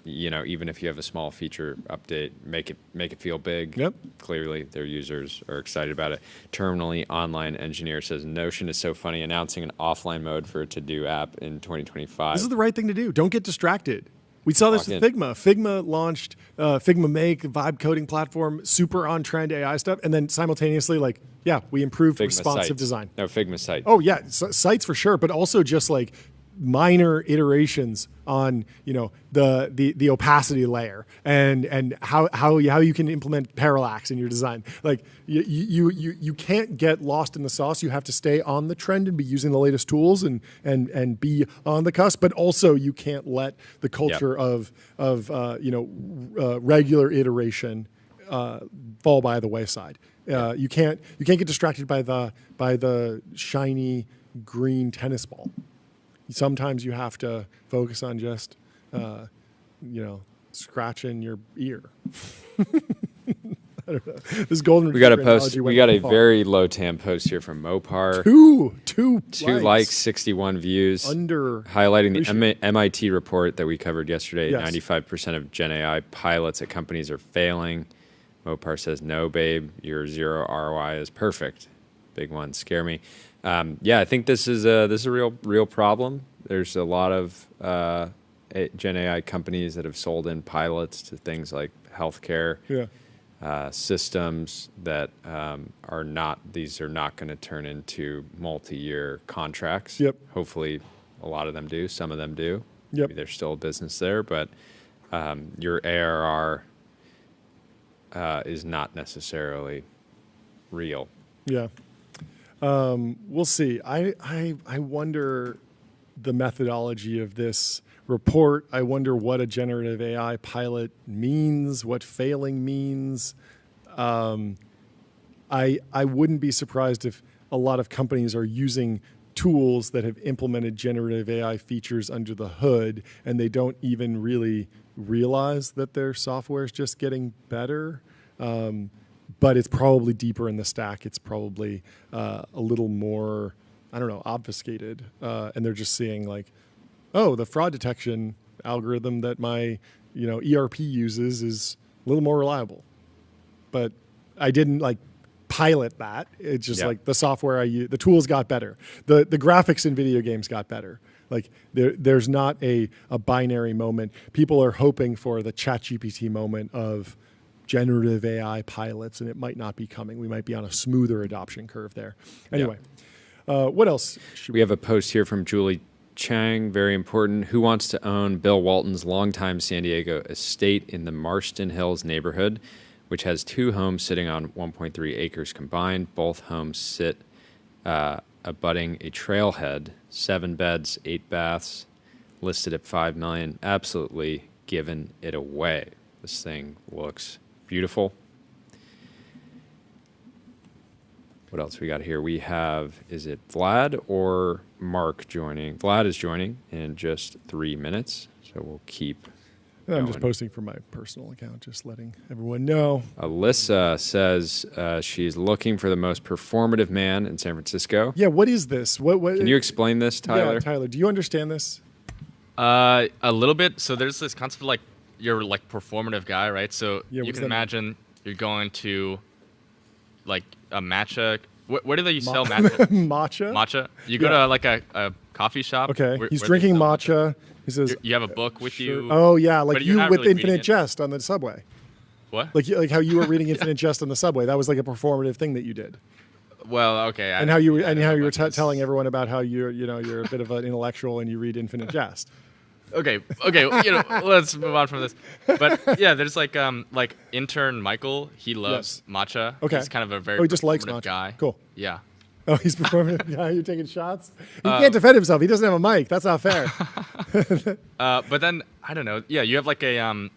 even if you have a small feature update, make it feel big. Yep. Clearly, their users are excited about it. Terminally Online Engineer says Notion is so funny, announcing an offline mode for a to-do app in 2025. This is the right thing to do. Don't get distracted. We saw this with Figma. Figma launched Figma Make, vibe coding platform, super on trend AI stuff, and then simultaneously, we improved Figma responsive sites. design. No, Figma sites. Oh yeah, sites for sure, but also just like minor iterations on the opacity layer and how you can implement parallax in your design. Like you can't get lost in the sauce. You have to stay on the trend and be using the latest tools and be on the cusp. But also you can't let the culture of regular iteration fall by the wayside. You can't get distracted by the shiny green tennis ball. Sometimes you have to focus on just, scratching your ear. I don't know. This golden. We got a post. We got a very low TAM post here from Mopar. Two likes, 61 views. Highlighting the MIT report that we covered yesterday. Yes. 95% of Gen AI pilots at companies are failing. Mopar says, "No, babe, your 0 ROI is perfect." Big one, scare me. I think this is a real problem. There's a lot of Gen AI companies that have sold in pilots to things like healthcare systems that are not going to turn into multi-year contracts. Yep. Hopefully, a lot of them do. Some of them do. Yep. Maybe there's still a business there, but your ARR is not necessarily real. Yeah. We'll see. I wonder the methodology of this report. I wonder what a generative AI pilot means, what failing means. I wouldn't be surprised if a lot of companies are using tools that have implemented generative AI features under the hood, and they don't even really realize that their software is just getting better. But it's probably deeper in the stack. It's probably a little more, obfuscated. And they're just seeing the fraud detection algorithm that my ERP uses is a little more reliable. But I didn't pilot that. It's just the software I use, the tools got better. The graphics in video games got better. There's not a binary moment. People are hoping for the ChatGPT moment of generative AI pilots, and it might not be coming. We might be on a smoother adoption curve there. Anyway, What else? We have a post here from Julie Chang, very important. Who wants to own Bill Walton's longtime San Diego estate in the Marston Hills neighborhood, which has 2 homes sitting on 1.3 acres combined? Both homes sit abutting a trailhead, 7 beds, 8 baths, listed at $5 million. Absolutely giving it away. This thing looks beautiful. What else we got here? We have, is it Vlad or Mark joining? Vlad is joining in just 3 minutes, so we'll keep going. I'm just posting from my personal account, just letting everyone know. Alyssa says she's looking for the most performative man in San Francisco. Yeah, what is this? What Can you explain this, Tyler? Yeah, Tyler, do you understand this? A little bit. So there's this concept of like you're like performative guy, right? So Yeah, you what's can that imagine you're going to like a matcha. Where do they sell matcha? Matcha? Matcha. You go to like a coffee shop. Okay, where he's they drinking sell matcha. He says, You have a book with sure. you. Oh, yeah, like but you're you not with really reading Infinite it. Jest on the subway. What? Like how you were reading Infinite Jest on the subway. That was like a performative thing that you did. Well, okay. And how you were telling everyone about how you're a bit of an intellectual and you read Infinite Jest. Okay. Let's move on from this. But yeah, there's like intern Michael. He loves matcha. Okay. He's kind of a very he just likes performative matcha. guy. Cool. Yeah. Oh, he's performing. Yeah, you're taking shots. He can't defend himself. He doesn't have a mic. That's not fair. But then I don't know. Yeah, you have like a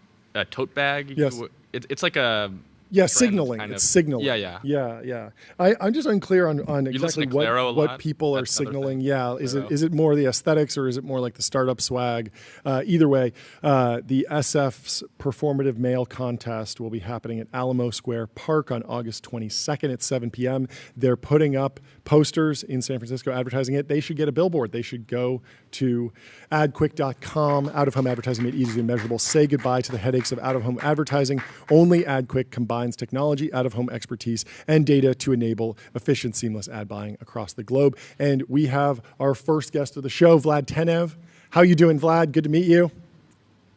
tote bag. Yes. It's like a Yeah, trend signaling. kind It's of- signaling. Yeah. I'm just unclear on listen exactly to Claro a what lot? people are That's another signaling. thing. Yeah, is Claro. it more the aesthetics or is it more like the startup swag? Either way, the SF's performative mail contest will be happening at Alamo Square Park on August 22nd at 7 p.m. They're putting up posters in San Francisco advertising it. They should get a billboard. They should go to adquick.com. Out-of-home advertising made easy and measurable. Say goodbye to the headaches of out-of-home advertising. Only AdQuick combines technology, out-of-home expertise, and data to enable efficient, seamless ad buying across the globe. And we have our first guest of the show, Vlad Tenev. How you doing, Vlad? Good to meet you.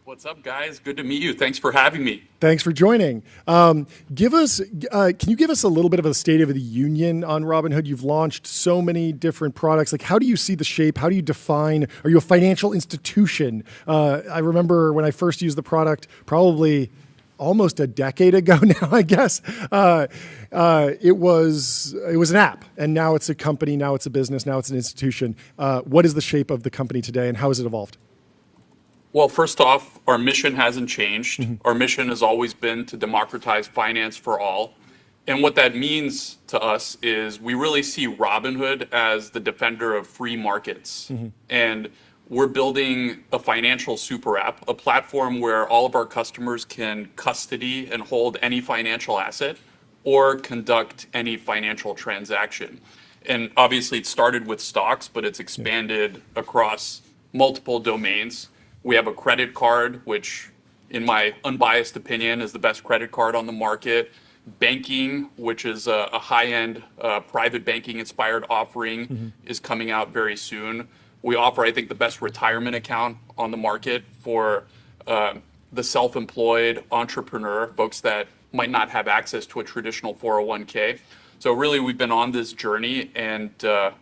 What's up, guys? Good to meet you. Thanks for having me. Thanks for joining. Can you give us a little bit of a state of the union on Robinhood? You've launched so many different products. Like, how do you see the shape? How do you define? Are you a financial institution? I remember when I first used the product, probably almost a decade ago now, I guess. It was an app, and now it's a company. Now it's a business. Now it's an institution. What is the shape of the company today, and how has it evolved? Well, first off, our mission hasn't changed. Our mission has always been to democratize finance for all. And what that means to us is we really see Robinhood as the defender of free markets. And we're building a financial super app, a platform where all of our customers can custody and hold any financial asset or conduct any financial transaction. And obviously it started with stocks, but it's expanded across multiple domains. We have a credit card, which in my unbiased opinion is the best credit card on the market. Banking, which is a high-end private banking inspired offering, is coming out very soon. We offer, I think, the best retirement account on the market for the self-employed entrepreneur, folks that might not have access to a traditional 401k. So really, we've been on this journey, and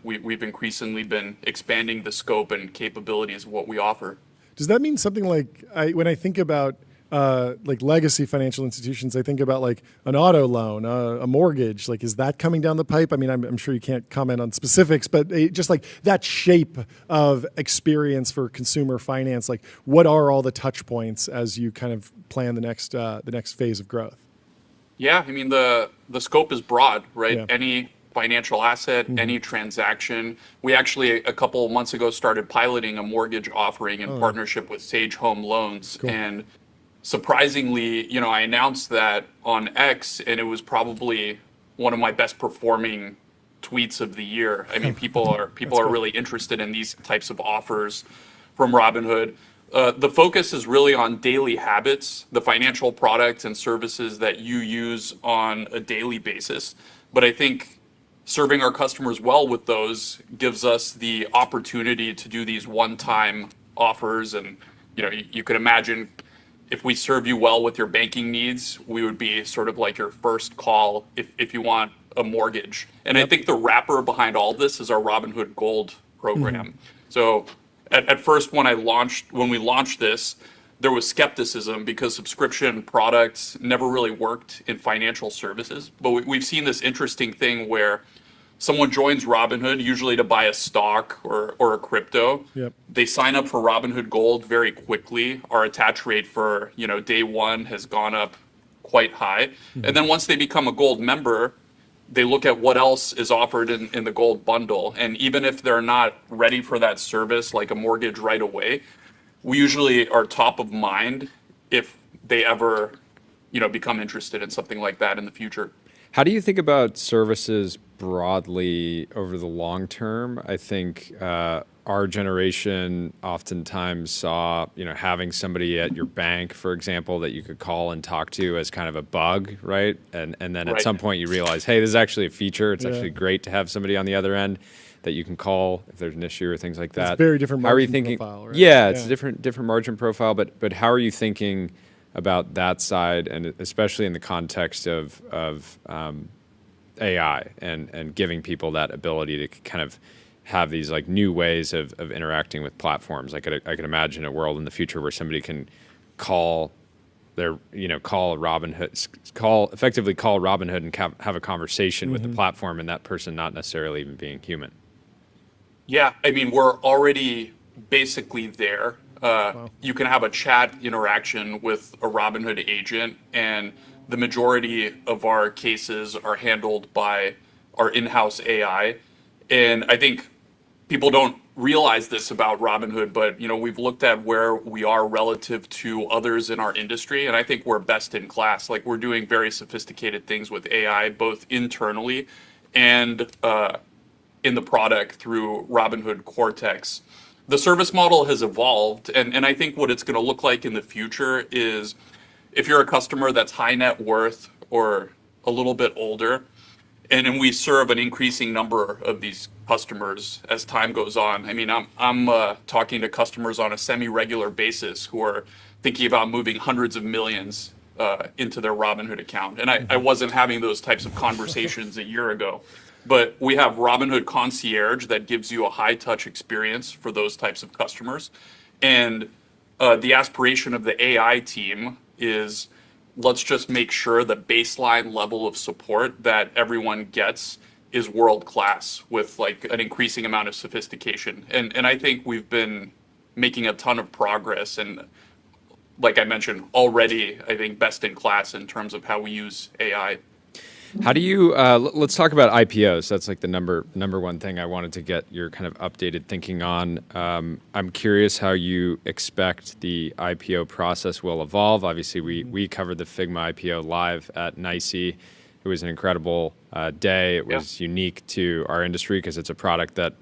we've increasingly been expanding the scope and capabilities of what we offer. Does that mean something like, when I think about like legacy financial institutions, I think about like an auto loan, a mortgage. Like, is that coming down the pipe? I mean, I'm sure you can't comment on specifics, but just like that shape of experience for consumer finance. Like, what are all the touch points as you kind of plan the next phase of growth? Yeah, I mean the scope is broad, right? Yeah. Any financial asset, any transaction. We actually, a couple of months ago, started piloting a mortgage offering in partnership with Sage Home Loans. Cool. And surprisingly, I announced that on X, and it was probably one of my best performing tweets of the year. I mean, people are really interested in these types of offers from Robinhood. The focus is really on daily habits, the financial products and services that you use on a daily basis. But I think serving our customers well with those gives us the opportunity to do these one-time offers. And you could imagine if we serve you well with your banking needs, we would be sort of like your first call if you want a mortgage. And I think the wrapper behind all this is our Robinhood Gold program. So at first, when we launched this, there was skepticism because subscription products never really worked in financial services. But we've seen this interesting thing where someone joins Robinhood, usually to buy a stock or a crypto. Yep. They sign up for Robinhood Gold very quickly. Our attach rate for day one has gone up quite high. And then once they become a Gold member, they look at what else is offered in the Gold bundle. And even if they're not ready for that service, like a mortgage right away, we usually are top of mind if they ever become interested in something like that in the future. How do you think about services broadly over the long term? I think our generation oftentimes saw, having somebody at your bank, for example, that you could call and talk to as kind of a bug, right? And then at some point you realize, hey, this is actually a feature. It's actually great to have somebody on the other end that you can call if there's an issue or things like that. It's a very different margin how are you thinking, profile, right? Yeah, it's a different margin profile, but how are you thinking about that side, and especially in the context of AI and giving people that ability to kind of have these like new ways of interacting with platforms? I could imagine a world in the future where somebody can call effectively call Robinhood and have a conversation with the platform, and that person not necessarily even being human. Yeah, I mean, we're already basically there. You can have a chat interaction with a Robinhood agent, and the majority of our cases are handled by our in-house AI. And I think people don't realize this about Robinhood, but we've looked at where we are relative to others in our industry, and I think we're best in class. Like, we're doing very sophisticated things with AI, both internally and in the product through Robinhood Cortex. The service model has evolved, and I think what it's going to look like in the future is, if you're a customer that's high net worth or a little bit older, and we serve an increasing number of these customers as time goes on. I mean, I'm talking to customers on a semi-regular basis who are thinking about moving hundreds of millions into their Robinhood account. And I wasn't having those types of conversations a year ago. But we have Robinhood Concierge that gives you a high-touch experience for those types of customers. And the aspiration of the AI team is, let's just make sure the baseline level of support that everyone gets is world-class with like an increasing amount of sophistication. And I think we've been making a ton of progress. And like I mentioned already, I think best in class in terms of how we use AI. How do you, let's talk about IPOs. That's like the number one thing I wanted to get your kind of updated thinking on. I'm curious how you expect the IPO process will evolve. Obviously, we covered the Figma IPO live at NYSE. It was an incredible day. It was unique to our industry because it's a product that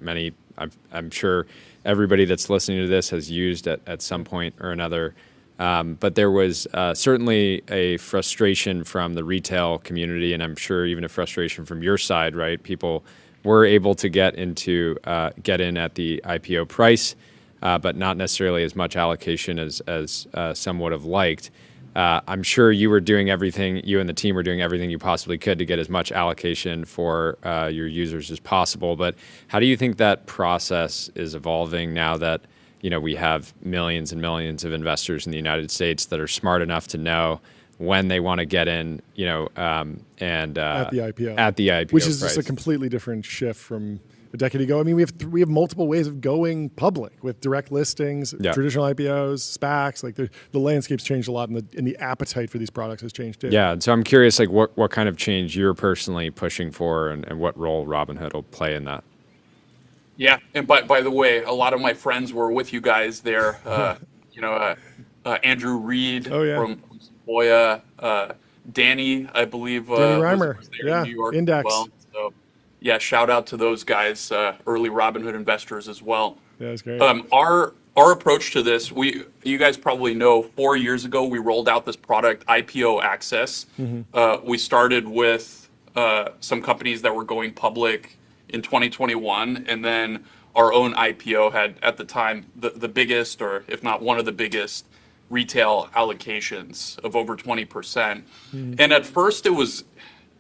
I'm sure everybody that's listening to this has used at some point or another. But there was certainly a frustration from the retail community, and I'm sure even a frustration from your side, right? People were able to get in at the IPO price, but not necessarily as much allocation as some would have liked. I'm sure you and the team were doing everything you possibly could to get as much allocation for your users as possible. But how do you think that process is evolving now that we have millions and millions of investors in the United States that are smart enough to know when they want to get in, and at the IPO, which is price. Just a completely different shift from a decade ago. I mean, we have multiple ways of going public with direct listings, traditional IPOs, SPACs. Like the landscape's changed a lot, and the appetite for these products has changed too. Yeah, and so I'm curious, like what kind of change you're personally pushing for, and what role Robinhood will play in that. Yeah, and by the way, a lot of my friends were with you guys there. Andrew Reed from Sequoia, Danny, I believe, Danny Reimer, was there in New York Index. as well. So, yeah, shout out to those guys, early Robinhood investors as well. Yeah, that's great. Our approach to this, you guys probably know, 4 years ago we rolled out this product, IPO Access. We started with some companies that were going public in 2021, and then our own IPO had, at the time, the biggest, or if not one of the biggest, retail allocations of over 20%. And at first it was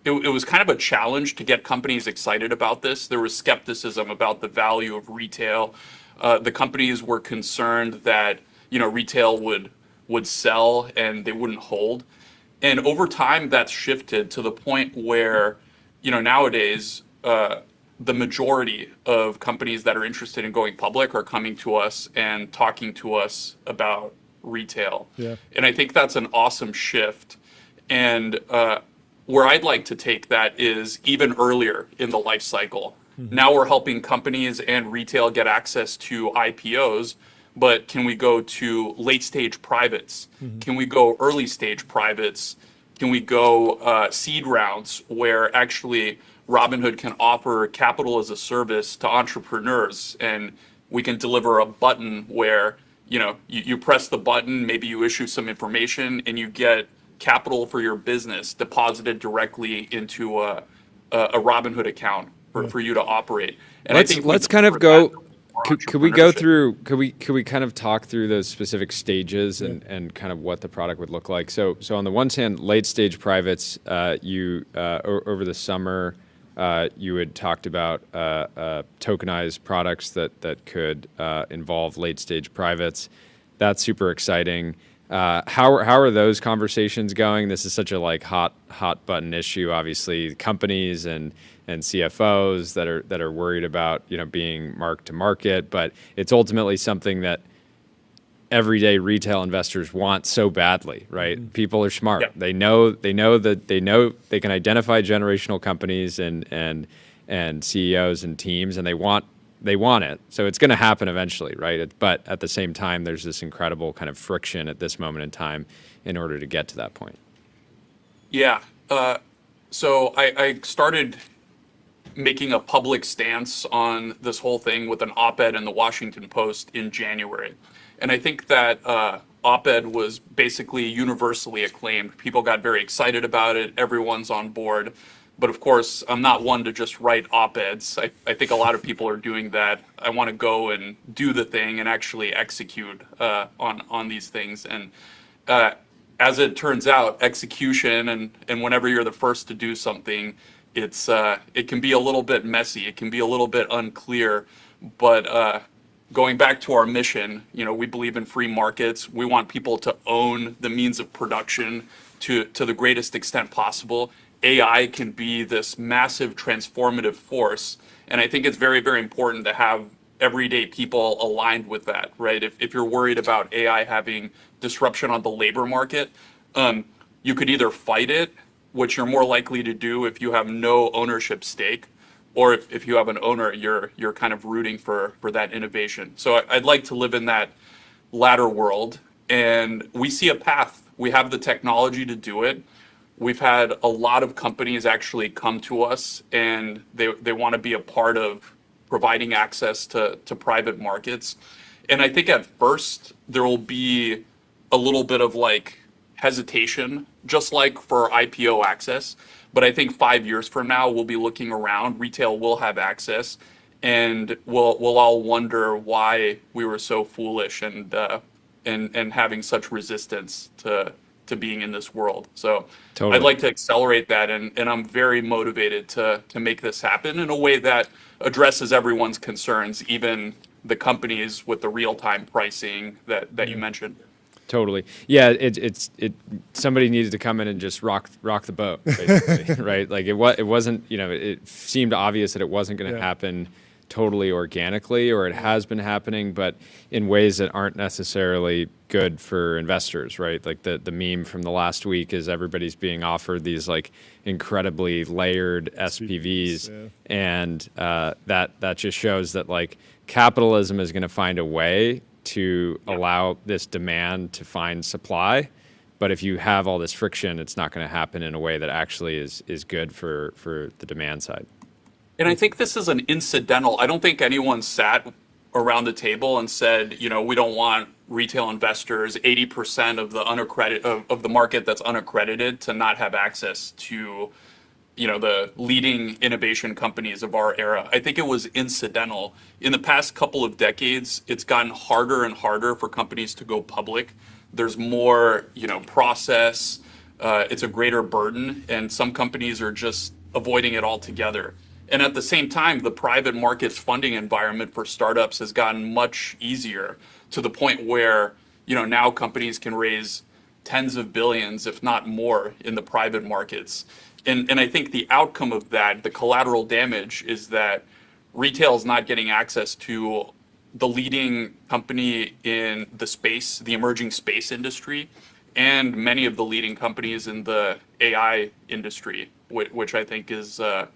it was kind of a challenge to get companies excited about this. There was skepticism about the value of retail. The companies were concerned that retail would sell and they wouldn't hold. And over time, that's shifted to the point where nowadays the majority of companies that are interested in going public are coming to us and talking to us about retail. Yeah. And I think that's an awesome shift. And where I'd like to take that is even earlier in the life cycle. Mm-hmm. Now we're helping companies and retail get access to IPOs, but can we go to late stage privates? Mm-hmm. Can we go early stage privates? Can we go seed rounds where actually Robinhood can offer capital as a service to entrepreneurs, and we can deliver a button where you press the button, maybe you issue some information, and you get capital for your business deposited directly into a Robinhood account for you to operate. And let's kind of go. Could we go through? Could we kind of talk through those specific stages and kind of what the product would look like? So on the one hand, late stage privates, you over the summer, you had talked about tokenized products that could involve late stage privates. That's super exciting. How are those conversations going? This is such a hot button issue. Obviously, companies and CFOs that are worried about being marked to market, but it's ultimately something that everyday retail investors want so badly, right? Mm-hmm. People are smart. Yeah. They know they can identify generational companies and CEOs and teams, and they want it. So it's going to happen eventually, right? But at the same time, there's this incredible kind of friction at this moment in time in order to get to that point. Yeah. So I started making a public stance on this whole thing with an op-ed in the Washington Post in January. And I think that op-ed was basically universally acclaimed. People got very excited about it. Everyone's on board. But of course, I'm not one to just write op-eds. I think a lot of people are doing that. I want to go and do the thing and actually execute on these things. And as it turns out, execution and whenever you're the first to do something, it can be a little bit messy. It can be a little bit unclear. But going back to our mission, we believe in free markets. We want people to own the means of production to the greatest extent possible. AI can be this massive transformative force. And I think it's very, very important to have everyday people aligned with that, right? If you're worried about AI having disruption on the labor market, you could either fight it, which you're more likely to do if you have no ownership stake, or if you have an owner, you're kind of rooting for that innovation. So I'd like to live in that latter world, and we see a path. We have the technology to do it. We've had a lot of companies actually come to us, and they want to be a part of providing access to private markets. And I think at first there will be a little bit of hesitation, just like for IPO access. But I think 5 years from now, we'll be looking around, retail will have access, and we'll all wonder why we were so foolish and having such resistance to being in this world. So totally. I'd like to accelerate that, and I'm very motivated to make this happen in a way that addresses everyone's concerns, even the companies with the real-time pricing that you mentioned. Totally. Yeah, it somebody needed to come in and just rock the boat, basically, right? It wasn't, it seemed obvious that it wasn't going to happen totally organically, or it has been happening, but in ways that aren't necessarily good for investors, right? Like the meme from the last week is everybody's being offered these incredibly layered SPVs, and that just shows that capitalism is going to find a way to allow this demand to find supply, but if you have all this friction, it's not going to happen in a way that actually is good for the demand side. And I think this is an incidental. I don't think anyone sat around the table and said, we don't want retail investors, 80% of the of the market that's unaccredited, to not have access to, the leading innovation companies of our era. I think it was incidental. In the past couple of decades, it's gotten harder and harder for companies to go public. There's more, process. it's a greater burden, and some companies are just avoiding it altogether. And at the same time, the private markets funding environment for startups has gotten much easier to the point where, now companies can raise tens of billions, if not more, in the private markets. And I think the outcome of that, the collateral damage, is that retail is not getting access to the leading company in the space, the emerging space industry, and many of the leading companies in the AI industry, which I think is, that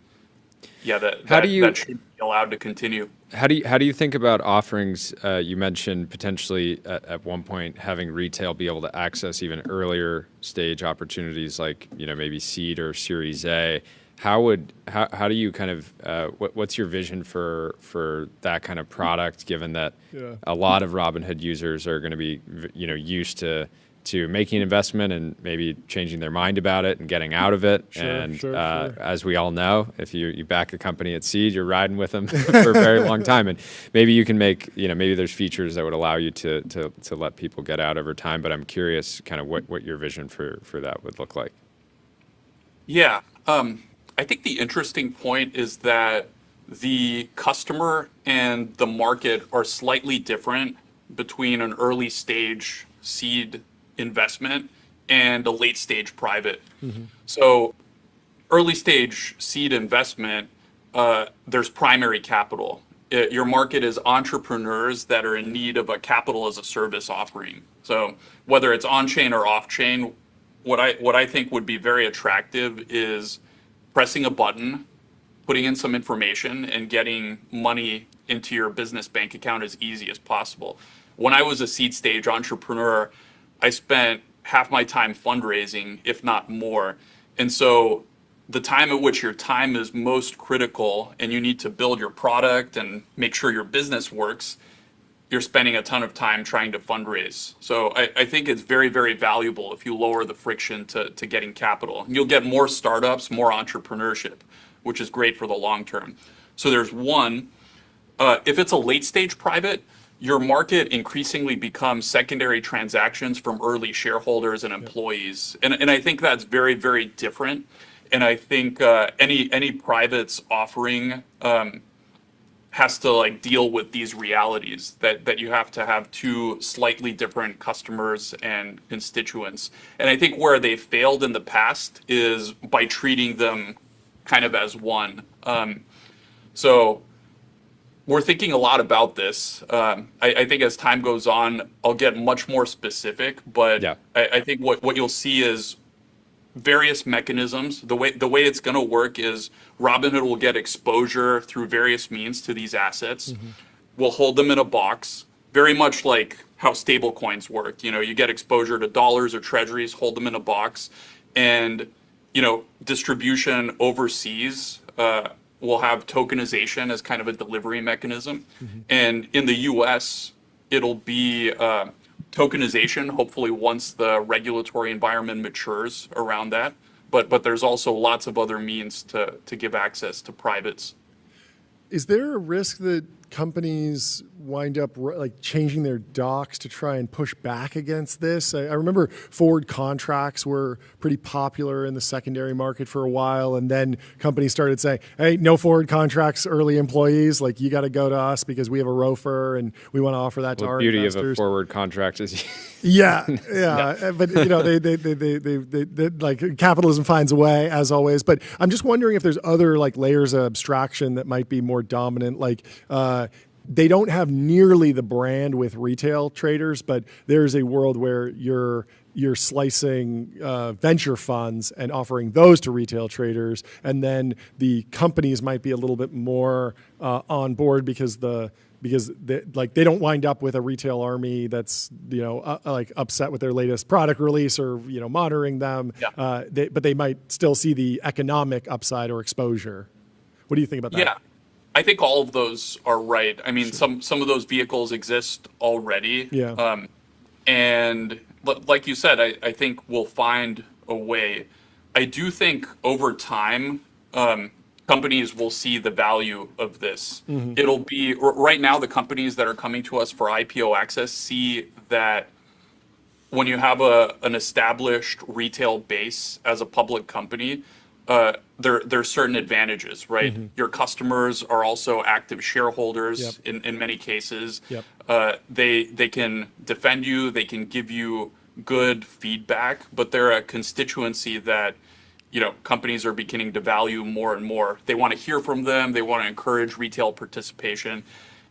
should be allowed to continue. How do you think about offerings? You mentioned potentially at one point having retail be able to access even earlier stage opportunities like maybe seed or Series A. How do you kind of what's your vision for that kind of product? Given that a lot of Robinhood users are going to be used to making an investment and maybe changing their mind about it and getting out of it. Sure. As we all know, if you back a company at seed, you're riding with them for a very long time. And maybe you can make, maybe there's features that would allow you to let people get out over time. But I'm curious kind of what your vision for that would look like. Yeah. I think the interesting point is that the customer and the market are slightly different between an early stage seed investment and a late stage private. Mm-hmm. So early stage seed investment, there's primary capital. Your market is entrepreneurs that are in need of a capital as a service offering. So whether it's on-chain or off-chain, what I think would be very attractive is pressing a button, putting in some information, and getting money into your business bank account as easy as possible. When I was a seed stage entrepreneur, I spent half my time fundraising, if not more. And so the time at which your time is most critical and you need to build your product and make sure your business works, you're spending a ton of time trying to fundraise. So I think it's very, very valuable if you lower the friction to getting capital. You'll get more startups, more entrepreneurship, which is great for the long term. So there's one. If it's a late stage private, your market increasingly becomes secondary transactions from early shareholders and employees. And I think that's very, very different. And I think any private's offering has to deal with these realities that you have to have two slightly different customers and constituents. And I think where they failed in the past is by treating them kind of as one. So we're thinking a lot about this. I think as time goes on, I'll get much more specific, but I think what you'll see is various mechanisms. The way it's going to work is Robinhood will get exposure through various means to these assets. Mm-hmm. We'll hold them in a box, very much like how stable coins work. You get exposure to dollars or treasuries, hold them in a box, and distribution overseas will have tokenization as kind of a delivery mechanism. Mm-hmm. And in the US, it'll be tokenization, hopefully once the regulatory environment matures around that. But there's also lots of other means to give access to privates. Is there a risk that companies wind up changing their docs to try and push back against this? I remember forward contracts were pretty popular in the secondary market for a while, and then companies started saying, hey, no forward contracts, early employees, you got to go to us because we have a ROFR and we want to offer that to our investors. The beauty of a forward contract is yeah. But they capitalism finds a way, as always. But I'm just wondering if there's other layers of abstraction that might be more dominant. They don't have nearly the brand with retail traders, but there's a world where you're slicing venture funds and offering those to retail traders, and then the companies might be a little bit more on board because they don't wind up with a retail army that's upset with their latest product release or monitoring them. Yeah. But they might still see the economic upside or exposure. What do you think about that? Yeah. I think all of those are right. I mean, sure. Some of those vehicles exist already. Yeah. And like you said, I think we'll find a way. I do think over time, companies will see the value of this. Mm-hmm. It'll be, right now, the companies that are coming to us for IPO access see that when you have an established retail base as a public company, there's certain advantages, right? Mm-hmm. Your customers are also active shareholders. Yep. In many cases. Yep. They can defend you, they can give you good feedback, but they're a constituency that companies are beginning to value more and more. They want to hear from them. They want to encourage retail participation,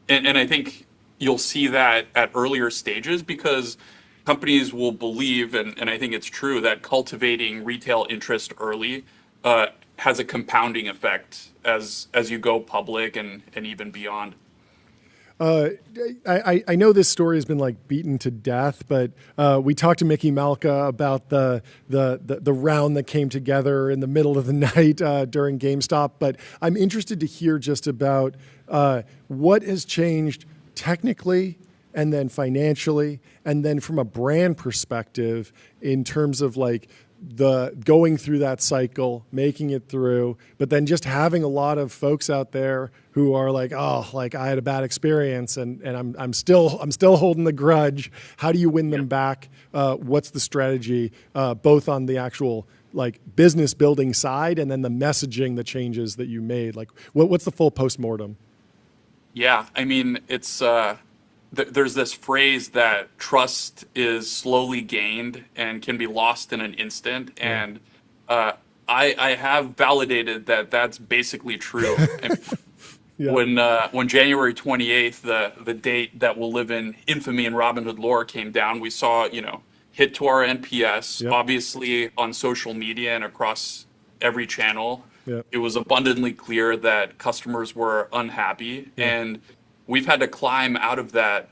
and I think you'll see that at earlier stages because companies will believe, and I think it's true, that cultivating retail interest early has a compounding effect as you go public and even beyond. I know this story has been like beaten to death, but we talked to Mickey Malka about the round that came together in the middle of the night during GameStop. But I'm interested to hear just about what has changed technically and then financially and then from a brand perspective in terms of like the going through that cycle, making it through, but then just having a lot of folks out there who are like, oh, like I had a bad experience and I'm still holding the grudge. How do you win them back? What's the strategy, both on the actual like business building side and then the messaging, the changes that you made? Like what's the full postmortem? Yeah, I mean, it's there's this phrase that trust is slowly gained and can be lost in an instant. And I have validated that that's basically true. When January 28th, the date that will live in infamy and Robinhood lore came down, we saw, hit to our NPS, obviously on social media and across every channel. It was abundantly clear that customers were unhappy, and we've had to climb out of that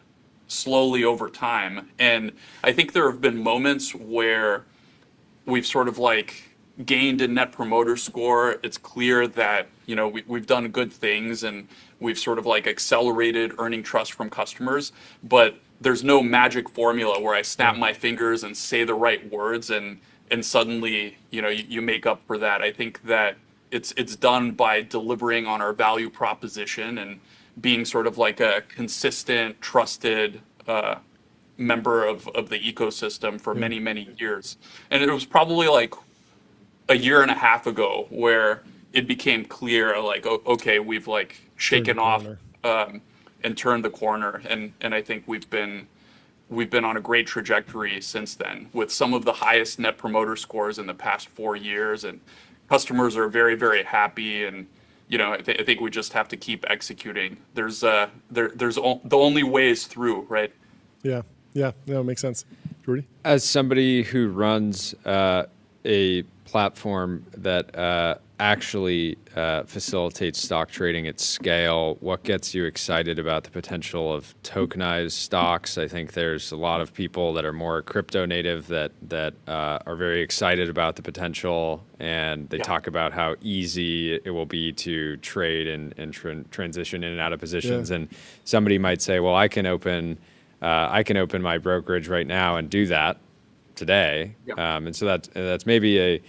slowly over time. And I think there have been moments where we've sort of like gained a net promoter score. It's clear that, we've done good things and we've sort of like accelerated earning trust from customers, but there's no magic formula where I snap my fingers and say the right words and suddenly, you make up for that. I think that it's done by delivering on our value proposition and being sort of like a consistent, trusted member of the ecosystem for many, many years. And it was probably like a year and a half ago where it became clear, like, okay, we've like shaken off and turned the corner. And I think we've been on a great trajectory since then with some of the highest net promoter scores in the past 4 years. And customers are very, very happy. And I think we just have to keep executing. There's the only ways through, right? Yeah, it makes sense. Jordy? As somebody who runs a platform that actually facilitates stock trading at scale, what gets you excited about the potential of tokenized stocks? I think there's a lot of people that are more crypto native that are very excited about the potential, and they talk about how easy it will be to trade and transition in and out of positions. And somebody might say, well, I can open my brokerage right now and do that today. And so that's maybe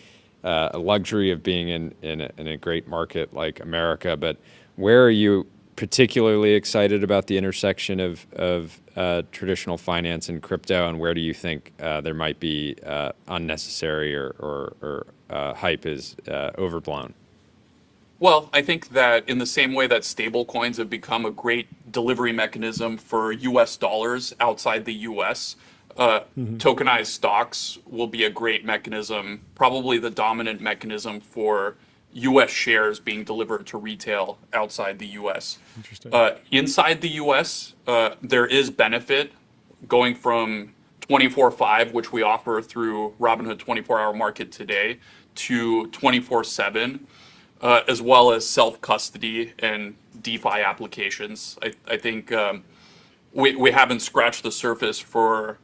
a luxury of being in a great market like America. But where are you particularly excited about the intersection of traditional finance and crypto, and where do you think there might be unnecessary or hype is overblown? Well, I think that in the same way that stable coins have become a great delivery mechanism for US dollars outside the US, tokenized stocks will be a great mechanism, probably the dominant mechanism for US shares being delivered to retail outside the US. Interesting. Inside the US, there is benefit going from 24/5, which we offer through Robinhood 24-hour market today, to 24/7. As well as self-custody and DeFi applications. I think we haven't scratched the surface for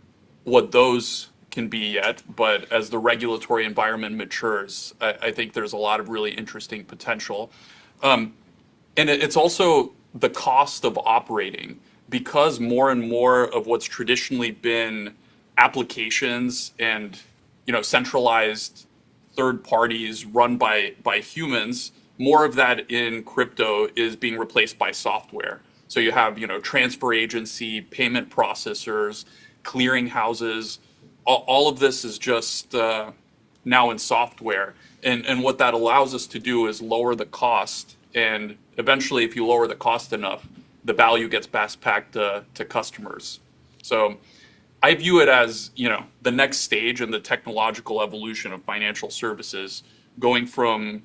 what those can be yet, but as the regulatory environment matures, I think there's a lot of really interesting potential. And it's also the cost of operating, because more and more of what's traditionally been applications and centralized third parties run by humans, more of that in crypto is being replaced by software. So you have transfer agency, payment processors, clearing houses, all of this is just now in software. And what that allows us to do is lower the cost. And eventually, if you lower the cost enough, the value gets passed back to customers. So I view it as, the next stage in the technological evolution of financial services, going from,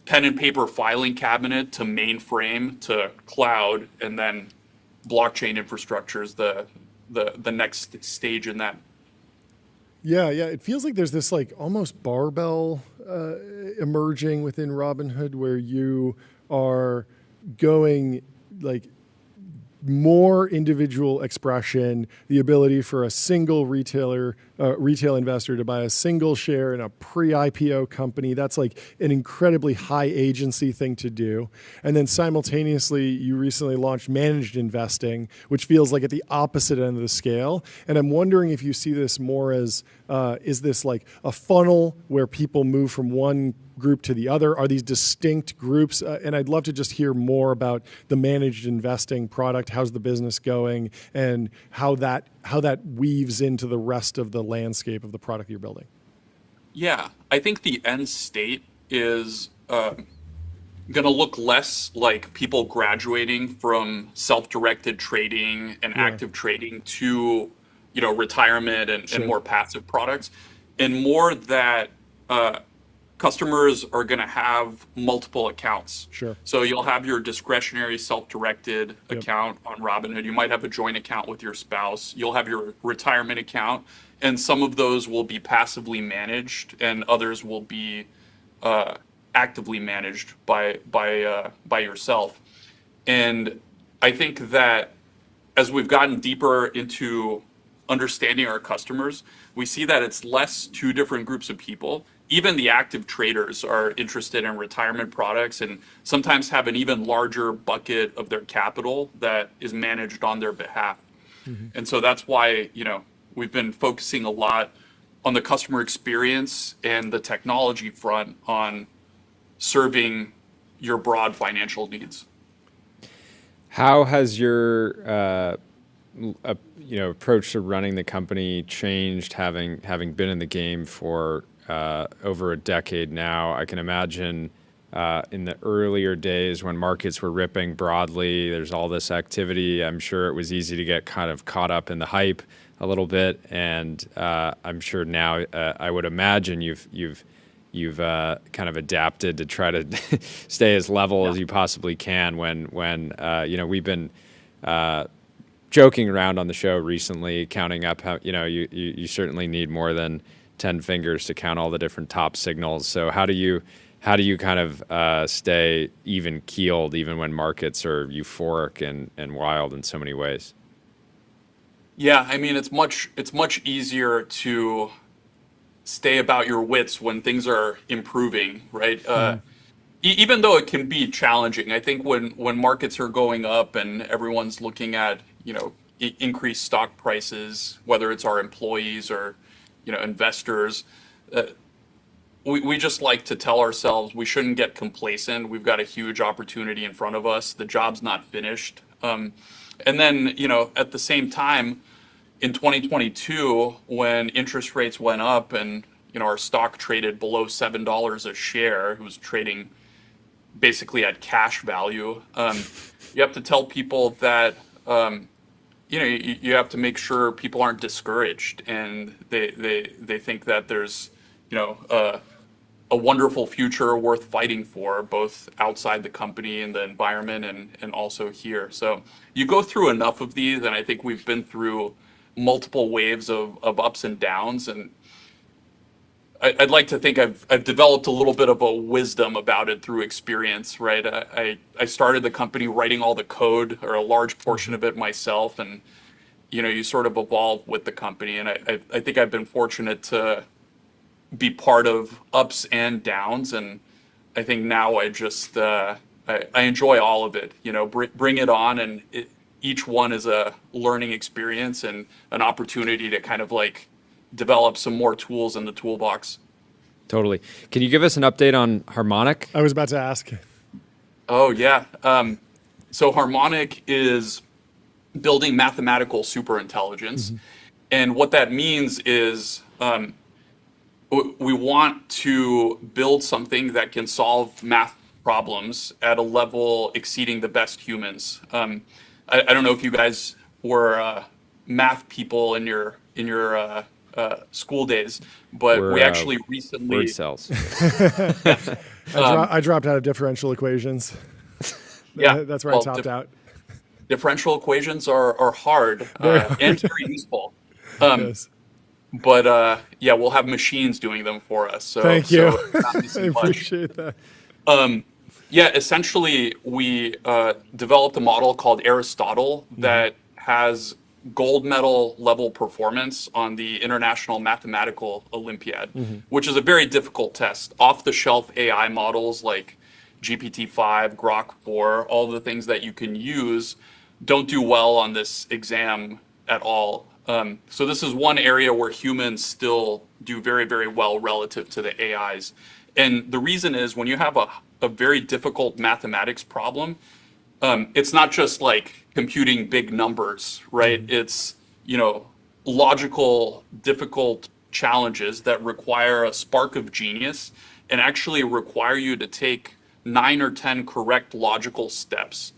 pen and paper filing cabinet to mainframe to cloud, and then blockchain infrastructure is the next stage in that. Yeah. It feels like there's this like almost barbell emerging within Robinhood, where you are going like more individual expression, the ability for a single retail investor to buy a single share in a pre-IPO company. That's like an incredibly high agency thing to do. And then simultaneously, you recently launched managed investing, which feels like at the opposite end of the scale. And I'm wondering if you see this more as, is this like a funnel where people move from one group to the other? Are these distinct groups? And I'd love to just hear more about the managed investing product. How's the business going, and how that weaves into the rest of the landscape of the product you're building? Yeah, I think the end state is going to look less like people graduating from self-directed trading and active trading to, retirement and more passive products, and more that customers are going to have multiple accounts. Sure. So you'll have your discretionary self-directed account on Robinhood. You might have a joint account with your spouse. You'll have your retirement account, and some of those will be passively managed, and others will be actively managed by yourself. And I think that as we've gotten deeper into understanding our customers, we see that it's less two different groups of people. Even the active traders are interested in retirement products, and sometimes have an even larger bucket of their capital that is managed on their behalf. Mm-hmm. And so that's why, we've been focusing a lot on the customer experience and the technology front on serving your broad financial needs. How has your approach to running the company changed, having been in the game for over a decade now? I can imagine in the earlier days when markets were ripping broadly, there's all this activity. I'm sure it was easy to get kind of caught up in the hype a little bit, and I'm sure now I would imagine you've kind of adapted to try to stay as level as you possibly can when we've been joking around on the show recently, counting up how you certainly need more than 10 fingers to count all the different top signals. So how do you kind of stay even keeled even when markets are euphoric and wild in so many ways? Yeah, I mean, it's much easier to stay about your wits when things are improving, right? Even though it can be challenging, I think when markets are going up and everyone's looking at increased stock prices, whether it's our employees or investors, we just like to tell ourselves we shouldn't get complacent. We've got a huge opportunity in front of us. The job's not finished. And then, at the same time, in 2022, when interest rates went up and, our stock traded below $7 a share, it was trading basically at cash value. You have to tell people that, you have to make sure people aren't discouraged and they think that there's, a wonderful future worth fighting for, both outside the company and the environment and also here. So you go through enough of these, and I think we've been through multiple waves of ups and downs, and I'd like to think I've developed a little bit of a wisdom about it through experience, right? I started the company writing all the code, or a large portion of it myself, and you sort of evolve with the company, and I think I've been fortunate to be part of ups and downs, and I think now I just I enjoy all of it. Bring it on, and each one is a learning experience and an opportunity to kind of like develop some more tools in the toolbox. Totally. Can you give us an update on Harmonic? I was about to ask. Oh yeah. So Harmonic is building mathematical superintelligence. Mm-hmm. And what that means is we want to build something that can solve math problems at a level exceeding the best humans. I don't know if you guys were math people in your school days, but we actually recently word cells. I dropped out of differential equations. Yeah, that's where I topped out. Differential equations are hard and very useful. Yes. But yeah, we'll have machines doing them for us. So thank you. I appreciate that. Yeah, essentially, we developed a model called Aristotle that has gold medal level performance on the International Mathematical Olympiad, which is a very difficult test. Off-the-shelf AI models like GPT-5, Grok 4, all the things that you can use don't do well on this exam at all. So this is one area where humans still do very, very well relative to the AIs. And the reason is when you have a very difficult mathematics problem, it's not just like computing big numbers, right? It's, logical, difficult challenges that require a spark of genius and actually require you to take 9 or 10 correct logical steps.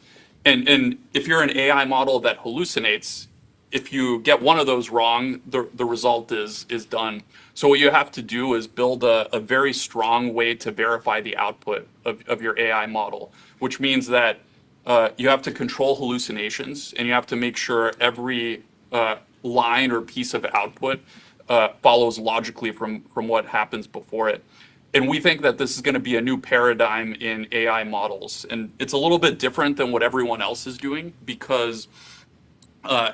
And if you're an AI model that hallucinates, if you get one of those wrong, the result is done. So what you have to do is build a very strong way to verify the output of your AI model, which means that you have to control hallucinations and you have to make sure every line or piece of output follows logically from what happens before it. And we think that this is going to be a new paradigm in AI models. And it's a little bit different than what everyone else is doing because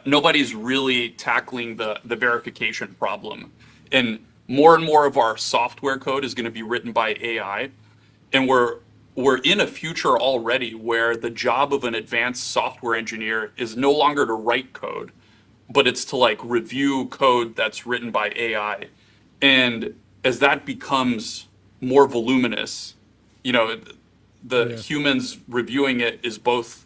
nobody's really tackling the verification problem. And more of our software code is going to be written by AI. And we're in a future already where the job of an advanced software engineer is no longer to write code, but it's to like review code that's written by AI. And as that becomes more voluminous, humans reviewing it is both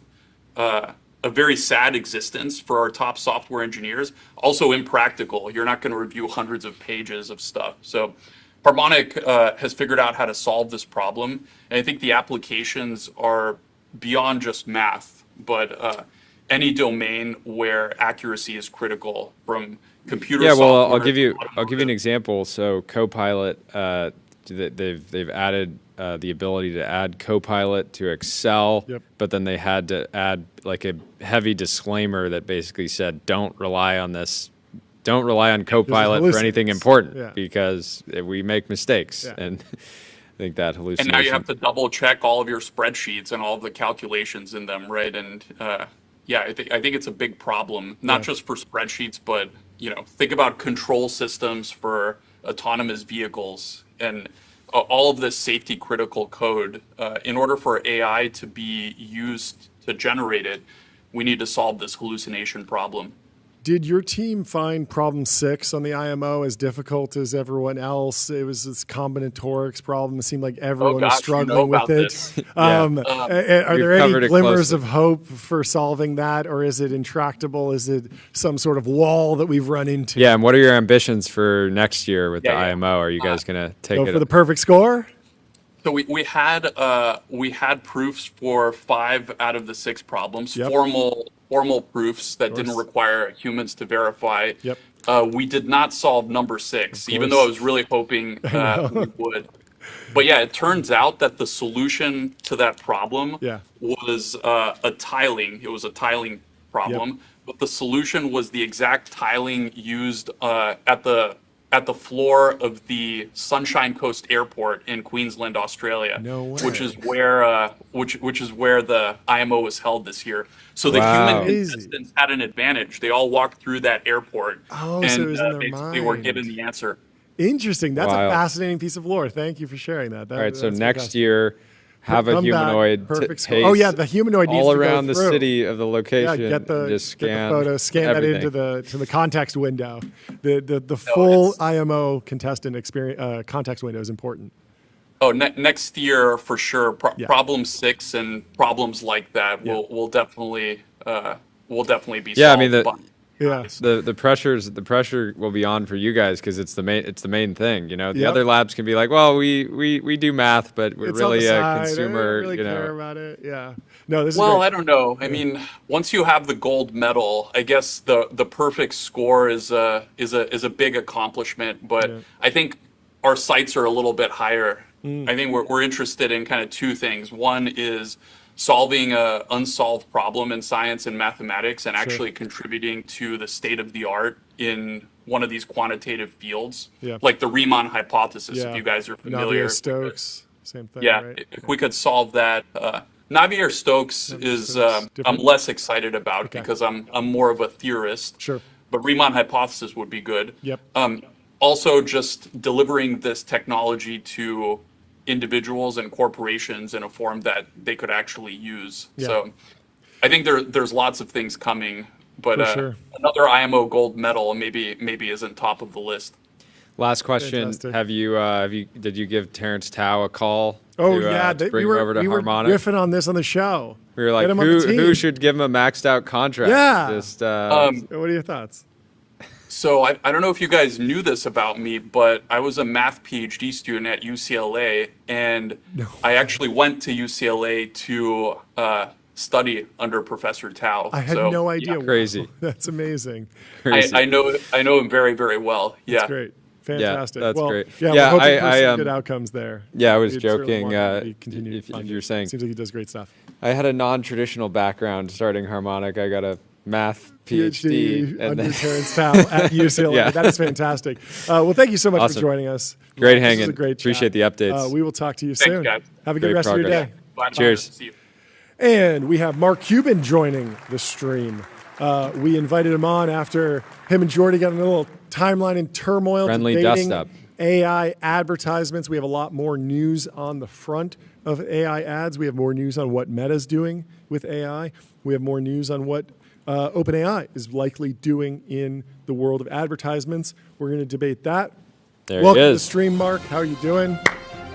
a very sad existence for our top software engineers, also impractical. You're not going to review hundreds of pages of stuff. So Harmonic has figured out how to solve this problem. And I think the applications are beyond just math, but any domain where accuracy is critical, from computer software. Yeah, well, I'll give you an example. So Copilot, they've added the ability to add Copilot to Excel, but then they had to add like a heavy disclaimer that basically said, don't rely on this. Don't rely on Copilot for anything important because we make mistakes. And I think that hallucination. And now you have to double check all of your spreadsheets and all of the calculations in them, right? And I think it's a big problem, not just for spreadsheets, but think about control systems for autonomous vehicles and all of this safety critical code. In order for AI to be used to generate it, we need to solve this hallucination problem. Did your team find problem 6 on the IMO as difficult as everyone else? It was this combinatorics problem. It seemed like everyone was struggling with it. Are there any glimmers of hope for solving that, or is it intractable? Is it some sort of wall that we've run into? Yeah, and what are your ambitions for next year with the IMO? Are you guys going to take go for the perfect score? So we had proofs for 5 out of the 6 problems, formal proofs that didn't require humans to verify. We did not solve number 6, even though I was really hoping we would. But yeah, it turns out that the solution to that problem was a tiling. It was a tiling problem, but the solution was the exact tiling used at the floor of the Sunshine Coast Airport in Queensland, Australia, which is where the IMO was held this year. So the human contestants had an advantage. They all walked through that airport and basically were given the answer. Interesting. That's a fascinating piece of lore. Thank you for sharing that. All right, so next year, have a humanoid pace the humanoid needs all to around go the city of the location. Yeah, get the photo, scan everything. that into the context window. The full IMO contestant experience context window is important. Oh, next year for sure. Problem 6 and problems like that will definitely be solved. Yeah, I mean Yeah. The pressure will be on for you guys because it's the main thing. You know, the Yep. other labs can be like, well, we do math, but we're It's on the really side. a consumer. I don't really you know, care about it. Yeah. No, this is Well, great. I don't know. I mean, once you have the gold medal, I guess the perfect score is a big accomplishment. But Yeah. I think our sights are a little bit higher. I think we're interested in kind of two things. One is solving a unsolved problem in science and mathematics and actually contributing to the state of the art in one of these quantitative fields, Yeah. like the Riemann hypothesis, Yeah. if you guys are familiar. Navier-Stokes, same thing. Yeah, Right? if we could solve that. Navier-Stokes is I'm different. less excited about because I'm more of a theorist. Sure. But Riemann hypothesis would be good. Yep. Also, just delivering this technology to individuals and corporations in a form that they could actually use. Yeah. So I think there's lots of things coming, but For sure. another IMO gold medal maybe isn't top of the list. Last question: Fantastic. did you give Terrence Tao a call? Oh, to, yeah. to bring him over to we were Harmonic? riffing on this on the show. We were like, Get him on the who team. should give him a maxed out contract? Yeah. Just What are your thoughts? So I don't know if you guys knew this about me, but I was a math PhD student at UCLA, and I actually went to UCLA to study under Professor Tao. I had So, no idea. yeah, Crazy. Wow, that's amazing. crazy. I know him very, very well. Yeah. That's great. Fantastic. that's well, great. Yeah, Yeah, we're hoping for I, some good outcomes there. Yeah, I was We'd certainly joking. want him to be continued If funded. you're saying Seems like he does great stuff. I had a non-traditional background starting Harmonic. I got a math PhD, and under then Terrence Tao at UCLA. Yeah. That is fantastic. Well, thank you so much for Awesome. joining us. Great This was hanging. a great chat. Appreciate the updates. We will talk to you Thanks, soon. guys. Have a good Great rest of your progress. day. Bye. Cheers. See you. And we have Mark Cuban joining the stream. We invited him on after him and Jordy got in a little timeline in turmoil. Friendly debating dust-up. AI advertisements. We have a lot more news on the front of AI ads. We have more news on what Meta's doing with AI. We have more news on what OpenAI is likely doing in the world of advertisements. We're going to debate that. There Welcome he to the is. stream, Mark. How are you doing?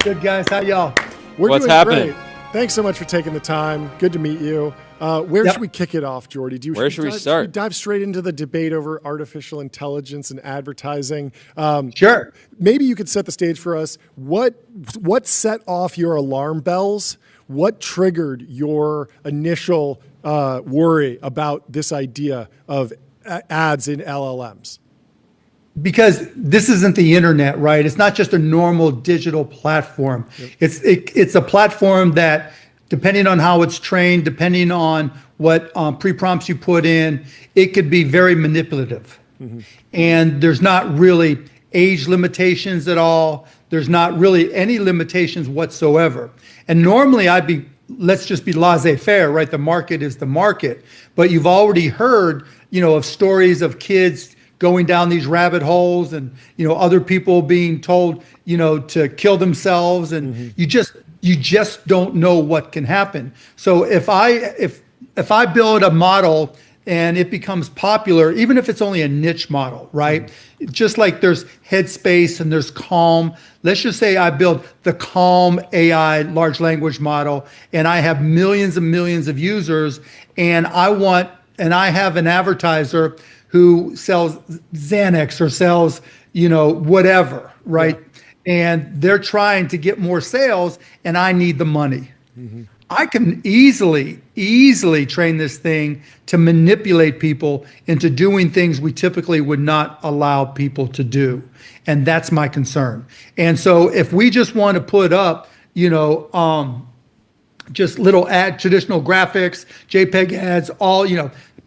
Good guys, how y'all? We're What's doing happening? great. Thanks so much for taking the time. Good to meet you. Where Yep. should we kick it off, Jordy? Where should we start? Should we dive straight into the debate over artificial intelligence and advertising? Sure. Maybe you could set the stage for us. What set off your alarm bells? What triggered your initial worry about this idea of ads in LLMs? Because this isn't the internet, right? It's not just a normal digital platform. Yep. It's a platform that, depending on how it's trained, depending on what pre-prompts you put in, it could be very manipulative. Mm-hmm. And there's not really age limitations at all. There's not really any limitations whatsoever. And normally let's just be laissez-faire, right? The market is the market. But you've already heard, of stories of kids going down these rabbit holes and, other people being told, to kill themselves. And mm-hmm. you just don't know what can happen. So if I build a model and it becomes popular, even if it's only a niche model, right? Mm-hmm. Just like there's Headspace and there's Calm. Let's just say I build the Calm AI large language model and I have millions and millions of users and I have an advertiser who sells Xanax or sells, whatever, right? Yeah. And they're trying to get more sales and I need the money. Mm-hmm. I can easily train this thing to manipulate people into doing things we typically would not allow people to do. And that's my concern. And so if we just want to put up, just little traditional graphics, JPEG ads, all,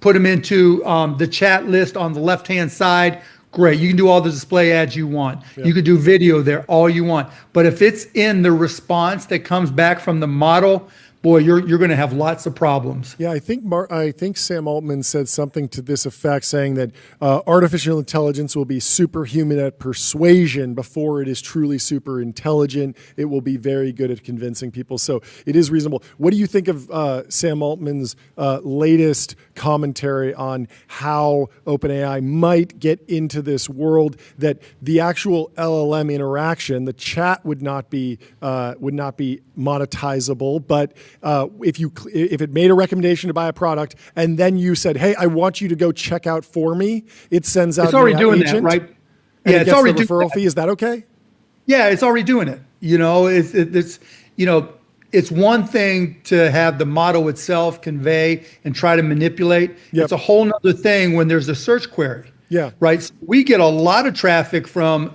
put them into the chat list on the left-hand side, great. You can do all the display ads you want. Yeah. You could do video there, all you want. But if it's in the response that comes back from the model, boy, you're going to have lots of problems. Yeah, I think Sam Altman said something to this effect, saying that artificial intelligence will be superhuman at persuasion before it is truly super intelligent. It will be very good at convincing people. So it is reasonable. What do you think of Sam Altman's latest commentary on how OpenAI might get into this world, that the actual LLM interaction, the chat would not be monetizable, but if it made a recommendation to buy a product and then you said, hey, I want you to go check out for me, it sends out it's already doing agent, that, right? And Yeah, it it's gets already the doing referral fee. Is that okay? Yeah, it's already doing it. It's one thing to have the model itself convey and try to manipulate. Yep. It's a whole nother thing when there's a search query. Yeah. Right. So we get a lot of traffic from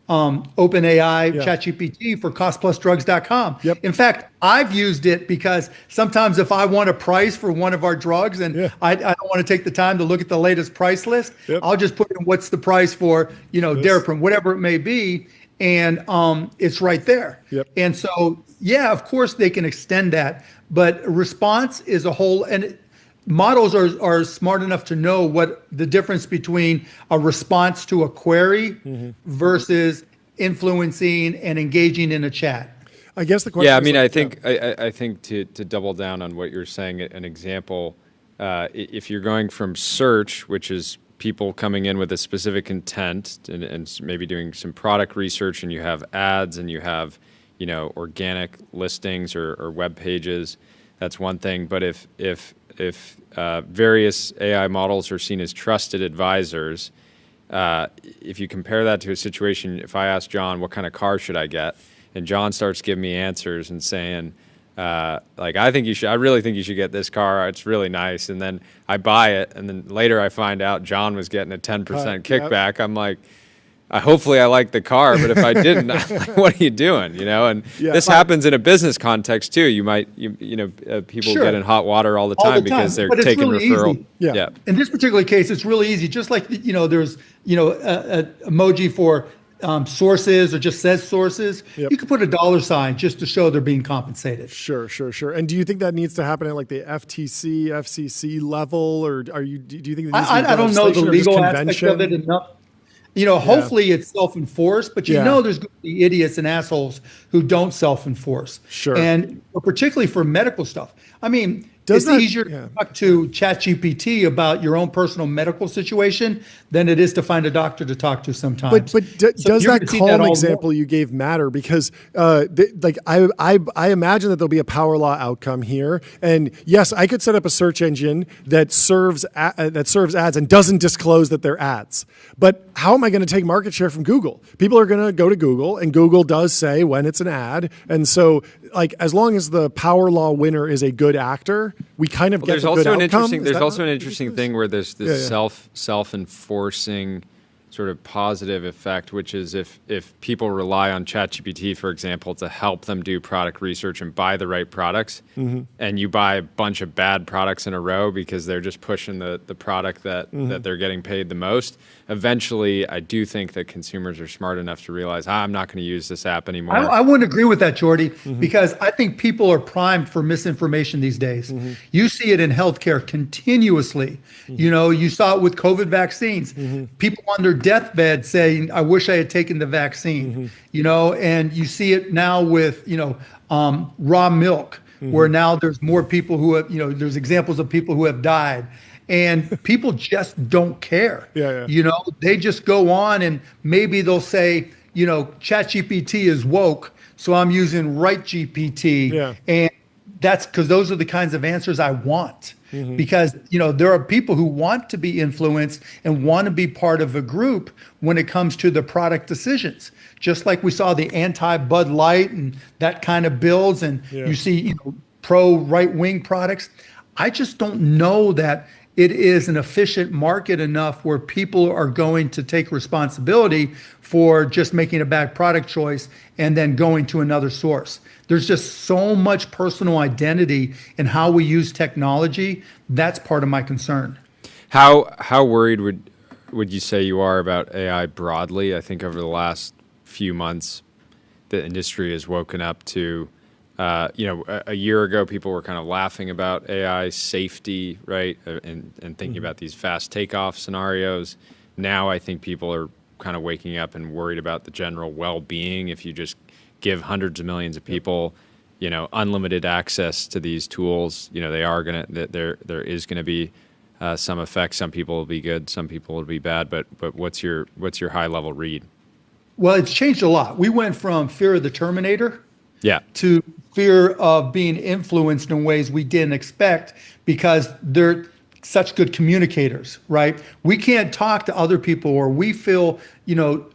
OpenAI, Yeah. ChatGPT for costplusdrugs.com. Yep. In fact, I've used it because sometimes if I want a price for one of our drugs and I don't want to take the time to look at the latest price list, I'll just put in what's the price for, Daraprim, whatever it may be. And it's right there. Yep. And so, yeah, of course they can extend that. But response is a whole, and models are smart enough to know what the difference between a response to a query versus influencing and engaging in a chat. I guess the question Yeah, I is mean, like, I think to double down on what you're saying, an example, if you're going from search, which is people coming in with a specific intent and maybe doing some product research, and you have ads and you have, organic listings or web pages, that's one thing. But if various AI models are seen as trusted advisors, if you compare that to a situation, if I ask John, what kind of car should I get? And John starts giving me answers and saying, I really think you should get this car. It's really nice. And then I buy it. And then later I find out John was getting a 10% kickback. I'm like, hopefully I like the car, but if I didn't, what are you doing? And this happens in a business context too. You might, people get in hot water all the time because they're taking really referral. Easy. Yeah. In this particular case, it's really easy. Just like, there's, a emoji for sources or just says sources. You could put a $ just to show they're being compensated. Sure. And do you think that needs to happen at like the FTC, FCC level, or do you think that needs to be I don't know the legal aspect convention? of it enough. Hopefully it's self-enforced, but there's going to be idiots and assholes who don't self-enforce. Sure. And particularly for medical stuff. I mean, it's easier to talk to ChatGPT about your own personal medical situation than it is to find a doctor to talk to sometimes. But does that calm example you gave matter? Because I imagine that there'll be a power law outcome here. And yes, I could set up a search engine that serves ads and doesn't disclose that they're ads. But how am I going to take market share from Google? People are going to go to Google, and Google does say when it's an ad. And so, as long as the power law winner is a good actor, we kind of get the good outcome. There's also an interesting thing where there's this self-enforcing sort of positive effect, which is if people rely on ChatGPT, for example, to help them do product research and buy the right products, and you buy a bunch of bad products in a row because they're just pushing the product that they're getting paid the most, eventually I do think that consumers are smart enough to realize, I'm not going to use this app anymore. I wouldn't agree with that, Jordy, because I think people are primed for misinformation these days. You see it in healthcare continuously. You saw it with COVID vaccines. People on their deathbed saying, I wish I had taken the vaccine, and you see it now with, raw milk, where now there's more people who have, there's examples of people who have died. And people just don't care. They just go on and maybe they'll say, ChatGPT is woke, so I'm using RightGPT. And that's because those are the kinds of answers I want. Because, there are people who want to be influenced and want to be part of a group when it comes to the product decisions. Just like we saw the anti-Bud Light and that kind of builds, and you see, pro right-wing products. I just don't know that it is an efficient market enough where people are going to take responsibility for just making a bad product choice and then going to another source. There's just so much personal identity in how we use technology. That's part of my concern. How worried would you say you are about AI broadly? I think over the last few months, the industry has woken up to, a year ago, people were kind of laughing about AI safety, right? And thinking about these fast takeoff scenarios. Now I think people are kind of waking up and worried about the general well-being. If you just give hundreds of millions of people, unlimited access to these tools, there is going to be some effect. Some people will be good, some people will be bad. But what's your high level read? Well, it's changed a lot. We went from fear of the Terminator to fear of being influenced in ways we didn't expect because they're such good communicators, right? We can't talk to other people, or we feel,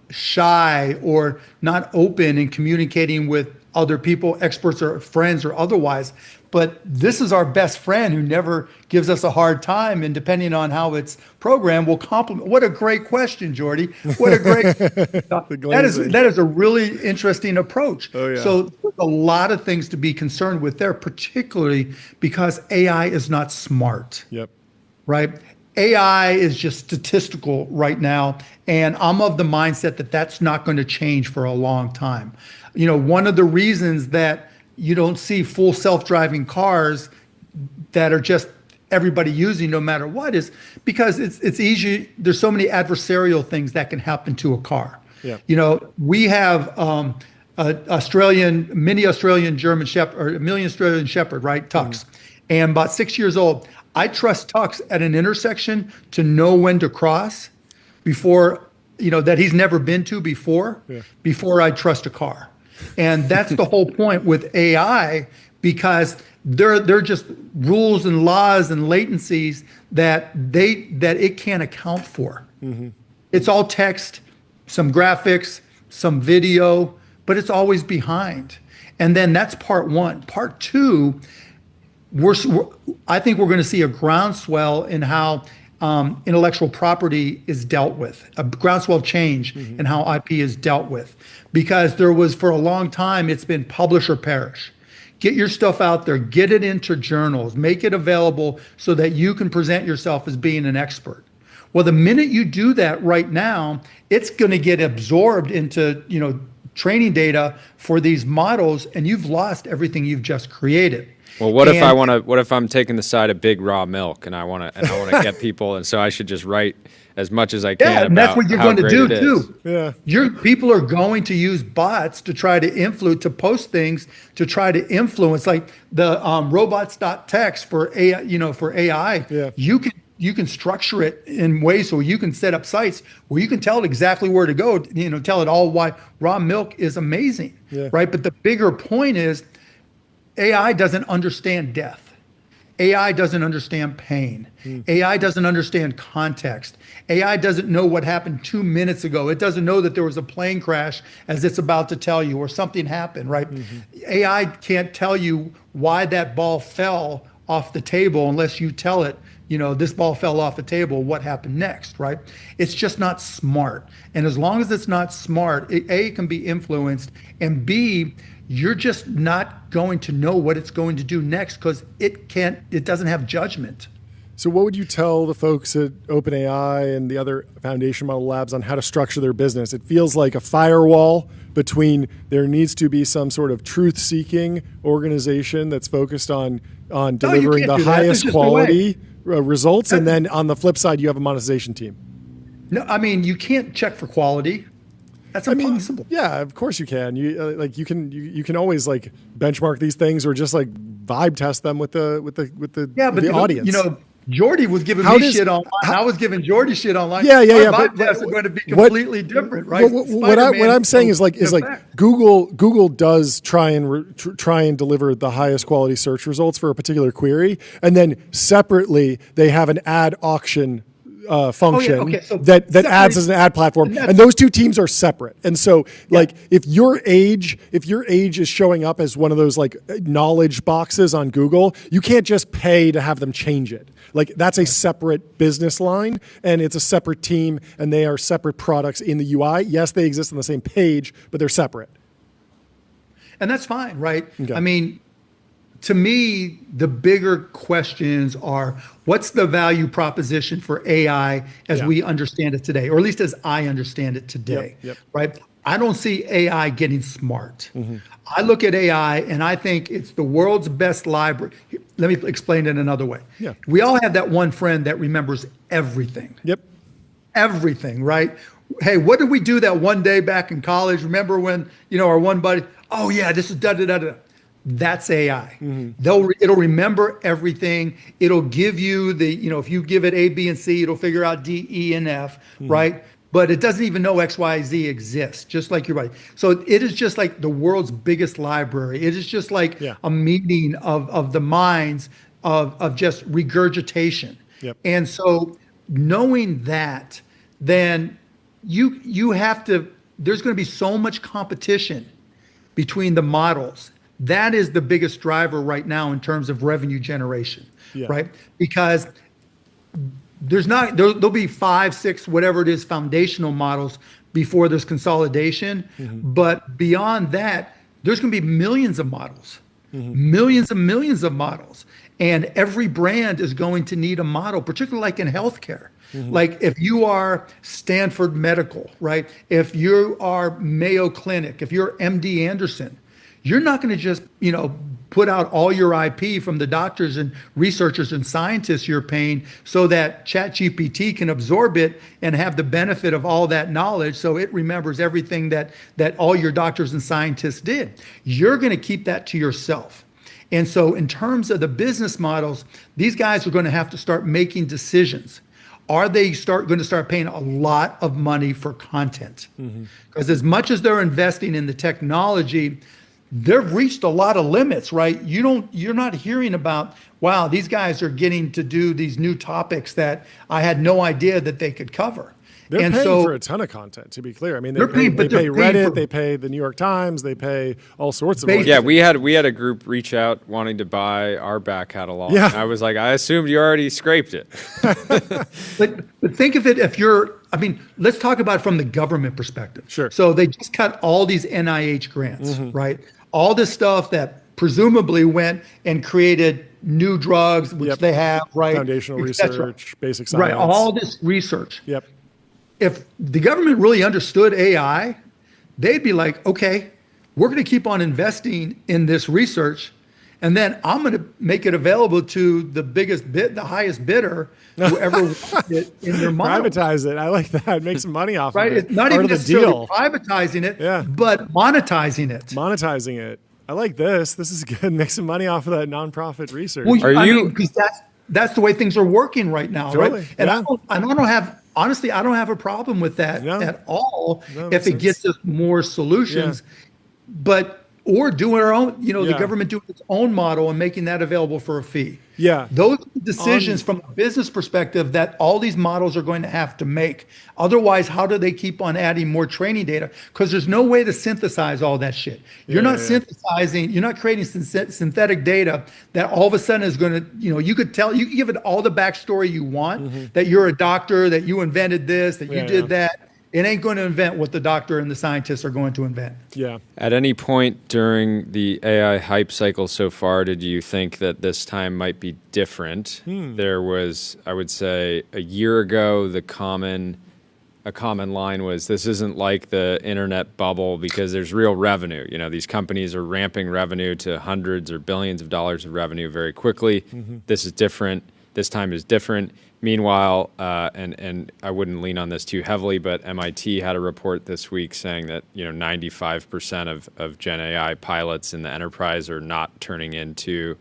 shy or not open in communicating with other people, experts or friends or otherwise. But this is our best friend who never gives us a hard time, and depending on how it's programmed, will compliment. What a great question, Jordy. What a great, that is a really interesting approach. Oh, yeah. So there's a lot of things to be concerned with there, particularly because AI is not smart. Yep. Right? AI is just statistical right now. And I'm of the mindset that that's not going to change for a long time. One of the reasons that you don't see full self-driving cars that are just everybody using no matter what is because it's easy. There's so many adversarial things that can happen to a car. Yeah. We have mini Australian German Shepherd, or a million Australian Shepherd, right? Tux. And about 6 years old. I trust Tux at an intersection to know when to cross before, that he's never been to before I trust a car. And that's the whole point with AI, because they're just rules and laws and latencies that it can't account for. Mm-hmm. It's all text, some graphics, some video, but it's always behind. And then that's part one. Part two, I think we're going to see a groundswell in how intellectual property is dealt with, a groundswell change in how IP is dealt with. Because there was, for a long time, it's been publish or perish. Get your stuff out there, get it into journals, make it available so that you can present yourself as being an expert. Well, the minute you do that right now, it's going to get absorbed into, training data for these models, and you've lost everything you've just created. Well, what if I'm taking the side of big raw milk and I want to get people, and so I should just write as much as I can about and that's what you're going to do too. Yeah. Your people are going to use bots to try to influence, to post things to try to influence, like the robots.txt for AI, for AI. Yeah. You can structure it in ways so you can set up sites where you can tell it exactly where to go, tell it all why raw milk is amazing, right? But the bigger point is AI doesn't understand death. AI doesn't understand pain. AI doesn't understand context. AI doesn't know what happened 2 minutes ago. It doesn't know that there was a plane crash as it's about to tell you, or something happened, right? AI can't tell you why that ball fell off the table unless you tell it, this ball fell off the table, what happened next, right? It's just not smart. And as long as it's not smart, A, can be influenced, and B, you're just not going to know what it's going to do next because it doesn't have judgment. So what would you tell the folks at OpenAI and the other foundation model labs on how to structure their business? It feels like a firewall between there needs to be some sort of truth-seeking organization that's focused on delivering the highest quality results, and then on the flip side, you have a monetization team. No, I mean, you can't check for quality. That's impossible. Yeah, of course you can. You can always benchmark these things, or just vibe test them with the audience. Jordy was giving me shit online. I was giving Jordy shit online. Yeah. Our vibe tests are going to be completely different, right? What I'm saying is Google does try and deliver the highest quality search results for a particular query, and then separately they have an ad auction function so that adds as an ad platform, and those two teams are separate. And so if your age is showing up as one of those knowledge boxes on Google, you can't just pay to have them change it. That's a separate business line, and it's a separate team, and they are separate products in the UI. Yes, they exist on the same page, but they're separate. And that's fine, right? Okay. I mean, to me, the bigger questions are, what's the value proposition for AI as we understand it today, or at least as I understand it today, right? I don't see AI getting smart. I look at AI and I think it's the world's best library. Let me explain it another way. Yeah. We all have that one friend that remembers everything. Yep. Everything, right? Hey, what did we do that one day back in college? Remember when, our one buddy, oh yeah, this is da-da-da-da. That's AI. It'll remember everything. It'll give you if you give it A, B, and C, it'll figure out D, E, and F, right? but it doesn't even know XYZ exists, just like you're right. So it is just like the world's biggest library. It is just like a meeting of the minds of just regurgitation. Yep. And so knowing that, then you have to, there's going to be so much competition between the models. That is the biggest driver right now in terms of revenue generation, right? Because there'll be 5, 6, whatever it is, foundational models before there's consolidation. But beyond that, there's going to be millions of models, millions and millions of models. And every brand is going to need a model, particularly like in healthcare. Like if you are Stanford Medical, right? If you are Mayo Clinic, if you're MD Anderson, you're not going to just, put out all your IP from the doctors and researchers and scientists you're paying so that ChatGPT can absorb it and have the benefit of all that knowledge so it remembers everything that all your doctors and scientists did. You're going to keep that to yourself. And so in terms of the business models, these guys are going to have to start making decisions. Are they going to start paying a lot of money for content? Because as much as they're investing in the technology, they've reached a lot of limits, right? You're not hearing about, wow, these guys are getting to do these new topics that I had no idea that they could cover. They're paying for a ton of content, to be clear. I mean, they pay Reddit, they pay the New York Times, they pay all sorts of Yeah, we had a group reach out wanting to buy our back catalog. Yeah. I was like, I assumed you already scraped it. But think of it let's talk about it from the government perspective. Sure. So they just cut all these NIH grants, right? All this stuff that presumably went and created new drugs, which they have, right? Foundational research, basic science. Right, all this research. Yep. If the government really understood AI, they'd be like, okay, we're going to keep on investing in this research, and then I'm going to make it available to the highest bidder, whoever wants it in their model. Privatize it. I like that. Make some money off of it. It's not even necessarily privatizing it, but monetizing it. Monetizing it. I like this. This is good. Make some money off of that nonprofit research. Well, because that's the way things are working right now, Totally. right? And I don't have. Honestly, I don't have a problem with that at all if it gets us more solutions, or doing our own, the government doing its own model and making that available for a fee. Yeah. Those decisions from a business perspective that all these models are going to have to make. Otherwise, how do they keep on adding more training data? Because there's no way to synthesize all that shit. You're not synthesizing, you're not creating synthetic data that all of a sudden is going to, you could give it all the backstory you want, that you're a doctor, that you invented this, that you did that. It ain't going to invent what the doctor and the scientists are going to invent. Yeah. At any point during the AI hype cycle so far, did you think that this time might be different? There was, I would say, a year ago, a common line was, this isn't like the internet bubble because there's real revenue. These companies are ramping revenue to hundreds or billions of dollars of revenue very quickly. This is different. This time is different. Meanwhile, and I wouldn't lean on this too heavily, but MIT had a report this week saying that 95% of Gen AI pilots in the enterprise are not turning into,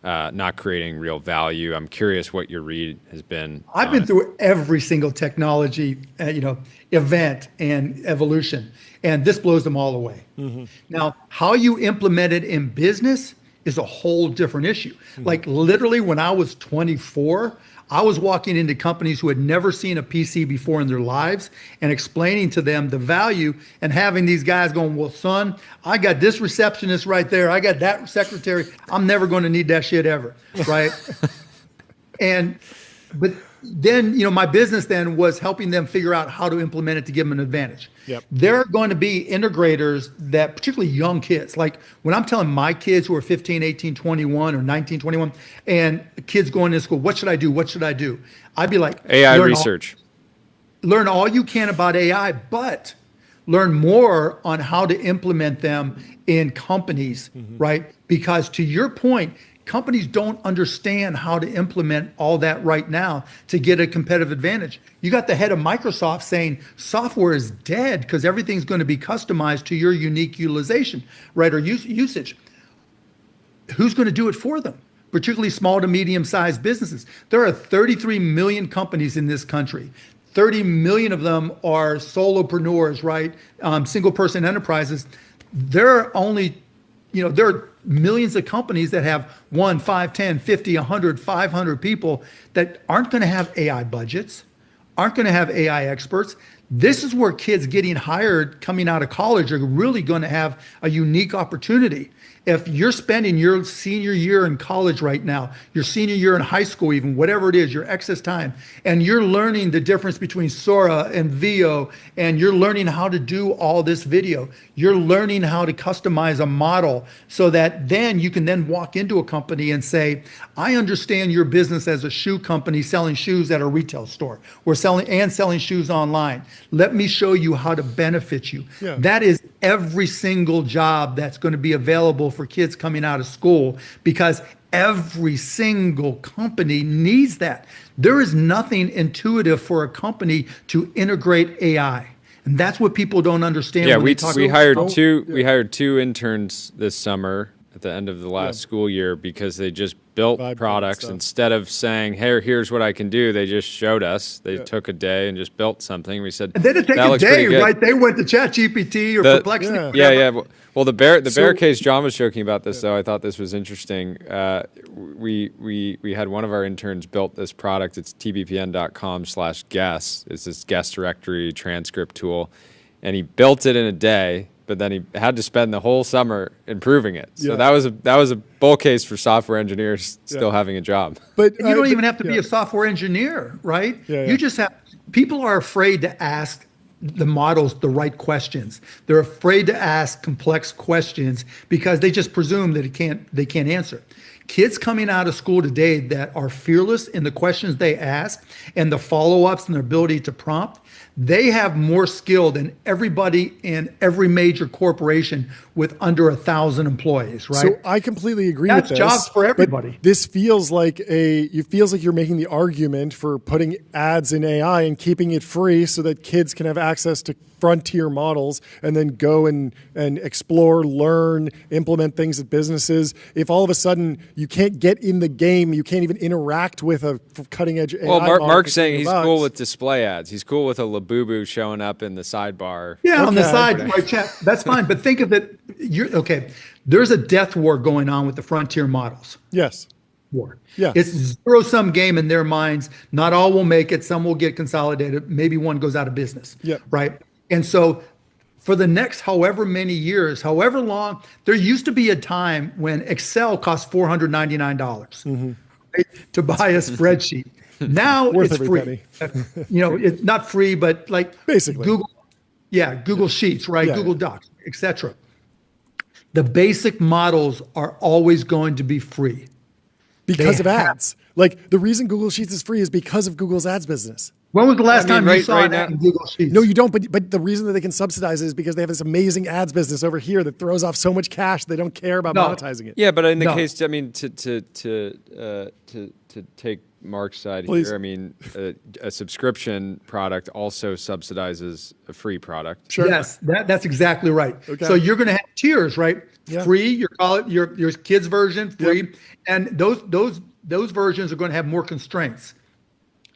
not creating real value. I'm curious what your read has been. I've been through every single technology, event and evolution, and this blows them all away. Now, how you implement it in business is a whole different issue. Like literally, when I was 24. I was walking into companies who had never seen a PC before in their lives and explaining to them the value, and having these guys going, well, son, I got this receptionist right there. I got that secretary. I'm never going to need that shit ever, right? But then, my business then was helping them figure out how to implement it to give them an advantage. Yep. There are going to be integrators that, particularly young kids, like when I'm telling my kids who are 15, 18, 21 or 19, 21, and kids going to school, what should I do? What should I do? I'd be like, AI research. Learn all you can about AI, but learn more on how to implement them in companies, right? Because to your point, companies don't understand how to implement all that right now to get a competitive advantage. You got the head of Microsoft saying software is dead because everything's going to be customized to your unique utilization, right, or usage. Who's going to do it for them? Particularly small to medium-sized businesses. There are 33 million companies in this country. 30 million of them are solopreneurs, right? Single person enterprises. There are only, there are millions of companies that have 1, 5, 10, 50, 100, 500 people that aren't going to have AI budgets, aren't going to have AI experts. This is where kids getting hired coming out of college are really going to have a unique opportunity. If you're spending your senior year in college right now, your senior year in high school, even whatever it is, your excess time, and you're learning the difference between Sora and Veo, and you're learning how to do all this video, you're learning how to customize a model so that then you can then walk into a company and say, I understand your business as a shoe company selling shoes at a retail store. We're selling shoes online. Let me show you how to benefit you. Yeah. That is every single job that's going to be available for kids coming out of school, because every single company needs that. There is nothing intuitive for a company to integrate AI. And that's what people don't understand. Yeah, we hired two interns this summer at the end of the last school year because they just built products. Instead of saying, hey, here's what I can do, they just showed us. They took a day and just built something. We said, and they didn't take a day, right? They went to ChatGPT or Perplexity. Yeah. Well, the bear case, John was joking about this, though. I thought this was interesting. We had one of our interns built this product. It's tbpn.com/guest. It's this guest directory transcript tool. And he built it in a day, but then he had to spend the whole summer improving it. So that was a bull case for software engineers still having a job. But you don't even have to be a software engineer, right? You just have, people are afraid to ask the models the right questions. They're afraid to ask complex questions because they just presume that they can't answer. Kids coming out of school today that are fearless in the questions they ask and the follow-ups and their ability to prompt, they have more skill than everybody in every major corporation with under 1,000 employees, right? So I completely agree with this. That's jobs for everybody. But this feels like you're making the argument for putting ads in AI and keeping it free so that kids can have access to frontier models and then go and explore, learn, implement things at businesses. If all of a sudden you can't get in the game, you can't even interact with a cutting edge AI model. Well, Mark's saying he's cool with display ads. He's cool with a Labubu showing up in the sidebar. Yeah, on the side, right, chat. That's fine. But think of it. There's a death war going on with the frontier models. Yes. War. Yeah. It's a zero-sum game in their minds. Not all will make it. Some will get consolidated. Maybe one goes out of business. Yeah. Right. And so for the next however many years, however long, there used to be a time when Excel cost $499 to buy a spreadsheet. Now it's free. It's not free, but like basically Google Sheets, right? Google Docs, etc. The basic models are always going to be free. Because of ads. Like the reason Google Sheets is free is because of Google's ads business. When was the last time you saw that in Google Sheets? No, you don't. But the reason that they can subsidize it is because they have this amazing ads business over here that throws off so much cash they don't care about monetizing it. Yeah, but in the case, I mean, to take Mark's side Please. here, I mean, a subscription product also subsidizes a free product. Sure. Yes, that's exactly right. Okay. So you're going to have tiers, right? Yeah. Free, your kids version, free, and those versions are going to have more constraints.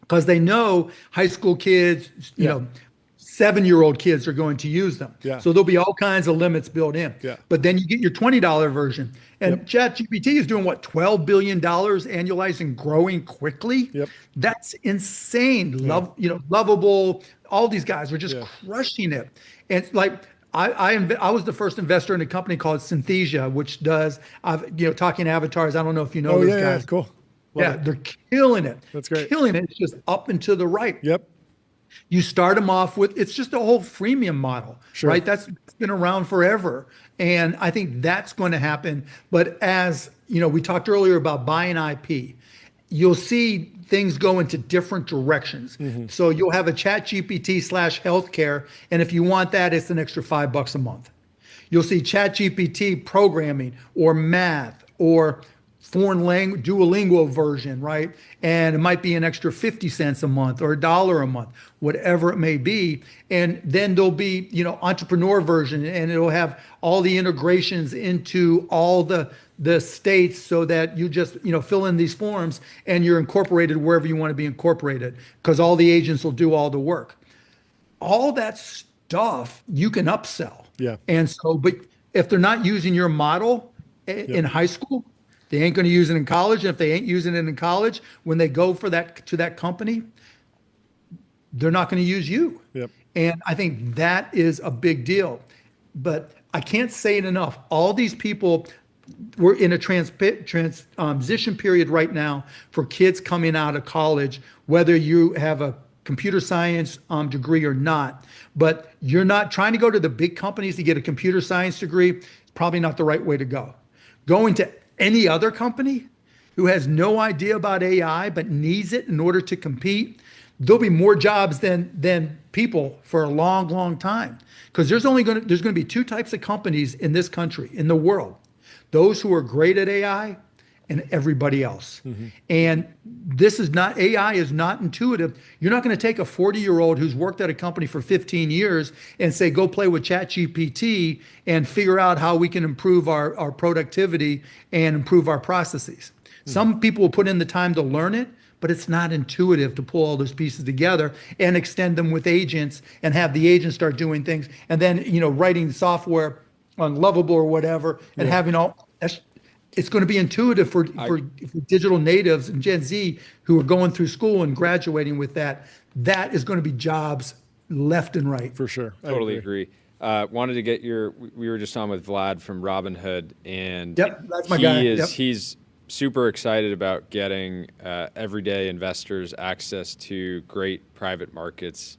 Because they know high school kids, 7-year-old kids are going to use them. Yeah. So there'll be all kinds of limits built in. Yeah. But then you get your $20 version. And ChatGPT is doing what, $12 billion annualized and growing quickly? Yep. That's insane. Lovable. All these guys are just crushing it. And like I was the first investor in a company called Synthesia, which does talking avatars. I don't know if you know those guys. Yeah, cool. They're killing it. That's great. Killing it. It's just up and to the right. Yep. You start them off with, it's just a whole freemium model, right? That's been around forever. And I think that's going to happen. But as, we talked earlier about buying IP, you'll see things go into different directions. So you'll have a ChatGPT/healthcare. And if you want that, it's an extra $5 a month. You'll see ChatGPT programming or math or foreign language Duolingo version, right? And it might be an extra 50 cents a month or $1 a month, whatever it may be. And then there'll be, entrepreneur version, and it'll have all the integrations into all the states, so that you just, fill in these forms and you're incorporated wherever you want to be incorporated, because all the agents will do all the work. All that stuff you can upsell. Yeah. And so, but if they're not using your model in high school, they ain't going to use it in college. And if they ain't using it in college, when they go to that company, they're not going to use you. Yep. And I think that is a big deal. But I can't say it enough. All these people, we're in a transition period right now for kids coming out of college, whether you have a computer science degree or not. But you're not trying to go to the big companies to get a computer science degree. Probably not the right way to go. Going to any other company who has no idea about AI but needs it in order to compete, there'll be more jobs than people for a long, long time. Because there's going to be two types of companies in this country, in the world: those who are great at AI and everybody else. Mm-hmm. And AI is not intuitive. You're not going to take a 40-year-old who's worked at a company for 15 years and say, go play with ChatGPT and figure out how we can improve our productivity and improve our processes. Mm-hmm. Some people will put in the time to learn it, but it's not intuitive to pull all those pieces together and extend them with agents and have the agents start doing things. And then, writing software on Lovable or whatever, and having all that's. It's going to be intuitive for digital natives and Gen Z who are going through school and graduating with that. That is going to be jobs left and right. For sure. Totally agree. Wanted to get we were just on with Vlad from Robinhood, and that's my guy. He's super excited about getting everyday investors access to great private markets,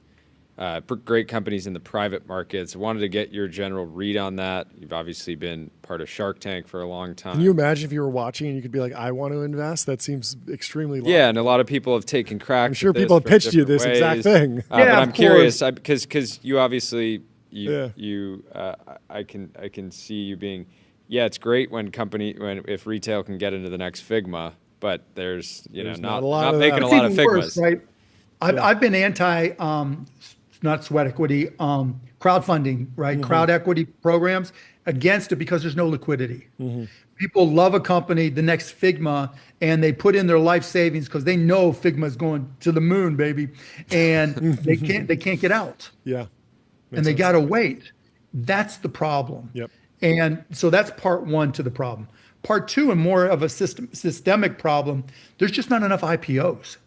great companies in the private markets. I wanted to get your general read on that. You've obviously been part of Shark Tank for a long time. Can you imagine if you were watching and you could be like, I want to invest? That seems extremely low. Yeah, and a lot have taken crack. I'm sure people have pitched you this exact thing. But I'm curious, because you obviously, I can see you being, it's great if retail can get into the next Figma, but there's not making a lot of Figmas. Worse, right? I've been anti, not sweat equity, crowdfunding, right? Mm-hmm. Crowd equity programs, against it because there's no liquidity. Mm-hmm. People love a company, the next Figma, and they put in their life savings because they know Figma's going to the moon, baby, and they can't get out. Yeah, and they gotta wait. That's the problem. Yep. And so that's part one to the problem. Part two, and more of a systemic problem, there's just not enough IPOs.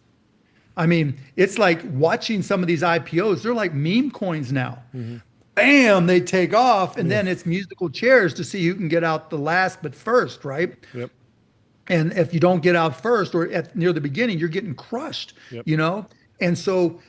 I mean, it's like watching some of these IPOs, they're like meme coins now. Mm-hmm. Bam, they take off, and then it's musical chairs to see who can get out the last but first, right? Yep. And if you don't get out first or near the beginning, you're getting crushed, And so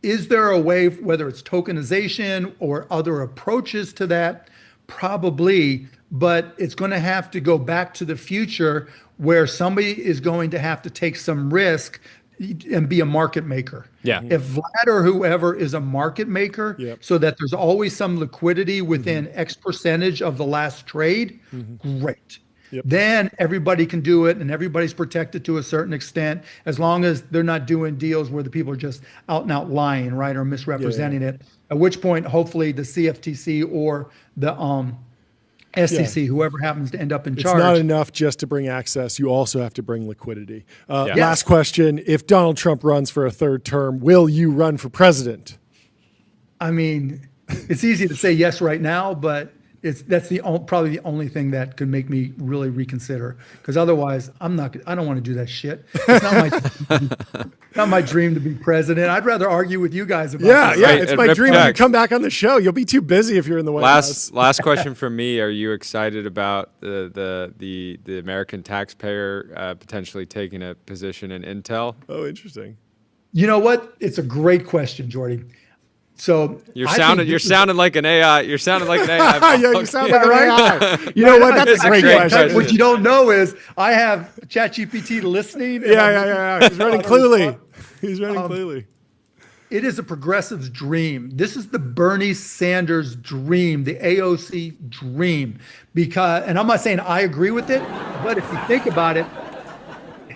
is there a way, whether it's tokenization or other approaches to that? Probably, but it's going to have to go back to the future where somebody is going to have to take some risk and be a market maker. Yeah. If Vlad or whoever is a market maker, so that there's always some liquidity within X percentage of the last trade, great. Yep. Then everybody can do it, and everybody's protected to a certain extent, as long as they're not doing deals where the people are just out and out lying, right, or misrepresenting it. At which point, hopefully, the CFTC or the SEC, whoever happens to end up in charge. It's not enough just to bring access. You also have to bring liquidity. Last question. If Donald Trump runs for a third term, will you run for president? I mean, it's easy to say yes right now, but that's probably the only thing that could make me really reconsider. Because otherwise, I don't want to do that shit. It's not my dream to be president. I'd rather argue with you guys about this. Yeah, it's my dream to come back on the show. You'll be too busy if you're in the White House. Last question from me. Are you excited about the American taxpayer potentially taking a position in Intel? Oh, interesting. You know what? It's a great question, Jordy. So you're sounding like an AI. You're sounding like an AI. Yeah, you sound like an AI. You know what? That's a great question. What you don't know is I have ChatGPT listening. Yeah. He's running Cluely. He's running Cluely. it is a progressive's dream. This is the Bernie Sanders dream, the AOC dream. Because, and I'm not saying I agree with it, but if you think about it,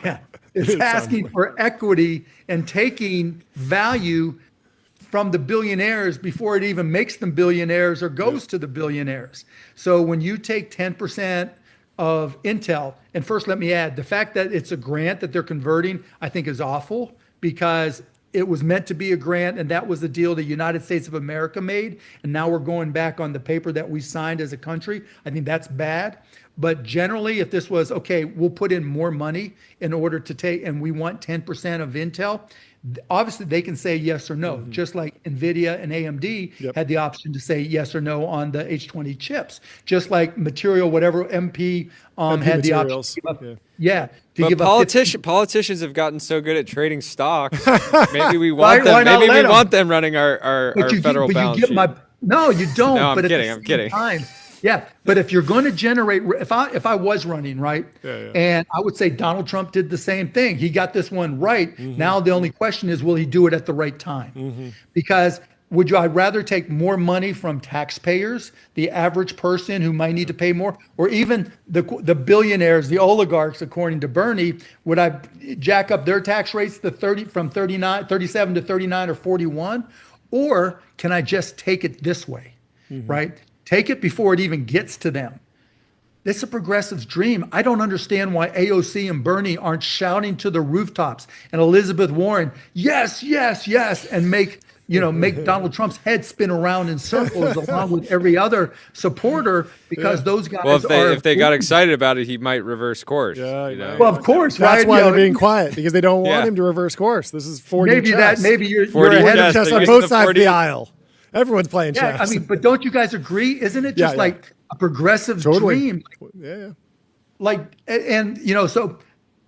yeah, it's asking for equity and taking value from the billionaires before it even makes them billionaires or goes to the billionaires. So when you take 10% of Intel, and first let me add, the fact that it's a grant that they're converting, I think is awful, because it was meant to be a grant, and that was the deal the United States of America made, and now we're going back on the paper that we signed as a country. I think that's bad. But generally, if this was, okay, we'll put in more money in order to take, and we want 10% of Intel, obviously they can say yes or no, just like NVIDIA and AMD had the option to say yes or no on the H20 chips, just like Material, whatever, MP had the option. But politicians have gotten so good at trading stocks. Maybe we want them. Maybe we want them running our federal balance sheet. No, you don't. No, I'm kidding. Yeah, but if you're going to generate, if I was running, right, and I would say Donald Trump did the same thing. He got this one right. Now the only question is, will he do it at the right time? Because I'd rather take more money from taxpayers, the average person who might need to pay more, or even the billionaires, the oligarchs, according to Bernie, would I jack up their tax rates to 37 to 39 or 41? Or can I just take it this way, right? Take it before it even gets to them. This is a progressive's dream. I don't understand why AOC and Bernie aren't shouting to the rooftops and Elizabeth Warren, yes, yes, yes, and make Donald Trump's head spin around in circles along with every other supporter, because those guys if they got excited about it, he might reverse course. Well, of course, that's why they're being quiet, because they don't want him to reverse course. This is 4D chess. Maybe you're ahead of chess on both sides of the aisle. Everyone's playing chess. I mean, but don't you guys agree? Isn't it just like a progressive dream? So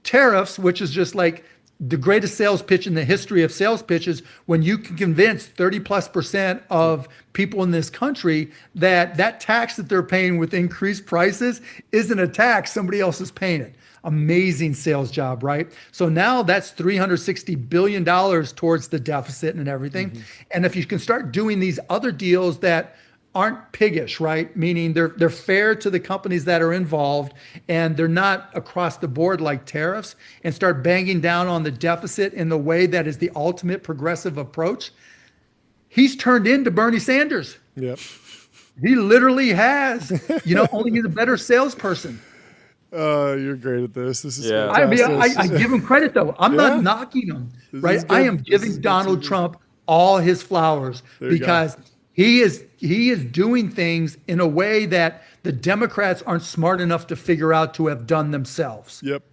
tariffs, which is just like the greatest sales pitch in the history of sales pitches, when you can convince 30+% of people in this country that tax that they're paying with increased prices isn't a tax, somebody else is paying it. Amazing sales job, right? So now that's $360 billion towards the deficit and everything. And if you can start doing these other deals that aren't piggish, right? Meaning they're fair to the companies that are involved, and they're not across the board like tariffs, and start banging down on the deficit in the way that is the ultimate progressive approach. He's turned into Bernie Sanders. Yep. He literally has, only he's a better salesperson. You're great at this. This is I mean, I give him credit, though. I'm not knocking him, right? I am giving Donald Trump all his flowers, because he is doing things in a way that the Democrats aren't smart enough to figure out to have done themselves. Yep.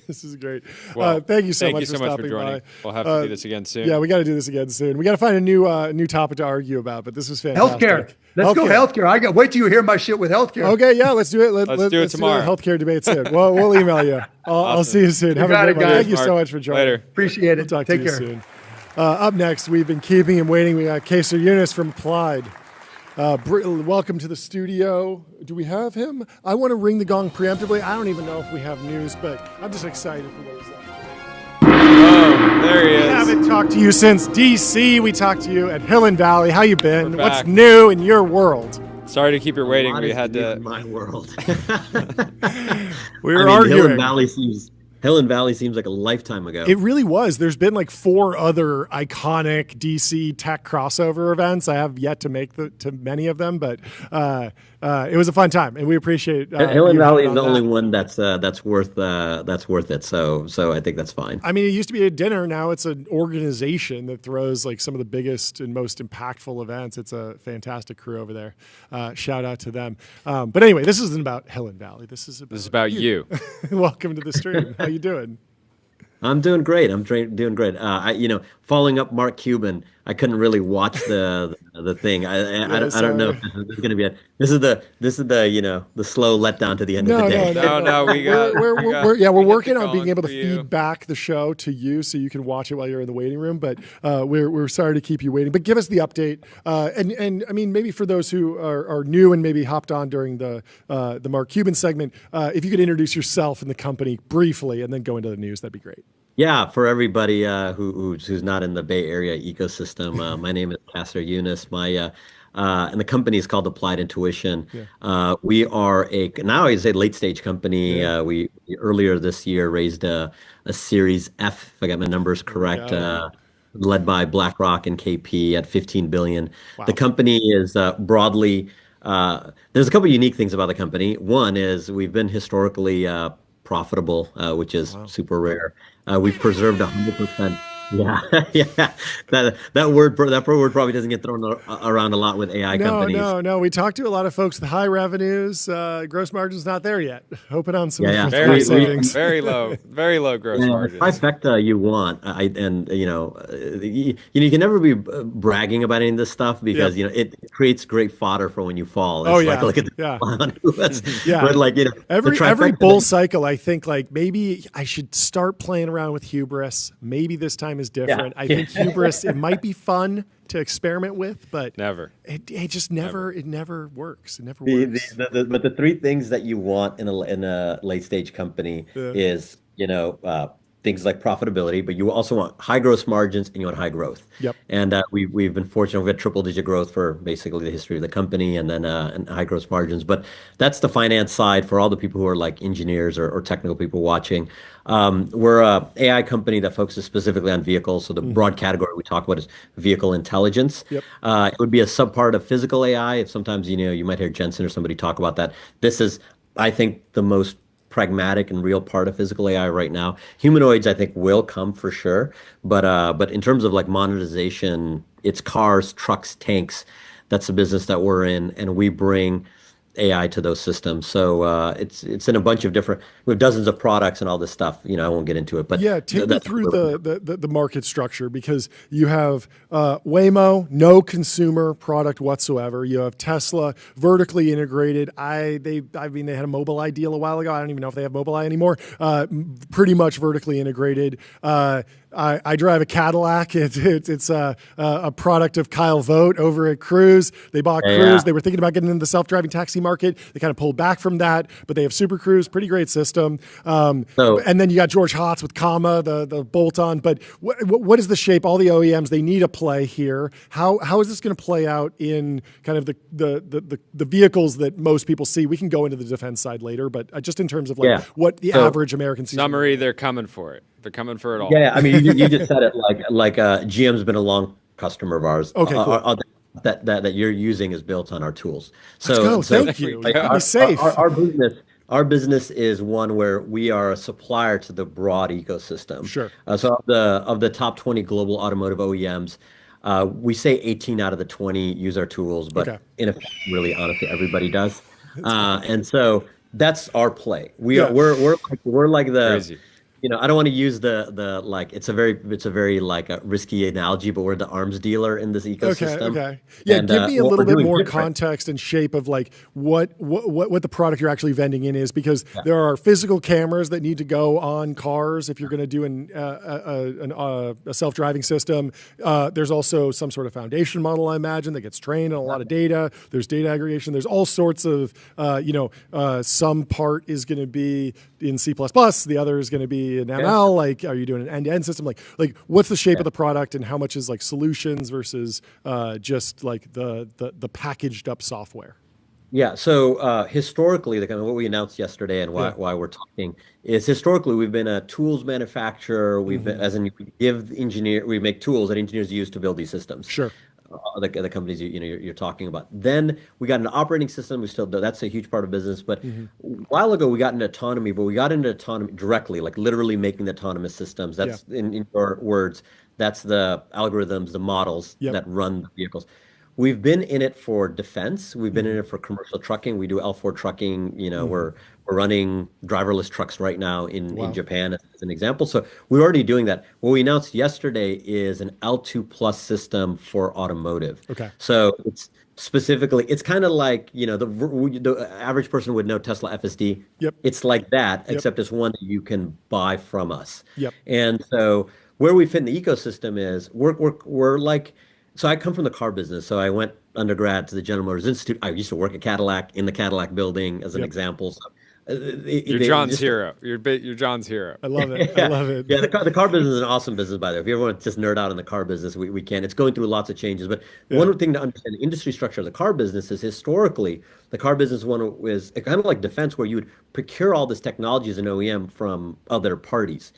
This is great. Well, thank you so much for stopping by. We'll have to do this again soon. Yeah, we got to do this again soon. We got to find a new topic to argue about, but this was fantastic. Healthcare. Let's go healthcare. Wait till you hear my shit with healthcare. Okay, yeah, let's do it. Let's do it tomorrow. Do healthcare debate soon. Well, we'll email you. I'll see you soon. Have a great one. Thank you so much for joining. Later. Appreciate it. We'll talk to you soon. Up next, we've been keeping him waiting. We got Qasar Younis from Applied. Welcome to the studio. Do we have him? I want to ring the gong preemptively. I don't even know if we have news, but I'm just excited for what he's up to. Oh, there he is. We haven't talked to you since DC. We talked to you at Hill and Valley. How you been? What's new in your world? Sorry to keep you waiting. We had to. In my world. We were arguing. Hill and Valley seems like a lifetime ago. It really was. There's been like 4 other iconic DC tech crossover events. I have yet to make to many of them, but it was a fun time, and we appreciate Hill and Valley is the only one that's worth it. So I think that's fine. I mean, it used to be a dinner. Now it's an organization that throws like some of the biggest and most impactful events. It's a fantastic crew over there. Shout out to them. But anyway, this isn't about Hill and Valley. This is about you. Welcome to the stream. How you doing? I'm doing great. I'm doing great. Following up Mark Cuban, I couldn't really watch the thing. I don't know if this is going to be this is the slow letdown to the end of the day. No, we're working on being able to feed back the show to you so you can watch it while you're in the waiting room. But we're sorry to keep you waiting. But give us the update. And I mean, maybe for those who are new and maybe hopped on during the Mark Cuban segment, if you could introduce yourself and the company briefly and then go into the news, that'd be great. Yeah, for everybody who's not in the Bay Area ecosystem, my name is Qasar Younis. And the company is called Applied Intuition. Yeah. We are a now I say late stage company. Yeah. We earlier this year raised a Series F, if I got my numbers correct, led by BlackRock and KP at 15 billion. Wow. The company is broadly. There's a couple unique things about the company. One is we've been historically profitable, which is super rare. We've preserved 100%. Yeah, yeah. That word probably doesn't get thrown around a lot with AI companies. No. We talked to a lot of folks with high revenues. Gross margin's not there yet. Hoping on some very savings. Very low gross margins. Trifecta you want, you can never be bragging about any of this stuff because it creates great fodder for when you fall. It's like look at the But like every bull cycle, I think like maybe I should start playing around with hubris. Maybe this time is different. I think hubris, it might be fun to experiment with, but never. It just never. It never works. It never works. But the three things that you want in a late stage company is things like profitability, but you also want high gross margins and you want high growth. Yep. And we've been fortunate. We've had triple digit growth for basically the history of the company, and then and high gross margins. But that's the finance side for all the people who are like engineers or technical people watching. We're a AI company that focuses specifically on vehicles. So the broad category we talk about is vehicle intelligence. Yep. It would be a subpart of physical AI. If sometimes you might hear Jensen or somebody talk about that. This is, I think, the most pragmatic and real part of physical AI right now. Humanoids, I think, will come for sure, but in terms of like monetization, it's cars, trucks, tanks. That's the business that we're in, and we bring AI to those systems. So it's in a bunch of different. We have dozens of products and all this stuff. I won't get into it, but take me through the market structure, because you have Waymo, no consumer product whatsoever. You have Tesla, vertically integrated. I mean they had a Mobileye deal a while ago. I don't even know if they have Mobileye anymore. Pretty much vertically integrated. I drive a Cadillac. It's a product of Kyle Vogt over at Cruise. They bought Cruise. They were thinking about getting into the self-driving taxi market. They kind of pulled back from that, but they have Super Cruise, pretty great system. And then you got George Hotz with Comma, the bolt-on. But what is the shape? All the OEMs, they need a play here. How is this going to play out in kind of the vehicles that most people see? We can go into the defense side later, but just in terms of what the average American sees. Summary, they're coming for it. They're coming for it all. Yeah, I mean, you just said it like GM's been a long customer of ours. Okay, cool. That you're using is built on our tools. Thank you. Be safe. Our business is one where we are a supplier to the broad ecosystem. Sure. So of the top 20 global automotive OEMs, we say 18 out of the 20 use our tools, but in effect, really, honestly, everybody does. And so that's our play. We're like the. Crazy. I don't want to use the like it's a very like a risky analogy, but we're the arms dealer in this ecosystem. Okay. Yeah, and, give me a little bit more context and shape of like what the product you're actually vending in is, because there are physical cameras that need to go on cars if you're going to do a self-driving system. There's also some sort of foundation model, I imagine, that gets trained on a lot of data. There's data aggregation. There's all sorts of some part is going to be in C++, the other is going to be in ML. Like, are you doing an end-to-end system? Like what's the shape of the product, and how much is like solutions versus just like the packaged up software? Yeah. So historically, what we announced yesterday and why we're talking is historically we've been a tools manufacturer. We've been, as in we make tools that engineers use to build these systems. Sure. The companies you're talking about. Then we got an operating system. That's a huge part of business. But a while ago we got into autonomy, but we got into autonomy directly, like literally making the autonomous systems. That's in your words. That's the algorithms, the models that run the vehicles. We've been in it for defense. We've been in it for commercial trucking. We do L4 trucking. We're running driverless trucks right now in Japan as an example. So we're already doing that. What we announced yesterday is an L2 plus system for automotive. Okay. So it's kind of like, the average person would know Tesla FSD. Yep. It's like that, except it's one that you can buy from us. Yep. And so where we fit in the ecosystem is we're like. So I come from the car business. So I went undergrad to the General Motors Institute. I used to work at Cadillac in the Cadillac building as an example. So You're John's hero. You're John's hero. I love it. I love it. Yeah, the car business is an awesome business, by the way. If you ever want to just nerd out on the car business, we can. It's going through lots of changes. But one thing to understand, the industry structure of the car business is historically, the car business is kind of like defense, where you would procure all this technology as an OEM from other parties.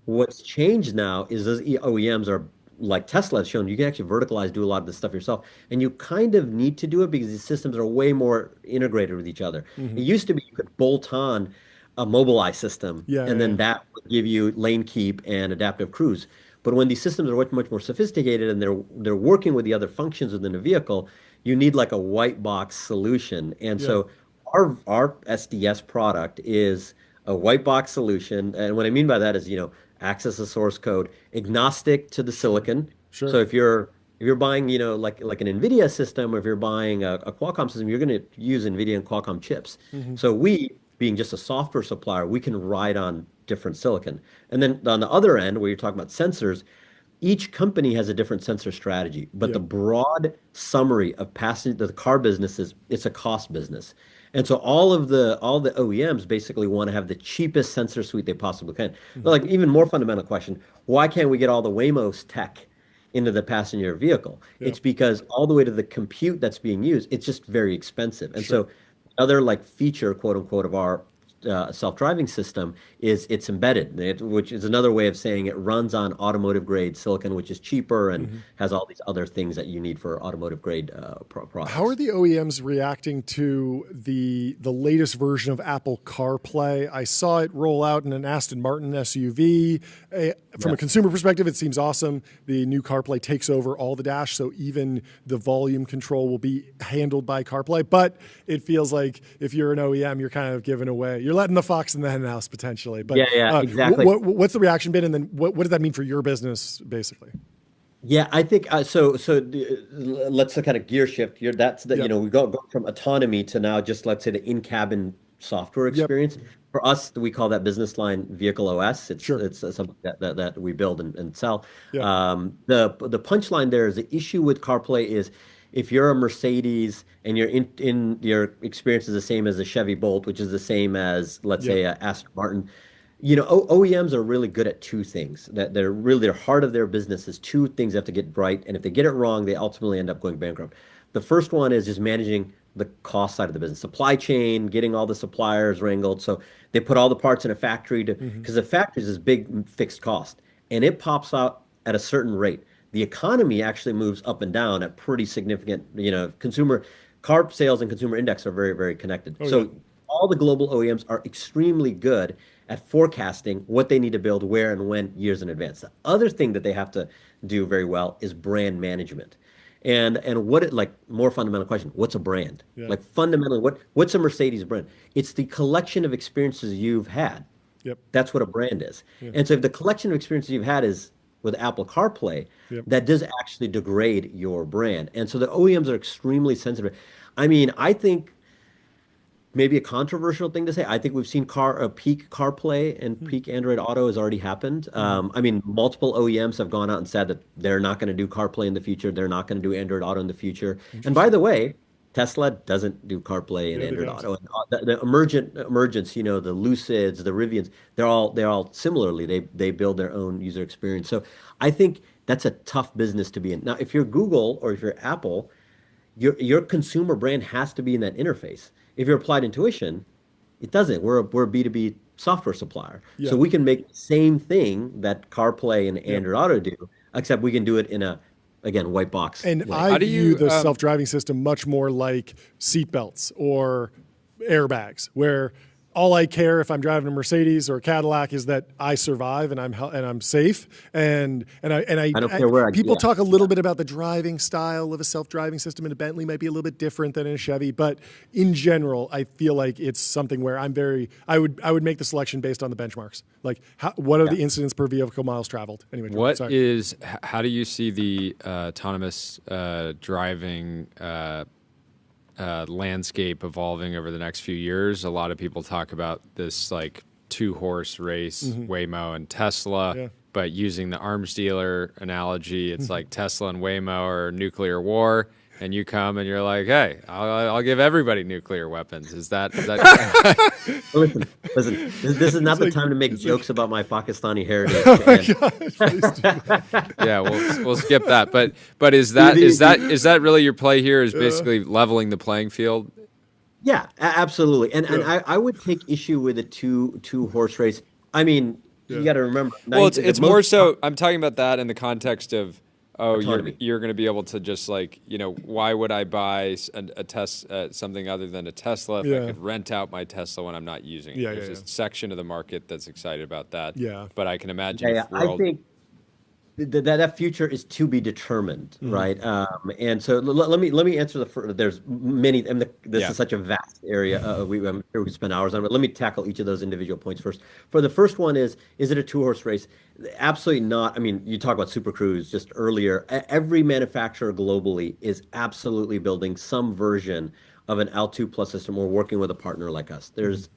What's changed now is those OEMs are, like Tesla has shown, you can actually verticalize, do a lot of this stuff yourself. And you kind of need to do it because these systems are way more integrated with each other. It used to be you could bolt on a Mobileye system, and then that would give you lane keep and adaptive cruise. But when these systems are much more sophisticated and they're working with the other functions within the vehicle, you need like a white box solution. And so our SDS product is a white box solution. And what I mean by that is, access to source code, agnostic to the silicon. Sure. So if you're buying, like an NVIDIA system, or if you're buying a Qualcomm system, you're going to use NVIDIA and Qualcomm chips. So we, being just a software supplier, we can ride on different silicon. And then on the other end, where you're talking about sensors, each company has a different sensor strategy. But the broad summary of the car business is it's a cost business. And so all the OEMs basically want to have the cheapest sensor suite they possibly can. But like, even more fundamental question, why can't we get all the Waymo's tech into the passenger vehicle? It's because all the way to the compute that's being used, it's just very expensive. And so another like feature, quote unquote, of our self-driving system is it's embedded, which is another way of saying it runs on automotive grade silicon, which is cheaper and has all these other things that you need for automotive grade products. How are the OEMs reacting to the latest version of Apple CarPlay? I saw it roll out in an Aston Martin SUV. From a consumer perspective, it seems awesome. The new CarPlay takes over all the dash, so even the volume control will be handled by CarPlay. But it feels like if you're an OEM, you're kind of giving away. You're letting the fox in the hen house potentially. But exactly. What's the reaction been, and then what does that mean for your business, basically? Yeah, I think so. Let's kind of gear shift. We go from autonomy to now just, let's say, the in-cabin software experience. For us, we call that business line Vehicle OS. It's something that we build and sell. The punchline there is the issue with CarPlay is, if you're a Mercedes and your experience is the same as a Chevy Bolt, which is the same as, let's say, a Aston Martin, OEMs are really good at two things. That they're really, their heart of their business is two things they have to get right, and if they get it wrong, they ultimately end up going bankrupt. The first one is just managing the cost side of the business, supply chain, getting all the suppliers wrangled. So they put all the parts in a factory because the factory is this big fixed cost, and it pops out at a certain rate. The economy actually moves up and down at pretty significant, consumer car sales and consumer index are very, very connected. All the global OEMs are extremely good at forecasting what they need to build, where and when, years in advance. The other thing that they have to do very well is brand management. And more fundamental question, what's a brand? Like fundamentally, what's a Mercedes brand? It's the collection of experiences you've had. That's what a brand is. And so if the collection of experiences you've had is with Apple CarPlay, that does actually degrade your brand. And so the OEMs are extremely sensitive. I mean, I think maybe a controversial thing to say, I think we've seen peak CarPlay and peak Android Auto has already happened. I mean, multiple OEMs have gone out and said that they're not going to do CarPlay in the future. They're not going to do Android Auto in the future. And by the way, Tesla doesn't do CarPlay and Android Auto. And the emergence, the Lucids, the Rivians, they're all similarly. They build their own user experience. So I think that's a tough business to be in. Now, if you're Google or if you're Apple, your consumer brand has to be in that interface. If you're Applied Intuition, it doesn't. We're a B2B software supplier. So we can make the same thing that CarPlay and Android Auto do, except we can do it in a, again, white box. And I view the self-driving system much more like seatbelts or airbags, where all I care if I'm driving a Mercedes or a Cadillac is that I survive and I'm safe. And I don't care where people talk a little bit about the driving style of a self-driving system, and a Bentley might be a little bit different than in a Chevy. But in general, I feel like it's something where I would make the selection based on the benchmarks. Like what are the incidents per vehicle miles traveled? Anyway, how do you see the autonomous driving landscape evolving over the next few years? A lot of people talk about this like 2-horse race, Waymo and Tesla, but using the arms dealer analogy, it's like Tesla and Waymo are nuclear war, and you come and you're like, hey, I'll give everybody nuclear weapons. Is that? Listen. This is not the time to make jokes about my Pakistani heritage. Yeah, we'll skip that. But is that really your play here? Is basically leveling the playing field? Yeah, absolutely. And I would take issue with a two horse race. I mean, you got to remember. Well, it's more so. I'm talking about that in the context of, autonomy. you're going to be able to just like, why would I buy something other than a Tesla if I could rent out my Tesla when I'm not using it? There's a section of the market that's excited about that. Yeah. But I can imagine. I think that future is to be determined, right? And so let me answer there's many, and this is such a vast area. I'm sure we could spend hours on it, but let me tackle each of those individual points first. For the first one is it a two-horse race? Absolutely not. I mean, you talk about Super Cruise just earlier. Every manufacturer globally is absolutely building some version of an L2 plus system or working with a partner like us. There's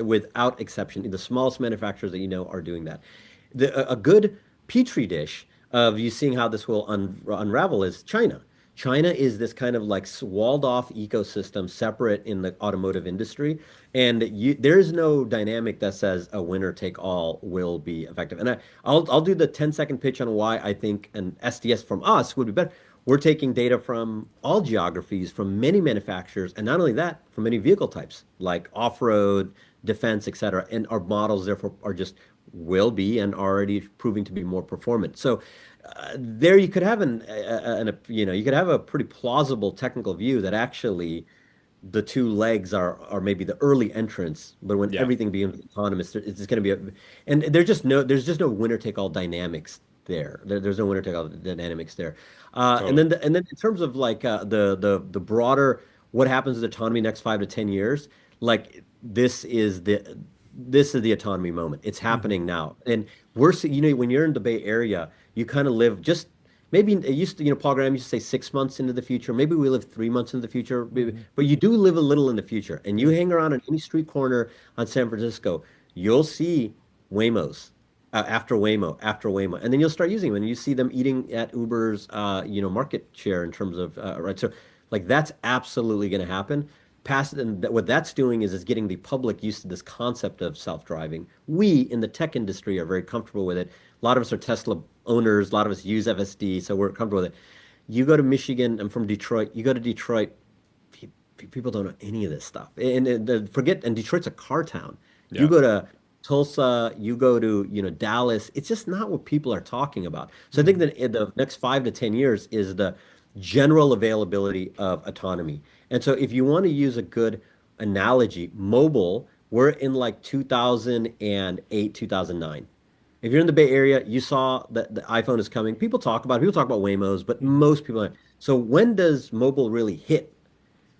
without exception, the smallest manufacturers that are doing that. A good petri dish of you seeing how this will unravel is China. China is this kind of like walled off ecosystem separate in the automotive industry. And there's no dynamic that says a winner take all will be effective. And I'll do the 10-second pitch on why I think an SDS from us would be better. We're taking data from all geographies, from many manufacturers, and not only that, from many vehicle types like off-road, defense, et cetera. And our models therefore will be and already proving to be more performant. So there you could have you could have a pretty plausible technical view that actually the two legs are maybe the early entrants, but when everything becomes autonomous, it's going to be and there's just no winner take all dynamics there. There's no winner take all dynamics there. Totally. And then in terms of like the broader what happens with autonomy next 5 to 10 years, like this is the autonomy moment. It's happening now. And we're when you're in the Bay Area, you kind of live just maybe it used to, Paul Graham used to say 6 months into the future. Maybe we live 3 months into the future, but you do live a little in the future. And you hang around on any street corner on San Francisco, you'll see Waymos after Waymo after Waymo, and then you'll start using them, and you see them eating at Uber's market share in terms of right. So like that's absolutely going to happen. And what that's doing is getting the public used to this concept of self-driving. We in the tech industry are very comfortable with it. A lot of us are Tesla owners. A lot of us use FSD, so we're comfortable with it. You go to Michigan, I'm from Detroit. You go to Detroit, people don't know any of this stuff. And Detroit's a car town. Yeah. You go to Tulsa, you go to Dallas. It's just not what people are talking about. So I think that in the next 5 to 10 years is the general availability of autonomy. And so if you want to use a good analogy, mobile, we're in like 2008, 2009. If you're in the Bay Area, you saw that the iPhone is coming. People talk about Waymos, but most people aren't. So when does mobile really hit?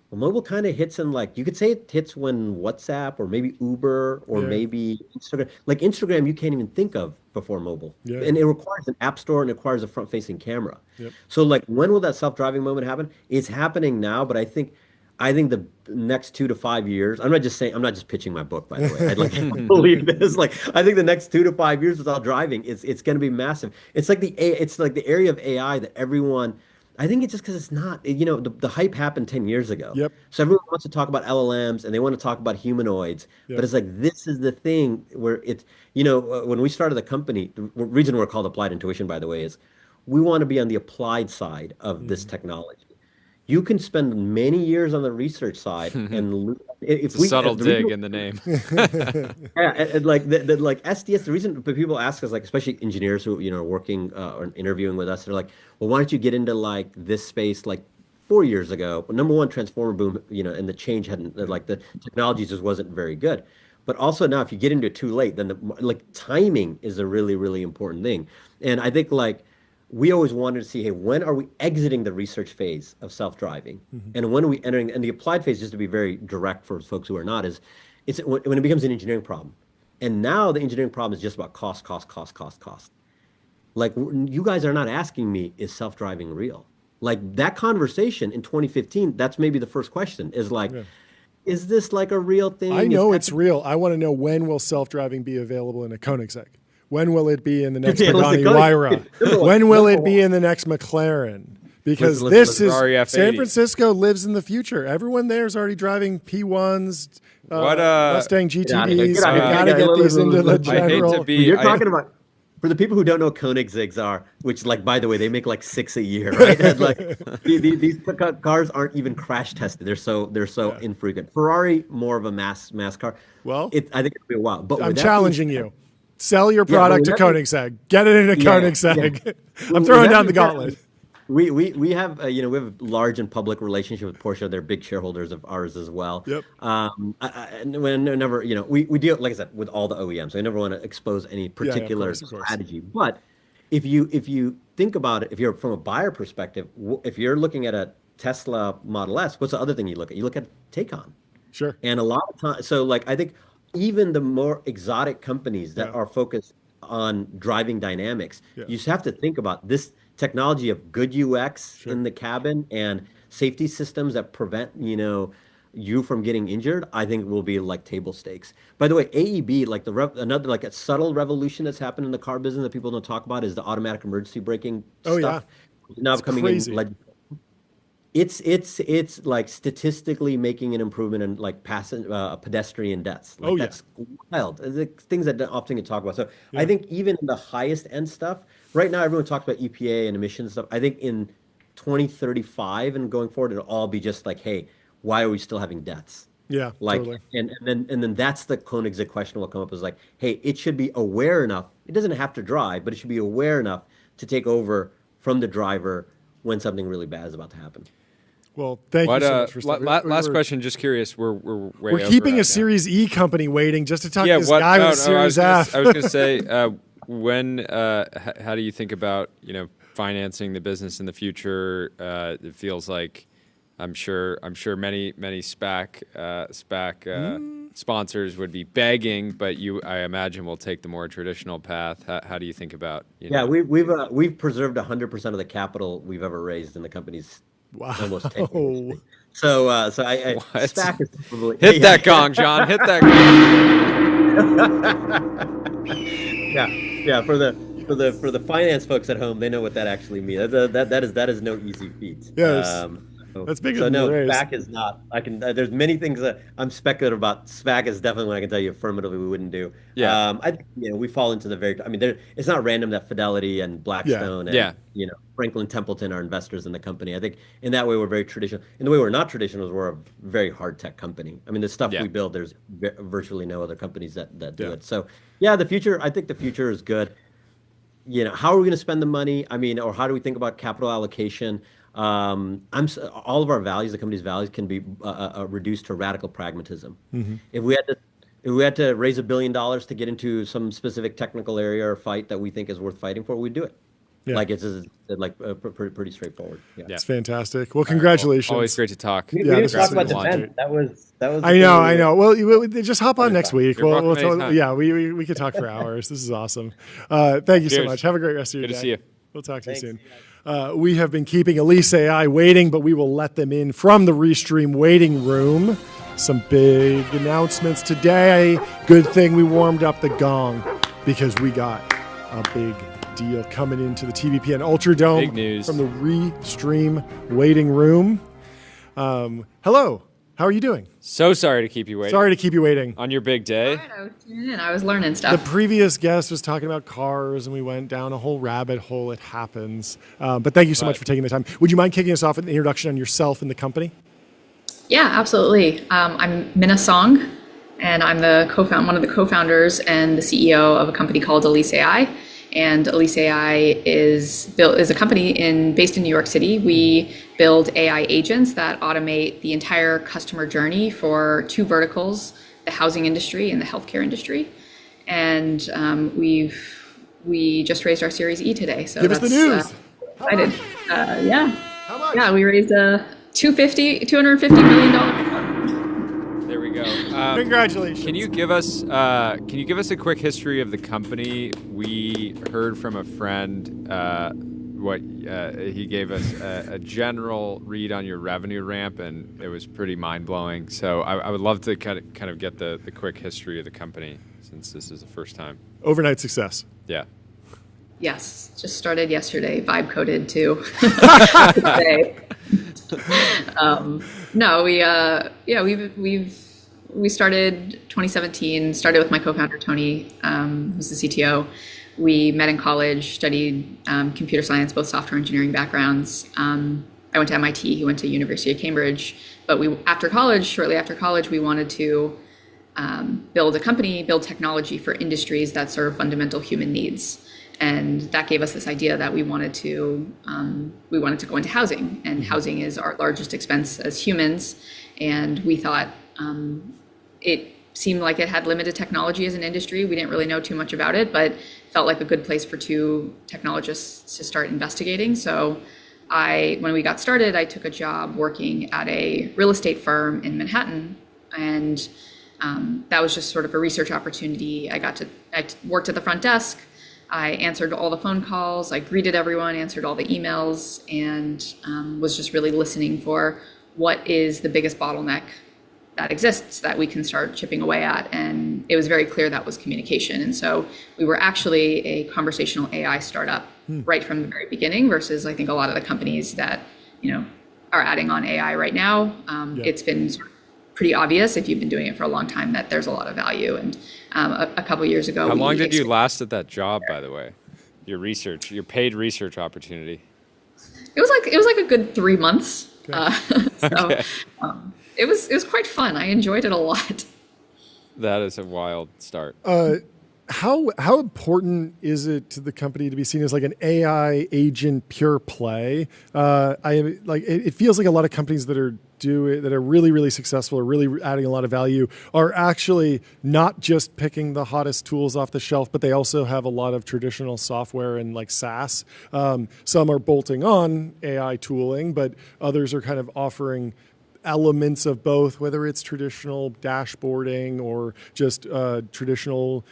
Well, mobile kind of hits in like, you could say it hits when WhatsApp or maybe Uber or maybe Instagram. Like Instagram, you can't even think of before mobile. Yeah. And it requires an app store and it requires a front-facing camera. Yep. So like, when will that self-driving moment happen? It's happening now, but I think the next 2 to 5 years, I'm not just pitching my book, by the way. I'd like to believe this. Like, I think the next 2 to 5 years without driving, it's going to be massive. It's like the area of AI that everyone, I think it's just because it's not, the hype happened 10 years ago. Yep. So everyone wants to talk about LLMs and they want to talk about humanoids, but it's like, this is the thing where it's, when we started the company, the reason we're called Applied Intuition, by the way, is we want to be on the applied side of this technology. You can spend many years on the research side, and it's a subtle dig in the name. And like SDS, the reason people ask us, like especially engineers who are working or interviewing with us, they're like, well, why don't you get into like this space like 4 years ago? Well, number one, transformer boom, and the change hadn't, like the technology just wasn't very good. But also now, if you get into it too late, then timing is a really, really important thing. And I think like, we always wanted to see, hey, when are we exiting the research phase of self-driving? And when are we entering, and the applied phase, just to be very direct for folks who are not, is it's when it becomes an engineering problem. And now the engineering problem is just about cost. Like, you guys are not asking me, is self-driving real? Like, that conversation in 2015, that's maybe the first question, is like, is this like a real thing? I know it's real. I want to know, when will self-driving be available in a Koenigsegg? When will it be in the next Pagani Huayra? When will it be in the next McLaren? Because San Francisco lives in the future. Everyone there is already driving P1s, Mustang GTDs. You got to get these into the general. You're talking about, for the people who don't know what Koenigseggs are, which, like, by the way, they make like 6 a year, right? And, like, these cars aren't even crash tested. They're so infrequent. Ferrari, more of a mass car. Well, I think it'll be a while. But I'm challenging you. Sell your product to Koenigsegg. Get it into Koenigsegg. Yeah. I'm throwing down the gauntlet. We have we have a large and public relationship with Porsche. They're big shareholders of ours as well. Yep. We deal, like I said, with all the OEMs. So I never want to expose any particular strategy. But if you think about it, if you're from a buyer perspective, if you're looking at a Tesla Model S, what's the other thing you look at? You look at Taycan. Sure. And a lot of times, so like I think even the more exotic companies that are focused on driving dynamics, you just have to think about this technology of good UX in the cabin and safety systems that prevent, you from getting injured. I think will be like table stakes. By the way, AEB, like another like a subtle revolution that's happened in the car business that people don't talk about is the automatic emergency braking stuff. Now it's coming crazy. in. It's like statistically making an improvement in like pedestrian deaths. Like, that's wild. Things that often get talked about. So I think even in the highest end stuff, right now everyone talks about EPA and emissions stuff. I think in 2035 and going forward, it'll all be just like, hey, why are we still having deaths? Yeah, like, totally. and then that's the Koenigsegg question will come up is like, hey, it should be aware enough. It doesn't have to drive, but it should be aware enough to take over from the driver when something really bad is about to happen. Well, thank you so much for last question. Just curious. We're keeping a right Series E company waiting just to talk to this guy with a Series F. I was going to say, how do you think about financing the business in the future? It feels like I'm sure many SPAC sponsors would be begging, but I imagine will take the more traditional path. How do you think about? We've preserved 100% of the capital we've ever raised in the company's. Wow. Almost 10 years. So SPAC is probably hit that gong, John. Hit that gong. For the finance folks at home, they know what that actually means. That is no easy feat. Yes. That's bigger than the raise. SPAC is not. There's many things that I'm speculative about. SPAC is definitely one I can tell you affirmatively we wouldn't do. Yeah. I think we fall into the very. It's not random that Fidelity and Blackstone and Franklin Templeton are investors in the company. I think in that way we're very traditional. In the way we're not traditional is we're a very hard tech company. I mean, the stuff we build, there's virtually no other companies that do it. So the future. I think the future is good. How are we going to spend the money? Or how do we think about capital allocation? All of our values, the company's values, can be reduced to radical pragmatism. Mm-hmm. If we had to raise $1 billion to get into some specific technical area or fight that we think is worth fighting for, we'd do it. Yeah. Like it's pretty straightforward. Yeah. It's fantastic. Well, congratulations. Always great to talk. We didn't talk about the event. That was. I know. Well, just hop on next week. We'll we could talk for hours. This is awesome. Thank you so much. Have a great rest of your day. Good to see you. We'll talk to you soon. We have been keeping EliseAI waiting, but we will let them in from the Restream waiting room. Some big announcements today. Good thing we warmed up the gong because we got a big deal coming into the TVPN Ultradome. Big news. From the Restream waiting room. Hello. How are you doing? So sorry to keep you waiting. Sorry to keep you waiting. On your big day. All right, I was tuning in. I was learning stuff. The previous guest was talking about cars, and we went down a whole rabbit hole. It happens. But thank you so much for taking the time. Would you mind kicking us off with an introduction on yourself and the company? Yeah, absolutely. I'm Minna Song, and I'm one of the co-founders and the CEO of a company called EliseAI. And EliseAI is a company based in New York City. We build AI agents that automate the entire customer journey for two verticals, the housing industry and the healthcare industry. And we just raised our Series E today. So give us the news. Excited. How much? Yeah, we raised $250 million. There we go. Congratulations. Can you give us a quick history of the company? We heard from a friend he gave us a general read on your revenue ramp, and it was pretty mind blowing. So I would love to kind of get the quick history of the company since this is the first time. Overnight success. Yeah. Yes, just started yesterday. Vibe coded too. Today. No, we started 2017. Started with my co-founder Tony, who's the CTO. We met in college, studied computer science, both software engineering backgrounds. I went to MIT. He went to University of Cambridge. But shortly after college, we wanted to build a company, build technology for industries that serve fundamental human needs. And that gave us this idea that we wanted to go into housing, and housing is our largest expense as humans. And we thought it seemed like it had limited technology as an industry. We didn't really know too much about it, but felt like a good place for two technologists to start investigating. So when we got started, I took a job working at a real estate firm in Manhattan, and that was just sort of a research opportunity. I worked at the front desk. I answered all the phone calls, I greeted everyone, answered all the emails, and was just really listening for what is the biggest bottleneck that exists that we can start chipping away at. And it was very clear that was communication. And so we were actually a conversational AI startup right from the very beginning, versus I think a lot of the companies that are adding on AI right now. It's been sort of pretty obvious if you've been doing it for a long time that there's a lot of value. And a couple of years ago, how long did you last at that job, by the way? Your paid research opportunity. It was like a good 3 months. Okay. It was quite fun. I enjoyed it a lot. That is a wild start. How important is it to the company to be seen as like an AI agent pure play? It feels like a lot of companies that are really, really successful or really adding a lot of value are actually not just picking the hottest tools off the shelf, but they also have a lot of traditional software and like SaaS. Some are bolting on AI tooling, but others are kind of offering elements of both, whether it's traditional dashboarding or just traditional,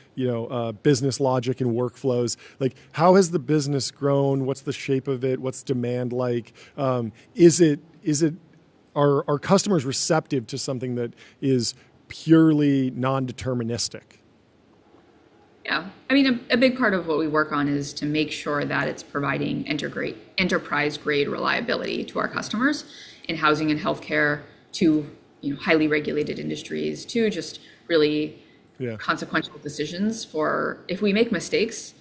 business logic and workflows. Like, how has the business grown? What's the shape of it? What's demand like? Are customers receptive to something that is purely non-deterministic? Yeah, I mean, a big part of what we work on is to make sure that it's providing enterprise-grade reliability to our customers in housing and healthcare, to highly regulated industries, to just really consequential decisions. For if we make mistakes,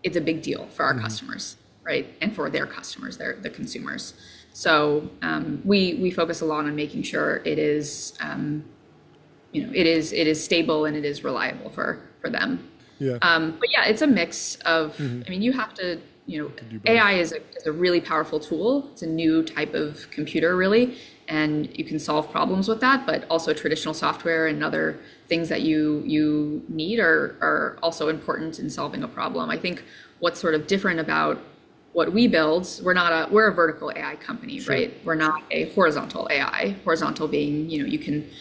it's a big deal for our customers, right, and for their customers, the consumers. So we focus a lot on making sure it is, it is stable and it is reliable for them. Yeah. But yeah, it's a mix of. I mean, you have to. AI is a really powerful tool. It's a new type of computer, really, and you can solve problems with that. But also, traditional software and other things that you need are also important in solving a problem. I think what's sort of different about what we build, we're a vertical AI company, sure, right? We're not a horizontal AI. Horizontal being, you can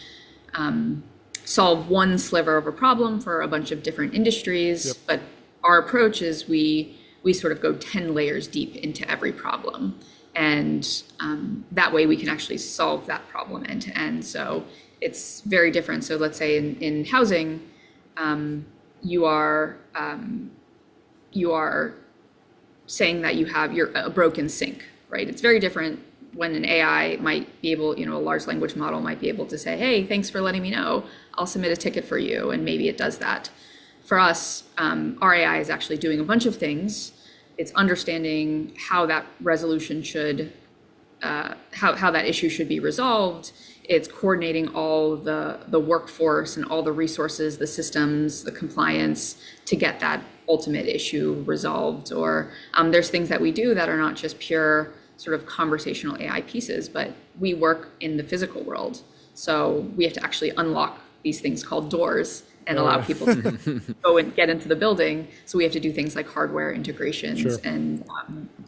solve one sliver of a problem for a bunch of different industries. Yep. But our approach is we sort of go 10 layers deep into every problem. And that way we can actually solve that problem end to end. So it's very different. So let's say in housing, you are saying that you're a broken sink, right? It's very different when an AI might be able, a large language model might be able to say, hey, thanks for letting me know. I'll submit a ticket for you. And maybe it does that. For us, our AI is actually doing a bunch of things. It's understanding how that resolution should, how that issue should be resolved. It's coordinating all the workforce and all the resources, the systems, the compliance to get that ultimate issue resolved. Or there's things that we do that are not just pure sort of conversational AI pieces, but we work in the physical world. So we have to actually unlock these things called doors and allow people to go and get into the building. So we have to do things like hardware integrations, sure, and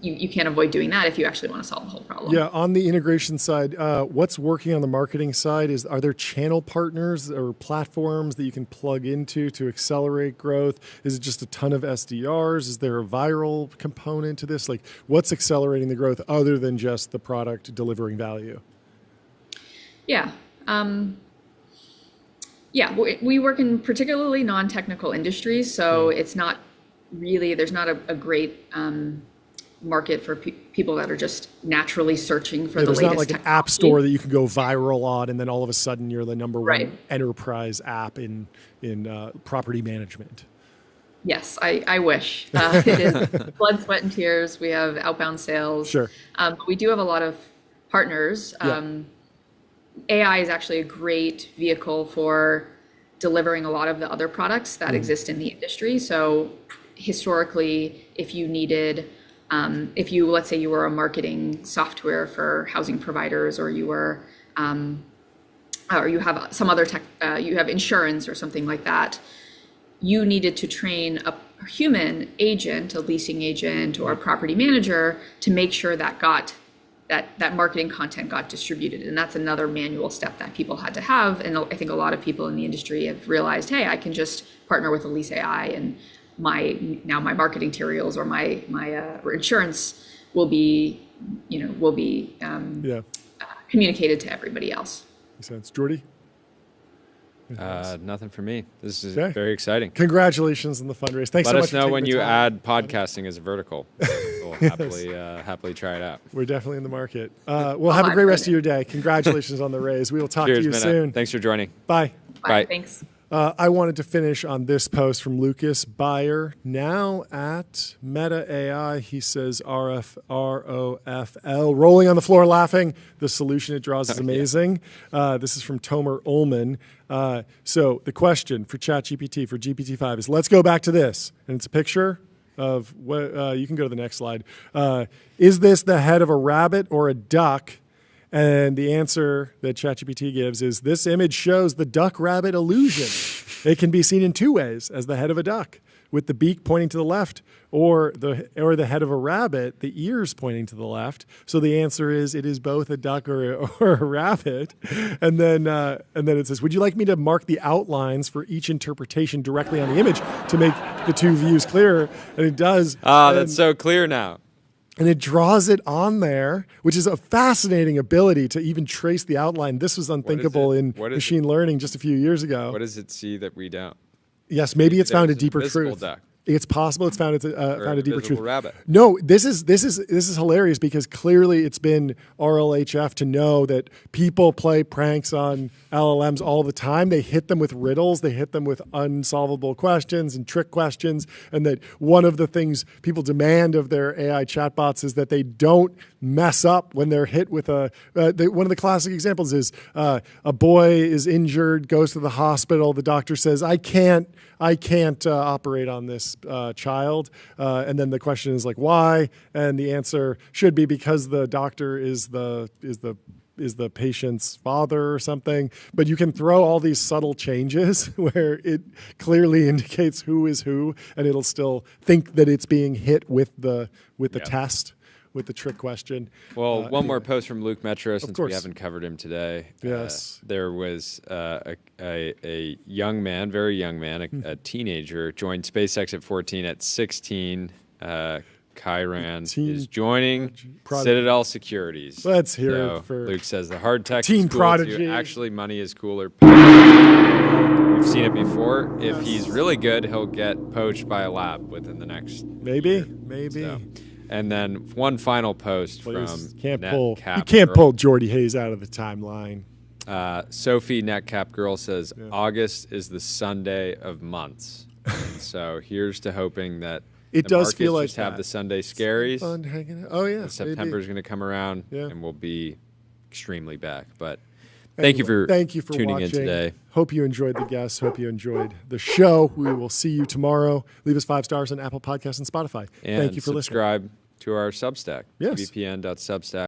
you can't avoid doing that if you actually want to solve the whole problem. Yeah, on the integration side, what's working on the marketing side? Are there channel partners or platforms that you can plug into to accelerate growth? Is it just a ton of SDRs? Is there a viral component to this? Like, what's accelerating the growth other than just the product delivering value? Yeah. Yeah, we work in particularly non-technical industries, so it's not really, there's not a great market for people that are just naturally searching for the latest technology. There's not like technology. an app store that you can go viral on, and then all of a sudden you're the number one Right. enterprise app in property management. Yes, I wish. It is blood, sweat, and tears. We have outbound sales. Sure. But we do have a lot of partners. AI is actually a great vehicle for delivering a lot of the other products that exist in the industry. So historically, if you needed, let's say you were a marketing software for housing providers, or you were, or you have some other tech, you have insurance or something like that, you needed to train a human agent, a leasing agent or a property manager, to make sure that that marketing content got distributed. And that's another manual step that people had to have. And I think a lot of people in the industry have realized, hey, I can just partner with EliseAI, and my marketing materials or my insurance will be communicated to everybody else. Makes sense. Jordy? Nothing for me. This is Okay. very exciting. Congratulations on the fundraise. Thanks Let so much us for know taking when the you time. add podcasting as a vertical. We'll happily try it out. We're definitely in the market. Well, have a great rest of your day. Congratulations on the raise. We will talk Cheers, to you Minna. soon. Thanks for joining. Bye. Bye. Thanks. I wanted to finish on this post from Lucas Bayer, now at Meta AI. He says ROFL, rolling on the floor laughing. The solution it draws is amazing. This is from Tomer Ullman. So the question for ChatGPT, for GPT-5 is, let's go back to this. And it's a picture of what, you can go to the next slide. Is this the head of a rabbit or a duck? And the answer that ChatGPT gives is, this image shows the duck-rabbit illusion. It can be seen in two ways: as the head of a duck, with the beak pointing to the left, or the head of a rabbit, the ears pointing to the left. So the answer is, it is both a duck or a rabbit. And then it says, would you like me to mark the outlines for each interpretation directly on the image to make the two views clearer? And it does. That's so clear now. And it draws it on there, which is a fascinating ability to even trace the outline. This was unthinkable in machine learning just a few years ago. What does it see that we don't? Yes, maybe it's found a There's an deeper invisible truth. duck. It's possible it's found a deeper truth. Rabbit. No, this is hilarious, because clearly it's been RLHF to know that people play pranks on LLMs all the time. They hit them with riddles, they hit them with unsolvable questions and trick questions, and that one of the things people demand of their AI chatbots is that they don't mess up when they're hit with one of the classic examples is a boy is injured, goes to the hospital, the doctor says, I can't operate on this child, and then the question is like, why? And the answer should be because the doctor is the patient's father or something. But you can throw all these subtle changes where it clearly indicates who is who, and it'll still think that it's being hit with the test, with the trick question. Well, one more post from Luke Metro, since course. we haven't covered him today. Yes. There was a young man, very young man, a teenager, joined SpaceX at 14. At 16, Kyran is joining Citadel Securities. Let's hear So it for Luke says the hard tech Teen is cool prodigy. too. Actually, money is cooler. We've seen it before. If he's really good, he'll get poached by a lab within the next maybe. So. And then one final post from You can't Girl. pull Jordy Hayes out of the timeline. Sophie Netcap Girl says August is the Sunday of months. And so here's to hoping that It the does markets feel like just have that. the Sunday scaries. Fun hanging out. Oh yeah, September is going to come around, Yeah. and we'll be extremely back. But thank you for tuning watching. in today. Hope you enjoyed the guests. Hope you enjoyed the show. We will see you tomorrow. Leave us 5 stars on Apple Podcasts and Spotify. And thank you for listening. subscribe to our Substack, Yes. vpn.substack.